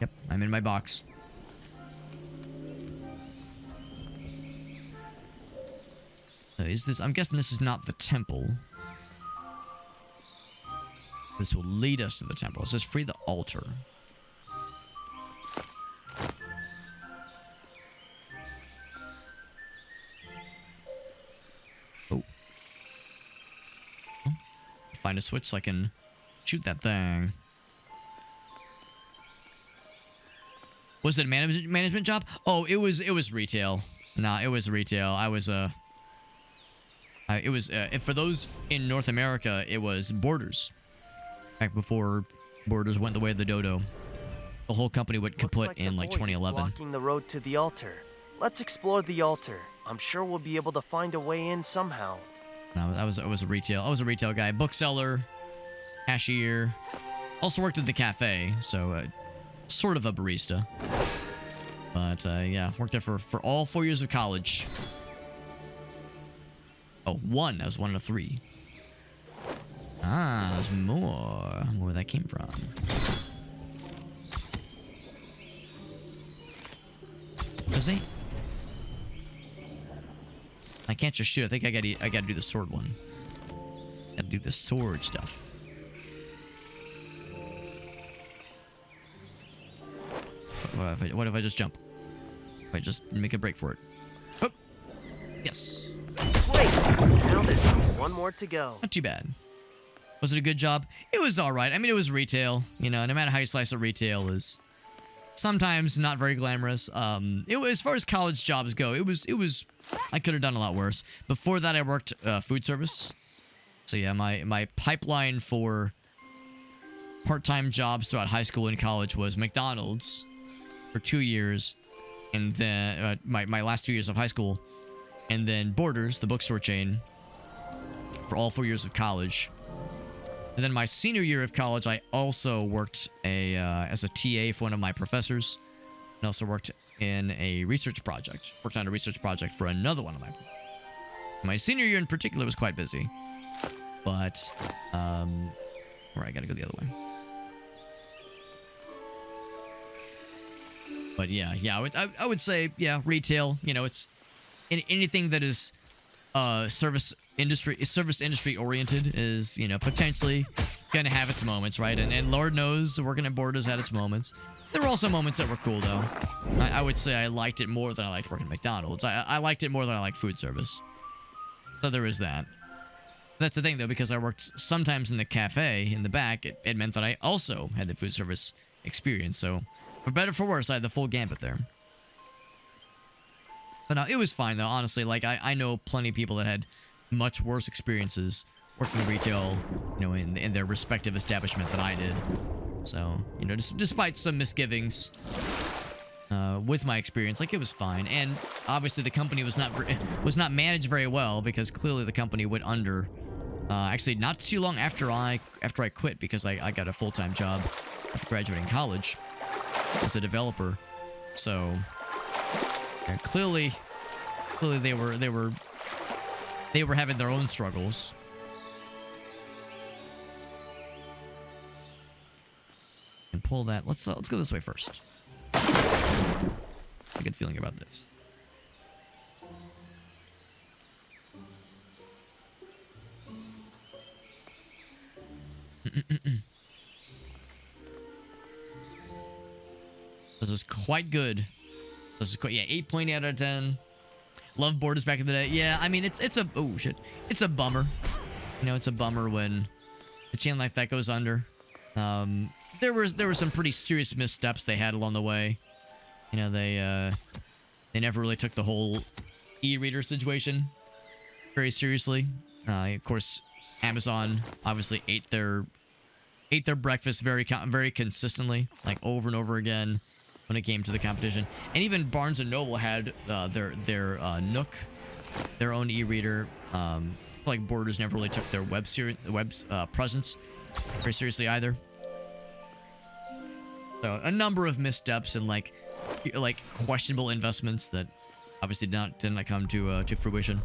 S1: Yep, I'm in my box. Is this... I'm guessing this is not the temple. This will lead us to the temple. It says free the altar. Oh. Find a switch so I can shoot that thing. Was it a management job? Oh, it was retail. Nah, it was retail. I was for those in North America, it was Borders. Back before Borders went the way of the dodo. The whole company went kaput in like 2011.
S5: Blocking the road to the altar. Let's explore the altar. I'm sure we'll be able to find a way in somehow.
S1: No, I was a retail. I was a retail guy, bookseller, cashier. Also worked at the cafe, so sort of a barista. But yeah, worked there for all 4 years of college. Oh, one. That was 1 out of 3. Ah, there's more. Where that came from. Does he? I can't just shoot. I think I gotta do the sword one. Gotta do the sword stuff. What if I just jump? If I just make a break for it. Oh! Yes.
S5: Wait! Now there's one more to go.
S1: Not too bad. Was it a good job? It was alright. I mean, it was retail. You know, no matter how you slice it, retail is sometimes not very glamorous. It was, as far as college jobs go, it was I could have done a lot worse. Before that, I worked food service. So yeah, my pipeline for part-time jobs throughout high school and college was McDonald's for 2 years, and then my last 2 years of high school, and then Borders, the bookstore chain, for all 4 years of college. And then my senior year of college, I also worked as a TA for one of my professors, and also worked in a research project. Worked on a research project for another one of my senior year in particular was quite busy, but where I gotta go the other way. But yeah, I would say, yeah, retail. You know, it's anything that is service industry oriented is, you know, potentially gonna have its moments, right? And Lord knows working at Borders had its moments. There were also moments that were cool, though. I would say I liked it more than I liked working at McDonald's. I liked it more than I liked food service. So there is that. That's the thing, though, because I worked sometimes in the cafe in the back, it meant that I also had the food service experience. So for better or for worse, I had the full gambit there. But no, it was fine, though, honestly. Like, I know plenty of people that had much worse experiences working retail, you know, in their respective establishment than I did. So, you know, despite some misgivings with my experience, like, it was fine. And obviously the company was not managed very well, because clearly the company went under. Actually, not too long after I quit, because I got a full-time job after graduating college as a developer. So yeah, clearly they were having their own struggles. And pull that. Let's go this way first. I have a good feeling about this. This is quite good. This is quite, yeah, 8.8 out of 10. Love Borders back in the day. Yeah, I mean, it's a, oh shit, it's a bummer. You know, it's a bummer when a chain like that goes under. There were some pretty serious missteps they had along the way. You know, they never really took the whole e-reader situation very seriously. Of course, Amazon obviously ate their breakfast very consistently, like over and over again when it came to the competition. And even Barnes & Noble had their Nook, their own e-reader. Like Borders never really took their web presence very seriously either. So a number of missteps and like questionable investments that obviously did not come to fruition.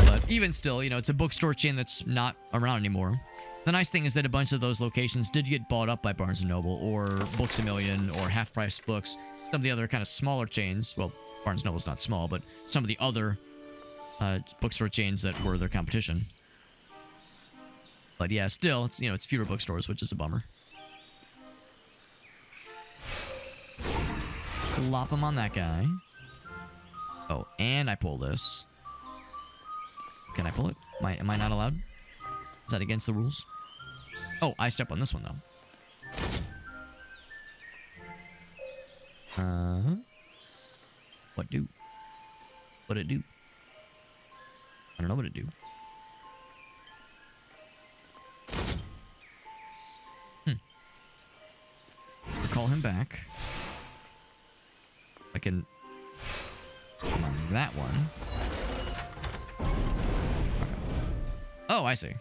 S1: But even still, you know, it's a bookstore chain that's not around anymore. The nice thing is that a bunch of those locations did get bought up by Barnes & Noble or Books A Million or Half Price Books. Some of the other kind of smaller chains, well, Barnes & Noble's not small, but some of the other bookstore chains that were their competition. But yeah, still, it's, you know, it's fewer bookstores, which is a bummer. Plop him on that guy. Oh, and I pull this. Can I pull it? Am I not allowed? Is that against the rules? Oh, I step on this one, though. What do? What'd it do? I don't know what it do. Call him back. I can... Come on, that one. Oh, I see.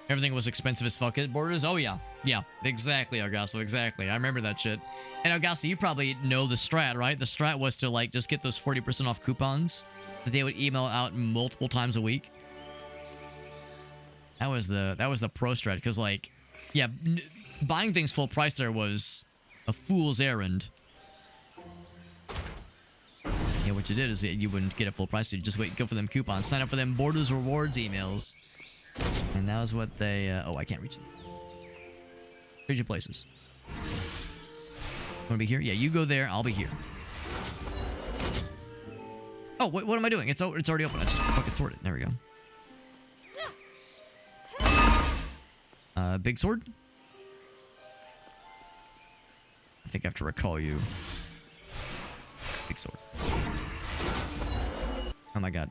S1: Everything was expensive as fuck at Borders. Oh, yeah. Yeah, exactly, Argasso, exactly. I remember that shit. And Argasso, you probably know the strat, right? The strat was to, like, just get those 40% off coupons that they would email out multiple times a week. That was the pro strat, because, like, yeah, buying things full price there was a fool's errand. Yeah, what you did is you wouldn't get it full price, so you just wait, go for them coupons, sign up for them Borders Rewards emails. And that was what they... oh, I can't reach them. Here's your places. Want to be here? Yeah, you go there. I'll be here. Oh, what am I doing? It's already open. I just fucking sorted. There we go. Big sword? I think I have to recall you. Big sword. Oh my god.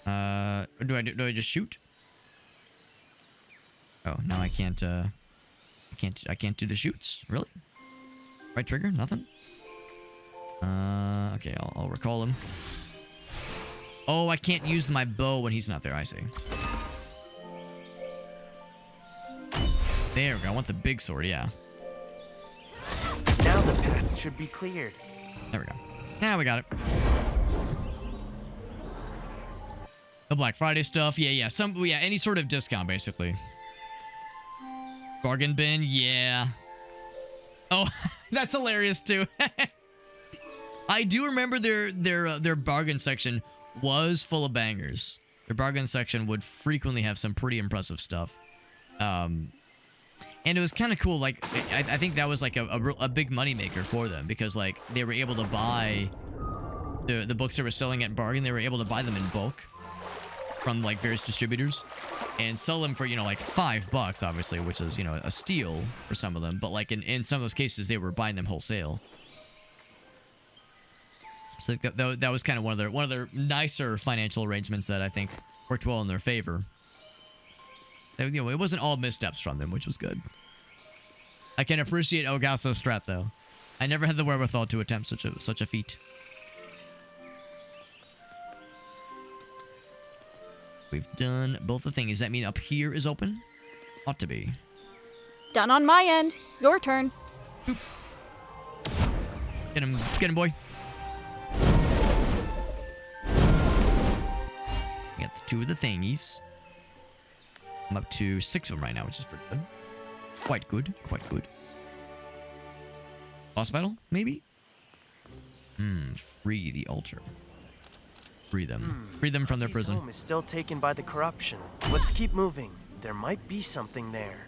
S1: Do I just shoot? Oh, now I can't do the shoots? Really? Right trigger? Nothing? Okay, I'll recall him. Oh, I can't use my bow when he's not there, I see. There we go, I want the big sword, yeah.
S5: Now the path should be cleared.
S1: There we go. Now we got it. The Black Friday stuff, yeah, any sort of discount, basically. Bargain bin, yeah. Oh, that's hilarious too. I do remember their bargain section was full of bangers. Their bargain section would frequently have some pretty impressive stuff. And it was kind of cool. Like, I think that was like a big moneymaker for them, because like they were able to buy the books they were selling at bargain. They were able to buy them in bulk from like various distributors and sell them for, you know, like $5, obviously, which is, you know, a steal for some of them. But like in some of those cases, they were buying them wholesale. So that was kind of one of their nicer financial arrangements that I think worked well in their favor. You know, it wasn't all missteps from them, which was good. I can appreciate Ogasso's strat, though. I never had the wherewithal to attempt such a feat. We've done both the things. Does that mean up here is open? Ought to be.
S2: Done on my end. Your turn.
S1: Boop. Get him, boy. We got the 2 of the thingies. I'm up to 6 of them right now, which is pretty good. Quite good, quite good. Boss battle, maybe? Free the altar. Free them. Free them from their prison.
S5: Home is still taken by the corruption. Let's keep moving. There might be something there.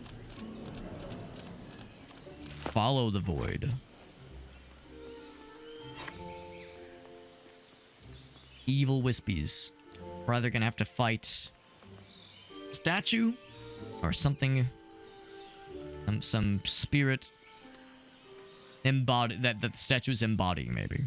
S1: Follow the void. Evil Wispies. We're either gonna have to fight statue or something, some spirit embodied that the statue's embodying, maybe.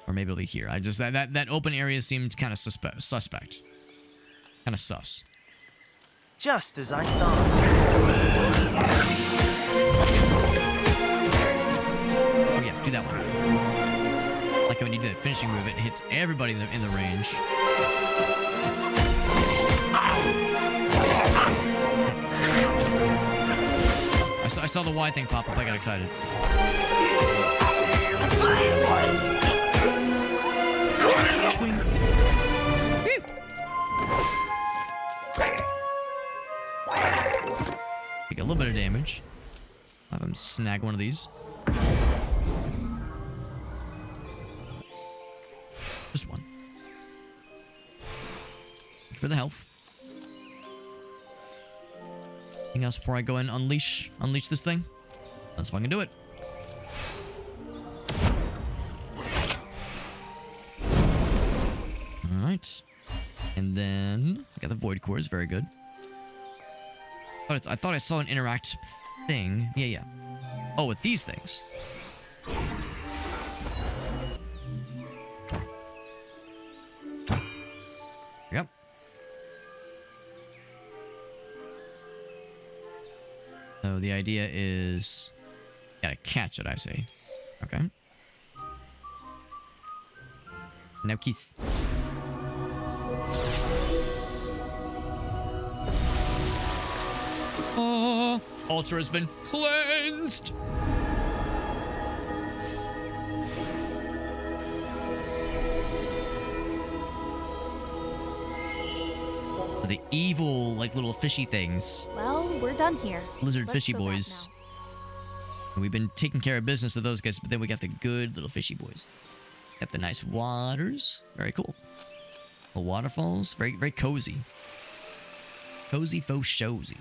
S1: Or maybe it'll be here. I just that open area seemed kind of suspect. Kind of sus.
S5: Just as I thought.
S1: Oh yeah, do that one. Like when you do that finishing move, it hits everybody in the range. I saw the Y thing pop up. I got excited. Swing. Woo. Take a little bit of damage. Have him snag one of these. Just one. For the health. Anything else before I go and unleash this thing? Let's fucking do it. Alright. And then I got the void cores, very good. But I thought I saw an interact thing. Yeah. Oh, with these things. Yep. So the idea is... Gotta catch it, I say. Okay. Now kiss. Oh, altar has been cleansed. The evil, like, little fishy things.
S2: Well, we're done here.
S1: Lizard
S2: Let's
S1: fishy
S2: go back
S1: boys.
S2: now.
S1: And we've been taking care of business with those guys, but then we got the good little fishy boys. Got the nice waters. Very cool. The waterfalls. Very, very cozy. Cozy faux showy.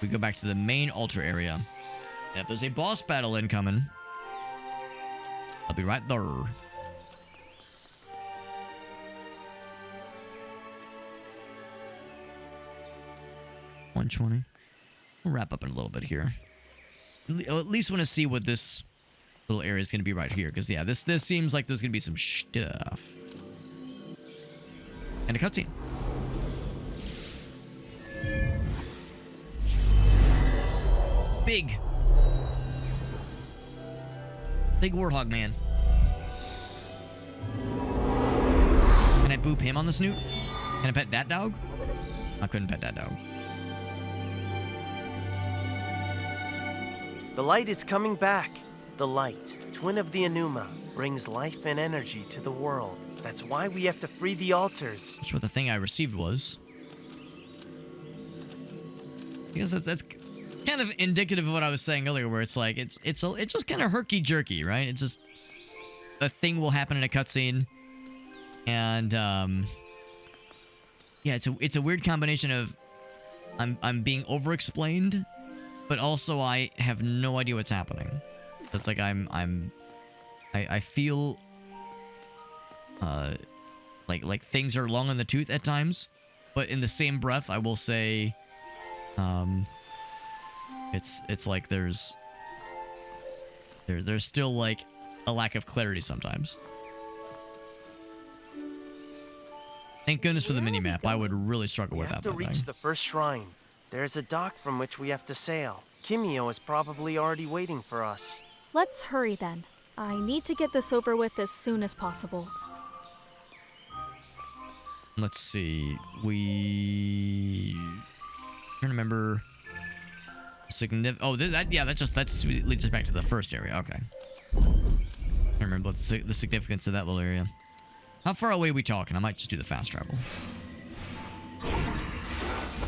S1: We go back to the main altar area. And if there's a boss battle incoming, I'll be right there. 120. We'll wrap up in a little bit here. At least want to see what this little area is going to be right here. Because, yeah, this seems like there's going to be some stuff. And a cutscene. Big. Big warthog man. Can I boop him on the snoot? Can I pet that dog? I couldn't pet that dog.
S5: The light is coming back. The light, twin of the Enuma, brings life and energy to the world. That's why we have to free the altars.
S1: That's what the thing I received was. I guess that's kind of indicative of what I was saying earlier, where it's like it's just kind of herky jerky, right? It's just a thing will happen in a cutscene, and yeah, it's a weird combination of I'm being over-explained, but also I have no idea what's happening. So it's like I feel like things are long in the tooth at times, but in the same breath I will say it's like there's still like a lack of clarity sometimes. Thank goodness for the mini-map. I would really struggle
S5: We
S1: without
S5: have to
S1: that
S5: reach
S1: thing.
S5: the first shrine. There's a dock from which we have to sail. Kimio is probably already waiting for us.
S2: Let's hurry then. I need to get this over with as soon as possible.
S1: Let's see. We trying to remember. Oh, that leads us back to the first area. Okay. I remember the significance of that little area. How far away are we talking? I might just do the fast travel.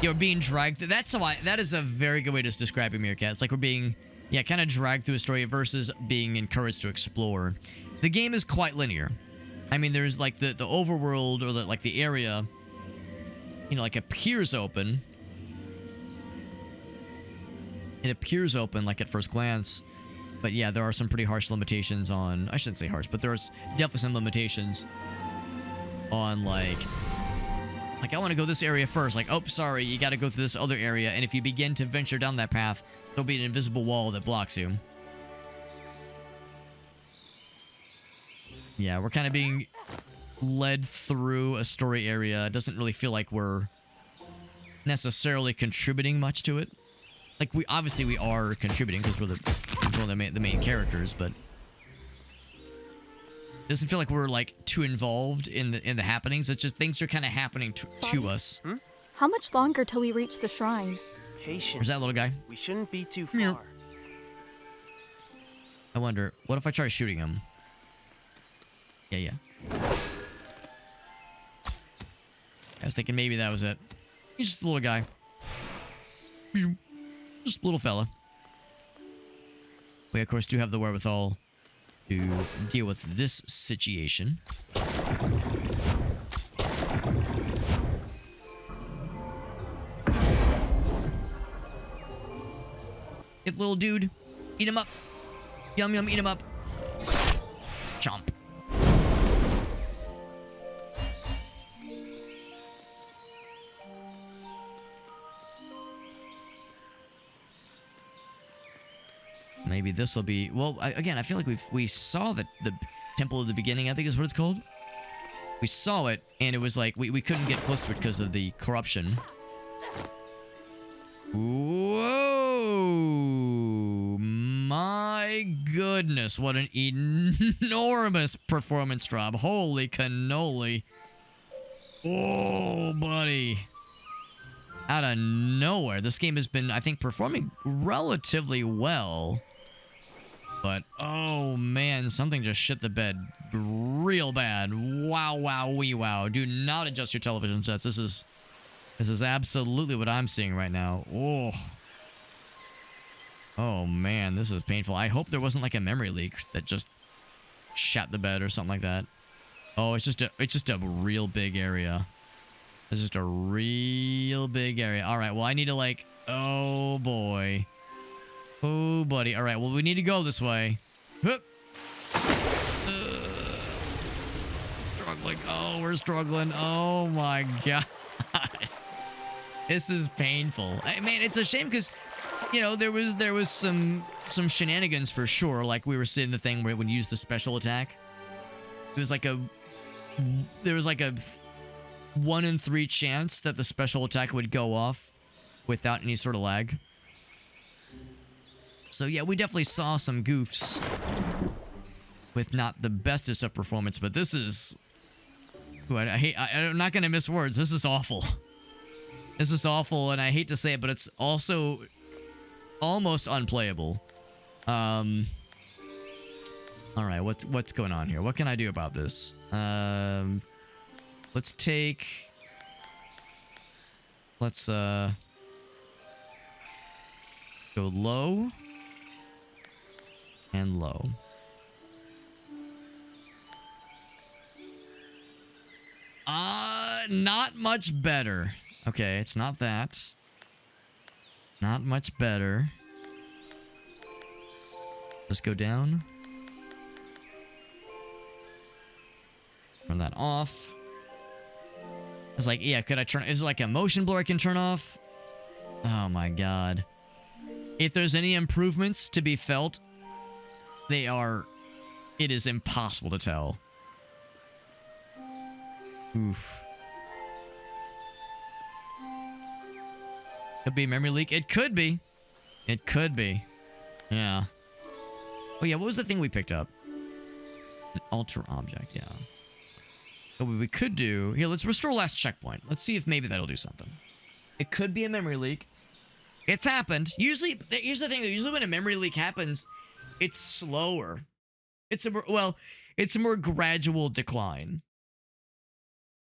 S1: You're being dragged. That is a very good way to describe it, Meerkat. It's like we're being, kind of dragged through a story versus being encouraged to explore. The game is quite linear. I mean, there's like the overworld or the area, like appears open. It appears open like at first glance, but yeah, there are some pretty harsh limitations on, I shouldn't say harsh, but there's definitely some limitations on like I want to go this area first. Like, oh, sorry, you got to go to this other area. And if you begin to venture down that path, there'll be an invisible wall that blocks you. Yeah, we're kind of being led through a story area. It doesn't really feel like we're necessarily contributing much to it. Like, we obviously we are contributing because we're the main characters, but it doesn't feel like we're like too involved in the happenings. It's just things are kind of happening to us.
S2: How much longer till we reach the shrine?
S5: Patience.
S1: Where's that little guy?
S5: We shouldn't be too
S1: Yeah.
S5: far.
S1: I wonder, what if I try shooting him? Yeah. I was thinking maybe that was it. He's just a little guy. Just a little fella. We, of course, do have the wherewithal to deal with this situation. If little dude, eat him up. Yum, yum, eat him up. Chomp. Maybe this will be... Well, again, I feel like we saw the temple at the beginning, I think is what it's called. We saw it, and it was like we couldn't get close to it because of the corruption. Whoa! My goodness, what an enormous performance drop. Holy cannoli. Oh, buddy. Out of nowhere. This game has been, I think, performing relatively well. But, oh man, something just shit the bed real bad. Wow, wow, wee wow. Do not adjust your television sets. This is absolutely what I'm seeing right now. Oh. Oh man, this is painful. I hope there wasn't like a memory leak that just shat the bed or something like that. Oh, it's just a real big area. It's just a real big area. All right, well, I need to like, oh boy. Oh, buddy. All right, well, we need to go this way. Struggling. Oh, we're struggling. Oh my god. This is painful. I mean, it's a shame because, you know, there was some shenanigans for sure. Like we were seeing the thing where when you use the special attack, there was like a 1 in 3 chance that the special attack would go off without any sort of lag. So yeah, we definitely saw some goofs with not the bestest of performance, but this is... Ooh, I'm not gonna miss words. This is awful. This is awful, and I hate to say it, but it's also almost unplayable. All right, what's going on here? What can I do about this? Let's go low and low. Not much better. Okay, it's not that. Not much better. Let's go down. Turn that off. It's like, yeah, could I turn... Is it like a motion blur I can turn off? Oh my god. If there's any improvements to be felt, they are... It is impossible to tell. Oof. Could be a memory leak. It could be. It could be. Yeah. Oh yeah, what was the thing we picked up? An altar object, yeah. So what we could do... Here, let's restore last checkpoint. Let's see if maybe that'll do something. It could be a memory leak. It's happened. Usually, here's the thing though. Usually when a memory leak happens, it's slower. It's a more gradual decline.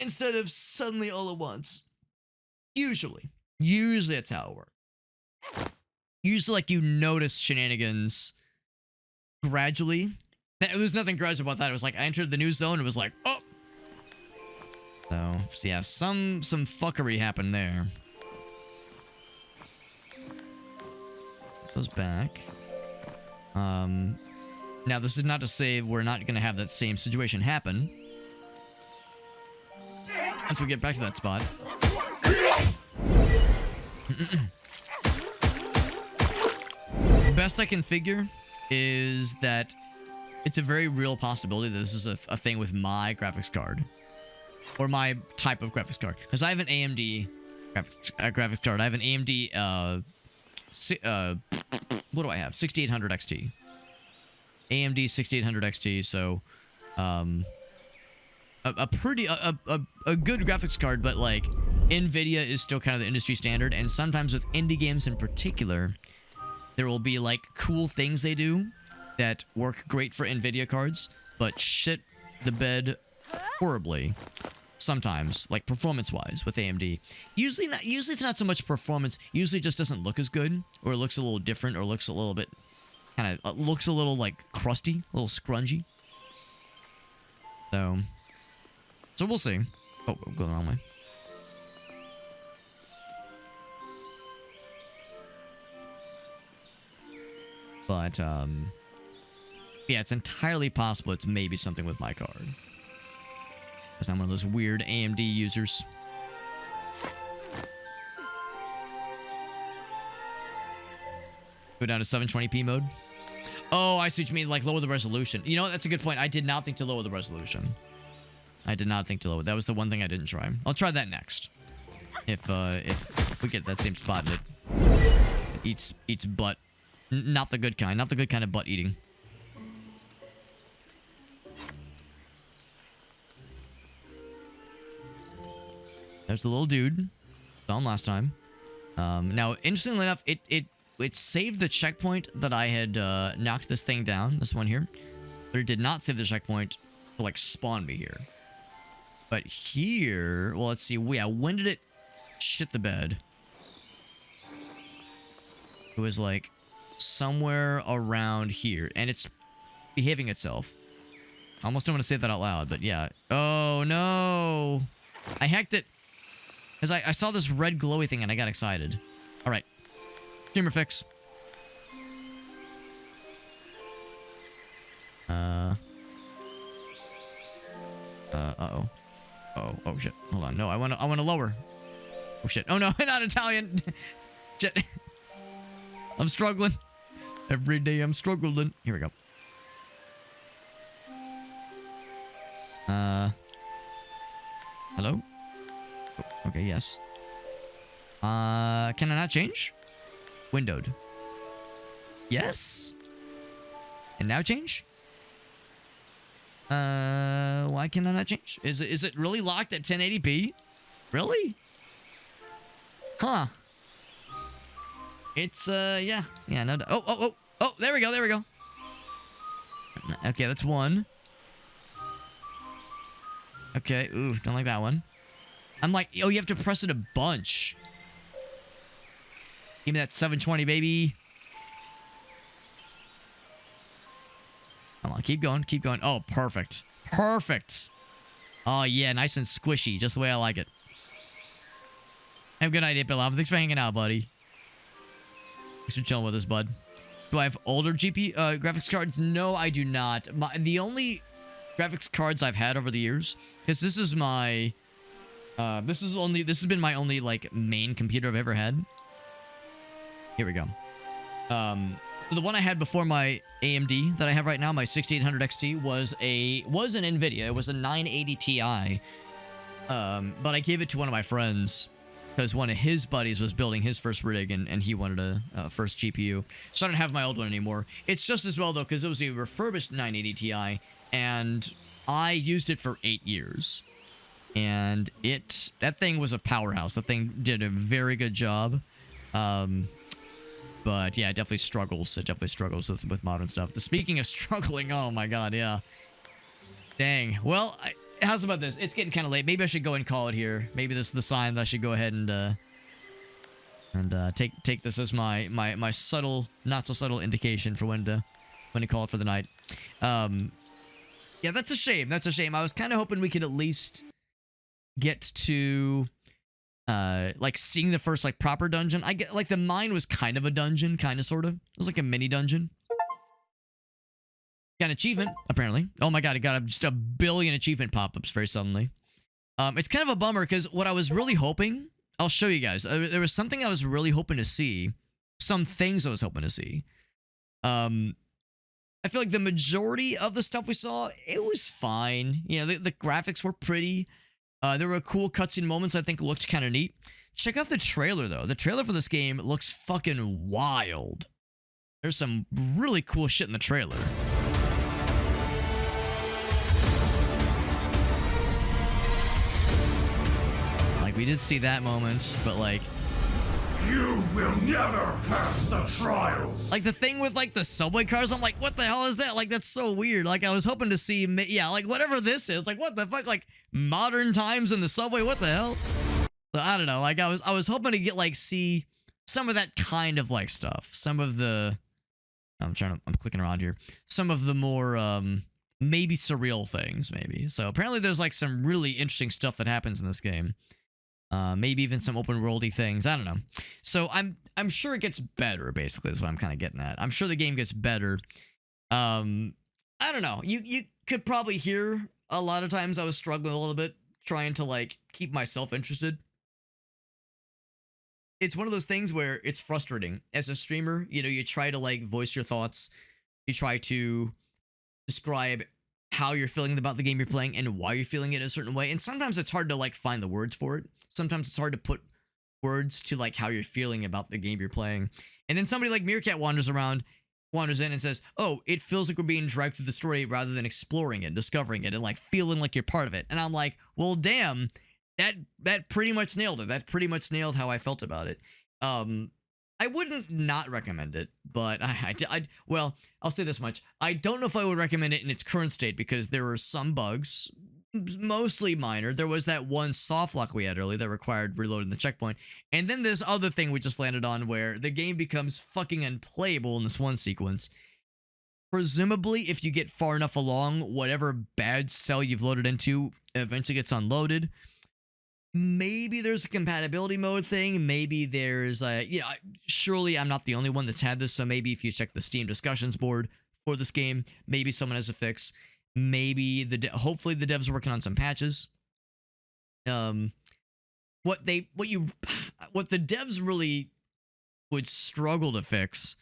S1: Instead of suddenly all at once. Usually that's how it works. Usually, like, you notice shenanigans gradually. There's nothing gradual about that. It was like, I entered the new zone, it was like, oh! So yeah, some fuckery happened there. Put those back. Now, this is not to say we're not going to have that same situation happen. Once we get back to that spot. The best I can figure is that it's a very real possibility that this is a thing with my graphics card. Or my type of graphics card. Because I have an AMD graphics card. I have an AMD what do I have? 6800 XT. AMD 6800 XT, so a pretty a good graphics card, but like Nvidia is still kind of the industry standard, and sometimes with indie games in particular, there will be like cool things they do that work great for Nvidia cards, but shit the bed horribly sometimes, like performance-wise with AMD. Usually it's not so much performance. Usually it just doesn't look as good, or it looks a little different, or looks a little bit kind of looks a little like crusty, a little scrungy. So we'll see. Oh, I'm going the wrong way. But yeah, it's entirely possible it's maybe something with my card, because I'm one of those weird AMD users. Go down to 720p mode. Oh, I see what you mean, like lower the resolution. You know, that's a good point. I did not think to lower the resolution. I did not think to lower. That was the one thing I didn't try. I'll try that next. If we get that same spot and it eats butt. Not the good kind. Not the good kind of butt eating. There's the little dude. Saw him last time. Now, interestingly enough, it saved the checkpoint that I had knocked this thing down. This one here. But it did not save the checkpoint to, like, spawn me here. But here... Well, let's see. Yeah, when did it shit the bed? It was, like, somewhere around here. And it's behaving itself. I almost don't want to say that out loud, but yeah. Oh, no! I hacked it. Because I saw this red glowy thing and I got excited. Alright. Streamer fix. Uh-oh. Oh, shit. Hold on. No, I want to lower. Oh, shit. Oh, no. Not Italian. Shit. I'm struggling. Every day I'm struggling. Here we go. Hello? Oh, okay, yes. Can I not change? Windowed. Yes? And now change? Why can I not change? Is it really locked at 1080p? Really? Huh. It's, yeah. Yeah, no... Oh, there we go. Okay, that's one. Okay, ooh, don't like that one. I'm like, oh, you have to press it a bunch. Give me that 720, baby. Come on, keep going. Oh, perfect. Oh, yeah, nice and squishy, just the way I like it. Have a good night, Apilom. Thanks for hanging out, buddy. Thanks for chilling with us, bud. Do I have older GP graphics cards? No, I do not. The only graphics cards I've had over the years, because this is my... this has been my only, like, main computer I've ever had. Here we go. The one I had before my AMD that I have right now, my 6800 XT, was an Nvidia. It was a 980 Ti. But I gave it to one of my friends because one of his buddies was building his first rig and he wanted a first GPU. So I don't have my old one anymore. It's just as well, though, because it was a refurbished 980 Ti, and I used it for 8 years. And that thing was a powerhouse. The thing did a very good job. But yeah, it definitely struggles. It definitely struggles with modern stuff. Speaking of struggling, oh my god, yeah. Dang. Well, how's about this? It's getting kind of late. Maybe I should go and call it here. Maybe this is the sign that I should go ahead and take this as my subtle, not so subtle indication for when to call it for the night. Yeah, that's a shame. That's a shame. I was kind of hoping we could at least get to like seeing the first like proper dungeon. I get like the mine was kind of a dungeon, kind of sort of. It was like a mini dungeon. Got an achievement apparently. Oh my god, it got just 1 billion achievement pop-ups very suddenly. It's kind of a bummer because what I was really hoping, I'll show you guys. There was something I was really hoping to see. Some things I was hoping to see. I feel like the majority of the stuff we saw, it was fine. You know, the graphics were pretty. There were cool cutscene moments I think looked kind of neat. Check out the trailer, though. The trailer for this game looks fucking wild. There's some really cool shit in the trailer. Like, we did see that moment, but like...
S4: You will never pass the trials.
S1: Like, the thing with, like, the subway cars, I'm like, what the hell is that? Like, that's so weird. Like, I was hoping to see... Yeah, like, whatever this is. Like, what the fuck? Like, modern times in the subway? What the hell? I don't know. Like, I was hoping to get, like, see some of that kind of, like, stuff. Some of the... I'm clicking around here. Some of the more, maybe surreal things, maybe. So, apparently there's, like, some really interesting stuff that happens in this game. Maybe even some open worldy things. I don't know. So I'm sure it gets better, basically, is what I'm kind of getting at. I'm sure the game gets better. I don't know. You could probably hear a lot of times I was struggling a little bit trying to, like, keep myself interested. It's one of those things where it's frustrating. As a streamer, you know, you try to, like, voice your thoughts. You try to describe how you're feeling about the game you're playing and why you're feeling it a certain way. And sometimes it's hard to, like, find the words for it. Sometimes it's hard to put words to, like, how you're feeling about the game you're playing. And then somebody like Meerkat wanders in and says, oh, it feels like we're being dragged through the story rather than exploring it, discovering it, and, like, feeling like you're part of it. And I'm like, well, damn, that pretty much nailed it. That pretty much nailed how I felt about it. I wouldn't not recommend it, but well, I'll say this much. I don't know if I would recommend it in its current state because there were some bugs, mostly minor. There was that one soft lock we had earlier that required reloading the checkpoint. And then this other thing we just landed on where the game becomes fucking unplayable in this one sequence. Presumably, if you get far enough along, whatever bad cell you've loaded into eventually gets unloaded. Maybe there's a compatibility mode thing. Maybe there's a, you know, surely I'm not the only one that's had this. So maybe if you check the Steam discussions board for this game, maybe someone has a fix. Maybe hopefully the devs are working on some patches. What the devs really would struggle to fix,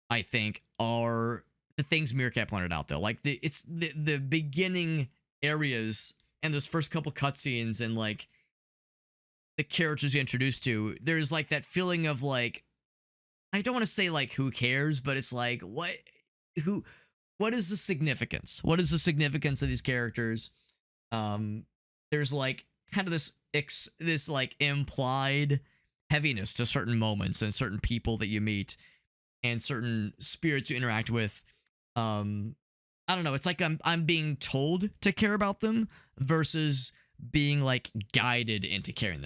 S1: I think, are the things Meerkat pointed out though. Like the beginning areas and those first couple cutscenes and like the characters you're introduced to, there's like that feeling of like, I don't want to say like who cares, but it's like what is the significance? What is the significance of these characters? There's like kind of this like implied heaviness to certain moments and certain people that you meet and certain spirits you interact with. I don't know. It's like I'm being told to care about them versus being like guided into caring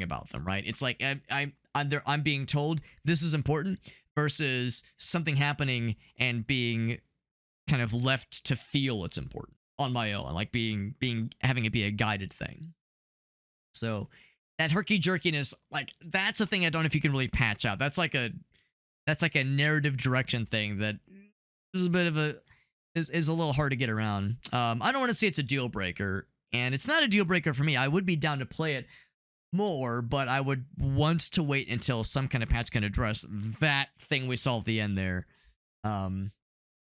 S1: about them, right? It's like I'm being told this is important versus something happening and being kind of left to feel it's important on my own, like having it be a guided thing. So that herky jerkiness, like that's a thing I don't know if you can really patch out. That's like a narrative direction thing that is a bit of a is a little hard to get around. I don't want to say it's a deal breaker. And it's not a deal breaker for me. I would be down to play it more, but I would want to wait until some kind of patch can address that thing we saw at the end there. So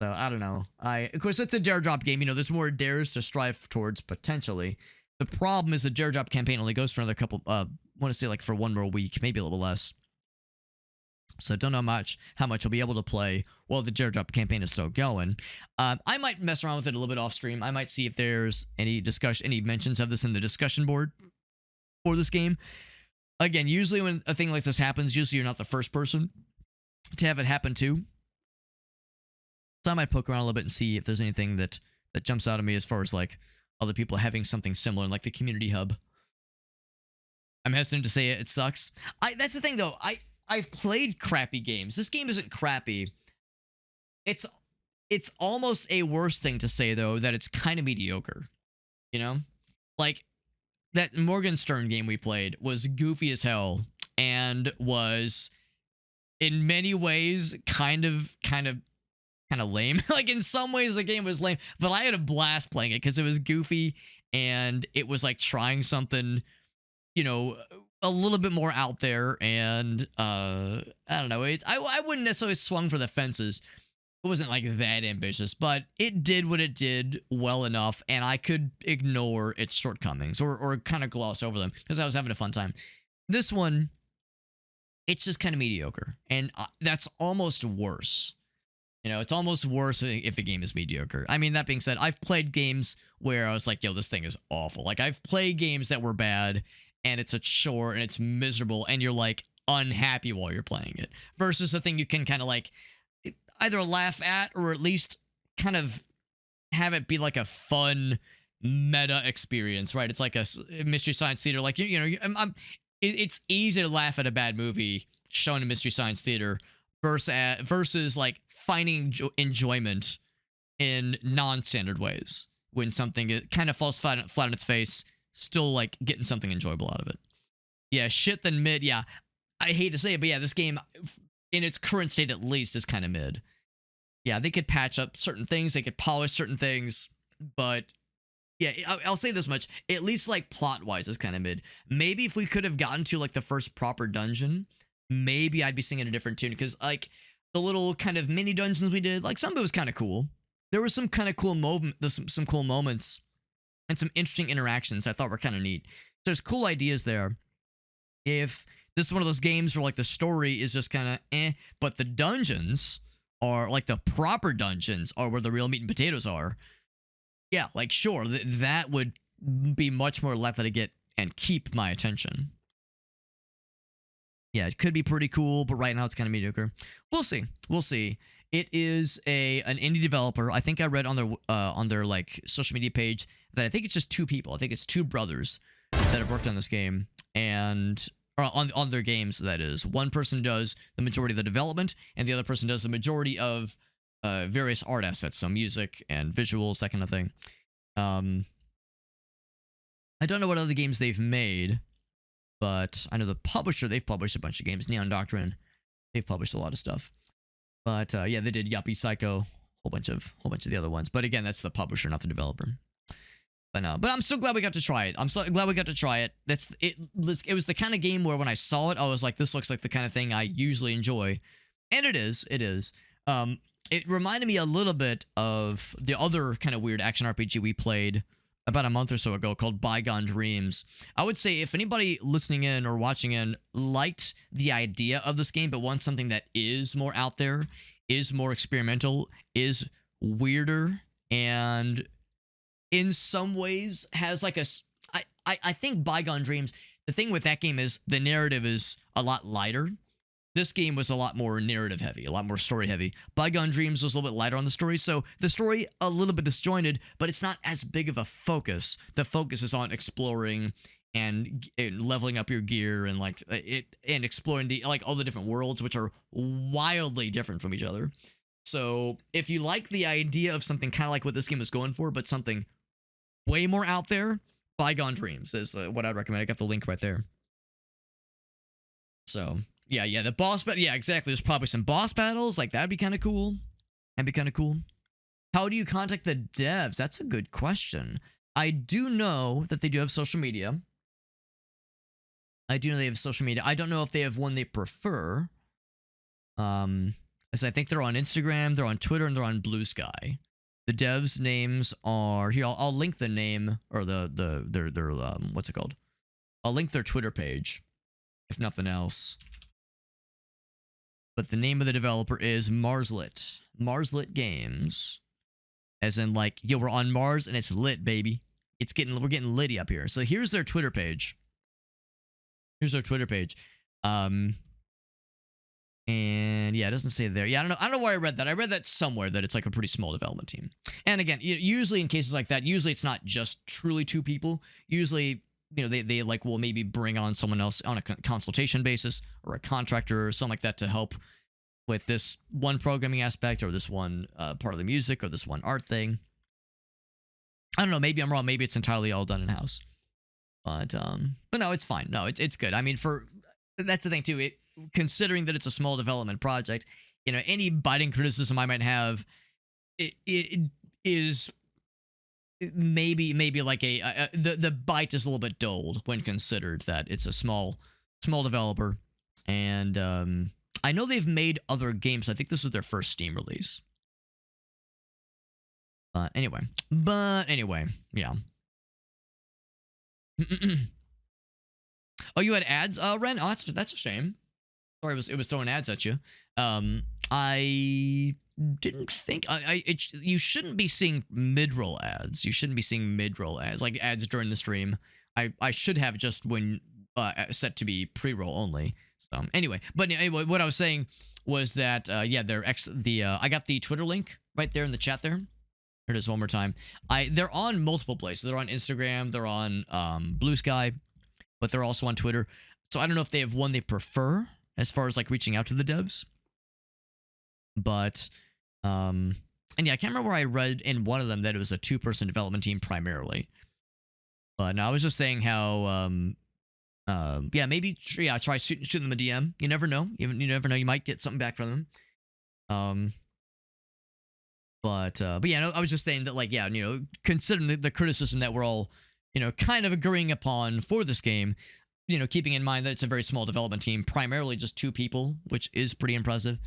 S1: I don't know. Of course, it's a dare drop game. You know, there's more dares to strive towards potentially. The problem is the dare drop campaign only goes for another couple. I want to say like for one more week, maybe a little less. So don't know how much I'll be able to play while the dare drop campaign is still going. I might mess around with it a little bit off stream. I might see if there's any mentions of this in the discussion board for this game. Again, usually when a thing like this happens, usually you're not the first person to have it happen too. So I might poke around a little bit and see if there's anything that jumps out at me as far as like other people having something similar in like the community hub. I'm hesitant to say it sucks. That's the thing though. I've played crappy games. This game isn't crappy. It's almost a worse thing to say though that it's kind of mediocre. You know? Like that Morgenstern game we played was goofy as hell and was in many ways kind of lame. Like in some ways the game was lame, but I had a blast playing it because it was goofy and it was like trying something, you know, a little bit more out there, and I don't know. I wouldn't necessarily swung for the fences. It wasn't like that ambitious, but it did what it did well enough, and I could ignore its shortcomings or kind of gloss over them because I was having a fun time. This one, it's just kind of mediocre, and that's almost worse. You know, it's almost worse if a game is mediocre. I mean, that being said, I've played games where I was like, yo, this thing is awful. Like, I've played games that were bad, and it's a chore, and it's miserable, and you're, like, unhappy while you're playing it. Versus a thing you can kind of, like, either laugh at, or at least kind of have it be, like, a fun meta experience, right? It's like a Mystery Science Theater. Like, you know, it's easy to laugh at a bad movie shown in Mystery Science Theater versus like finding enjoyment in non-standard ways when something kind of falls flat on its face, still like getting something enjoyable out of it. Yeah, shit than mid. Yeah, I hate to say it, but yeah, this game in its current state at least is kind of mid. Yeah, they could patch up certain things, they could polish certain things, but yeah, I'll say this much, at least like plot-wise is kind of mid. Maybe if we could have gotten to like the first proper dungeon, maybe I'd be singing a different tune, because like the little kind of mini dungeons we did, like some of it was kind of cool. There was some kind of cool some cool moments and some interesting interactions I thought were kind of neat. There's cool ideas there. If this is one of those games where like the story is just kind of but the dungeons are like the proper dungeons are where the real meat and potatoes are. Yeah, like sure, that would be much more likely to get and keep my attention. Yeah, it could be pretty cool, but right now it's kind of mediocre. We'll see. We'll see. It is an indie developer. I think I read on their like social media page that I think it's just 2 people. I think it's 2 brothers that have worked on this game, and or on their games. That is, one person does the majority of the development, and the other person does the majority of various art assets, so music and visuals, that kind of thing. I don't know what other games they've made, but I know the publisher, they've published a bunch of games. Neon Doctrine, they've published a lot of stuff. But yeah, they did Yuppie Psycho, whole bunch of the other ones. But again, that's the publisher, not the developer. But no, but I'm so glad we got to try it. I'm so glad we got to try it. It was the kind of game where when I saw it, I was like, this looks like the kind of thing I usually enjoy. And it is. It reminded me a little bit of the other kind of weird action RPG we played about a month or so ago called Bygone Dreams. I would say if anybody listening in or watching in liked the idea of this game but wants something that is more out there, is more experimental, is weirder, and in some ways has like I think Bygone Dreams, the thing with that game is the narrative is a lot lighter. This game was a lot more narrative heavy, a lot more story heavy. Bygone Dreams was a little bit lighter on the story, so the story a little bit disjointed, but it's not as big of a focus. The focus is on exploring and leveling up your gear and like and exploring the like all the different worlds, which are wildly different from each other. So if you like the idea of something kind of like what this game is going for, but something way more out there, Bygone Dreams is what I'd recommend. I got the link right there. So yeah, the boss battle. Yeah, exactly. There's probably some boss battles. Like, that'd be kind of cool. That'd be kind of cool. How do you contact the devs? That's a good question. I do know that they do have social media. I don't know if they have one they prefer. As I think they're on Instagram, they're on Twitter, and they're on Blue Sky. The devs' names are here. I'll link the name or their what's it called? I'll link their Twitter page, if nothing else. But the name of the developer is Marslit. Marslit Games. As in, like, yo, we're on Mars and it's lit, baby. We're getting litty up here. So here's their Twitter page. And yeah, it doesn't say there. Yeah, I don't know where I read that. I read that somewhere that it's like a pretty small development team. And again, usually in cases like that, usually it's not just truly 2 people. Usually, you know, they like will maybe bring on someone else on a consultation basis or a contractor or something like that to help with this one programming aspect or this one part of the music or this one art thing. I don't know. Maybe I'm wrong. Maybe it's entirely all done in house. But no, it's fine. No, it's good. I mean, that's the thing too. Considering that it's a small development project, you know, any biting criticism I might have, it is maybe like the bite is a little bit dulled when considered that it's a small developer, and I know they've made other games. I think this is their first Steam release. But anyway, yeah. Oh, you had ads, Ren? Oh, that's a shame. Sorry, it was throwing ads at you. I didn't think you shouldn't be seeing mid-roll ads. You shouldn't be seeing mid-roll ads, like ads during the stream. I should have just when set to be pre-roll only. So anyway, what I was saying was that yeah, I got the Twitter link right there in the chat there. Here it is one more time. They're on multiple places. They're on Instagram, they're on Blue Sky, but they're also on Twitter. So I don't know if they have one they prefer as far as like reaching out to the devs. But and yeah, I can't remember where I read in one of them that it was a 2-person development team primarily. But no, I was just saying how yeah, maybe try shooting them a DM. You never know. You never know. You might get something back from them. But yeah, no, I was just saying that, like, yeah, you know, considering the criticism that we're all, you know, kind of agreeing upon for this game, you know, keeping in mind that it's a very small development team, primarily just 2 people, which is pretty impressive.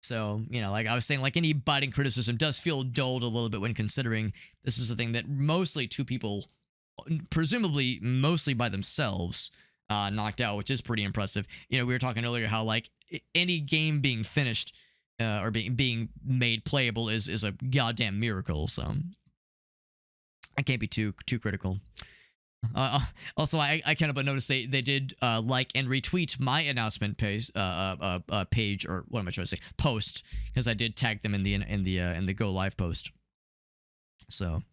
S1: So, you know, like I was saying, like any biting criticism does feel dulled a little bit when considering this is a thing that mostly 2 people, presumably mostly by themselves, knocked out, which is pretty impressive. You know, we were talking earlier how like any game being finished or being made playable is a goddamn miracle. So I can't be too critical. Also, I kind of noticed they did like and retweet my announcement page or what am I trying to say, post, because I did tag them in the go live post. So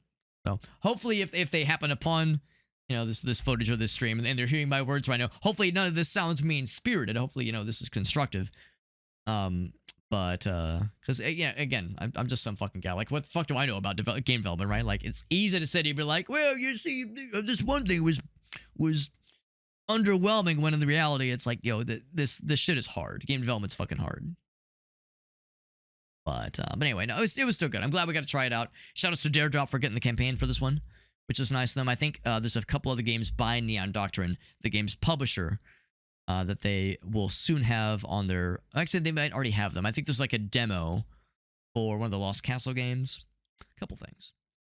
S1: hopefully if they happen upon, you know, this footage of this stream and they're hearing my words right now, hopefully none of this sounds mean spirited. Hopefully, you know, this is constructive. But because yeah, again, I'm just some fucking guy. Like, what the fuck do I know about game development, right? Like, it's easy to sit here and be like, well, you see, this one thing was underwhelming, when in the reality, it's like, yo, this shit is hard. Game development's fucking hard. But anyway, no, it was still good. I'm glad we got to try it out. Shout out to Daredrop for getting the campaign for this one, which is nice of them. I think there's a couple other games by Neon Doctrine, the game's publisher, that they will soon have on their... Actually, they might already have them. I think there's like a demo for one of the Lost Castle games. A couple things.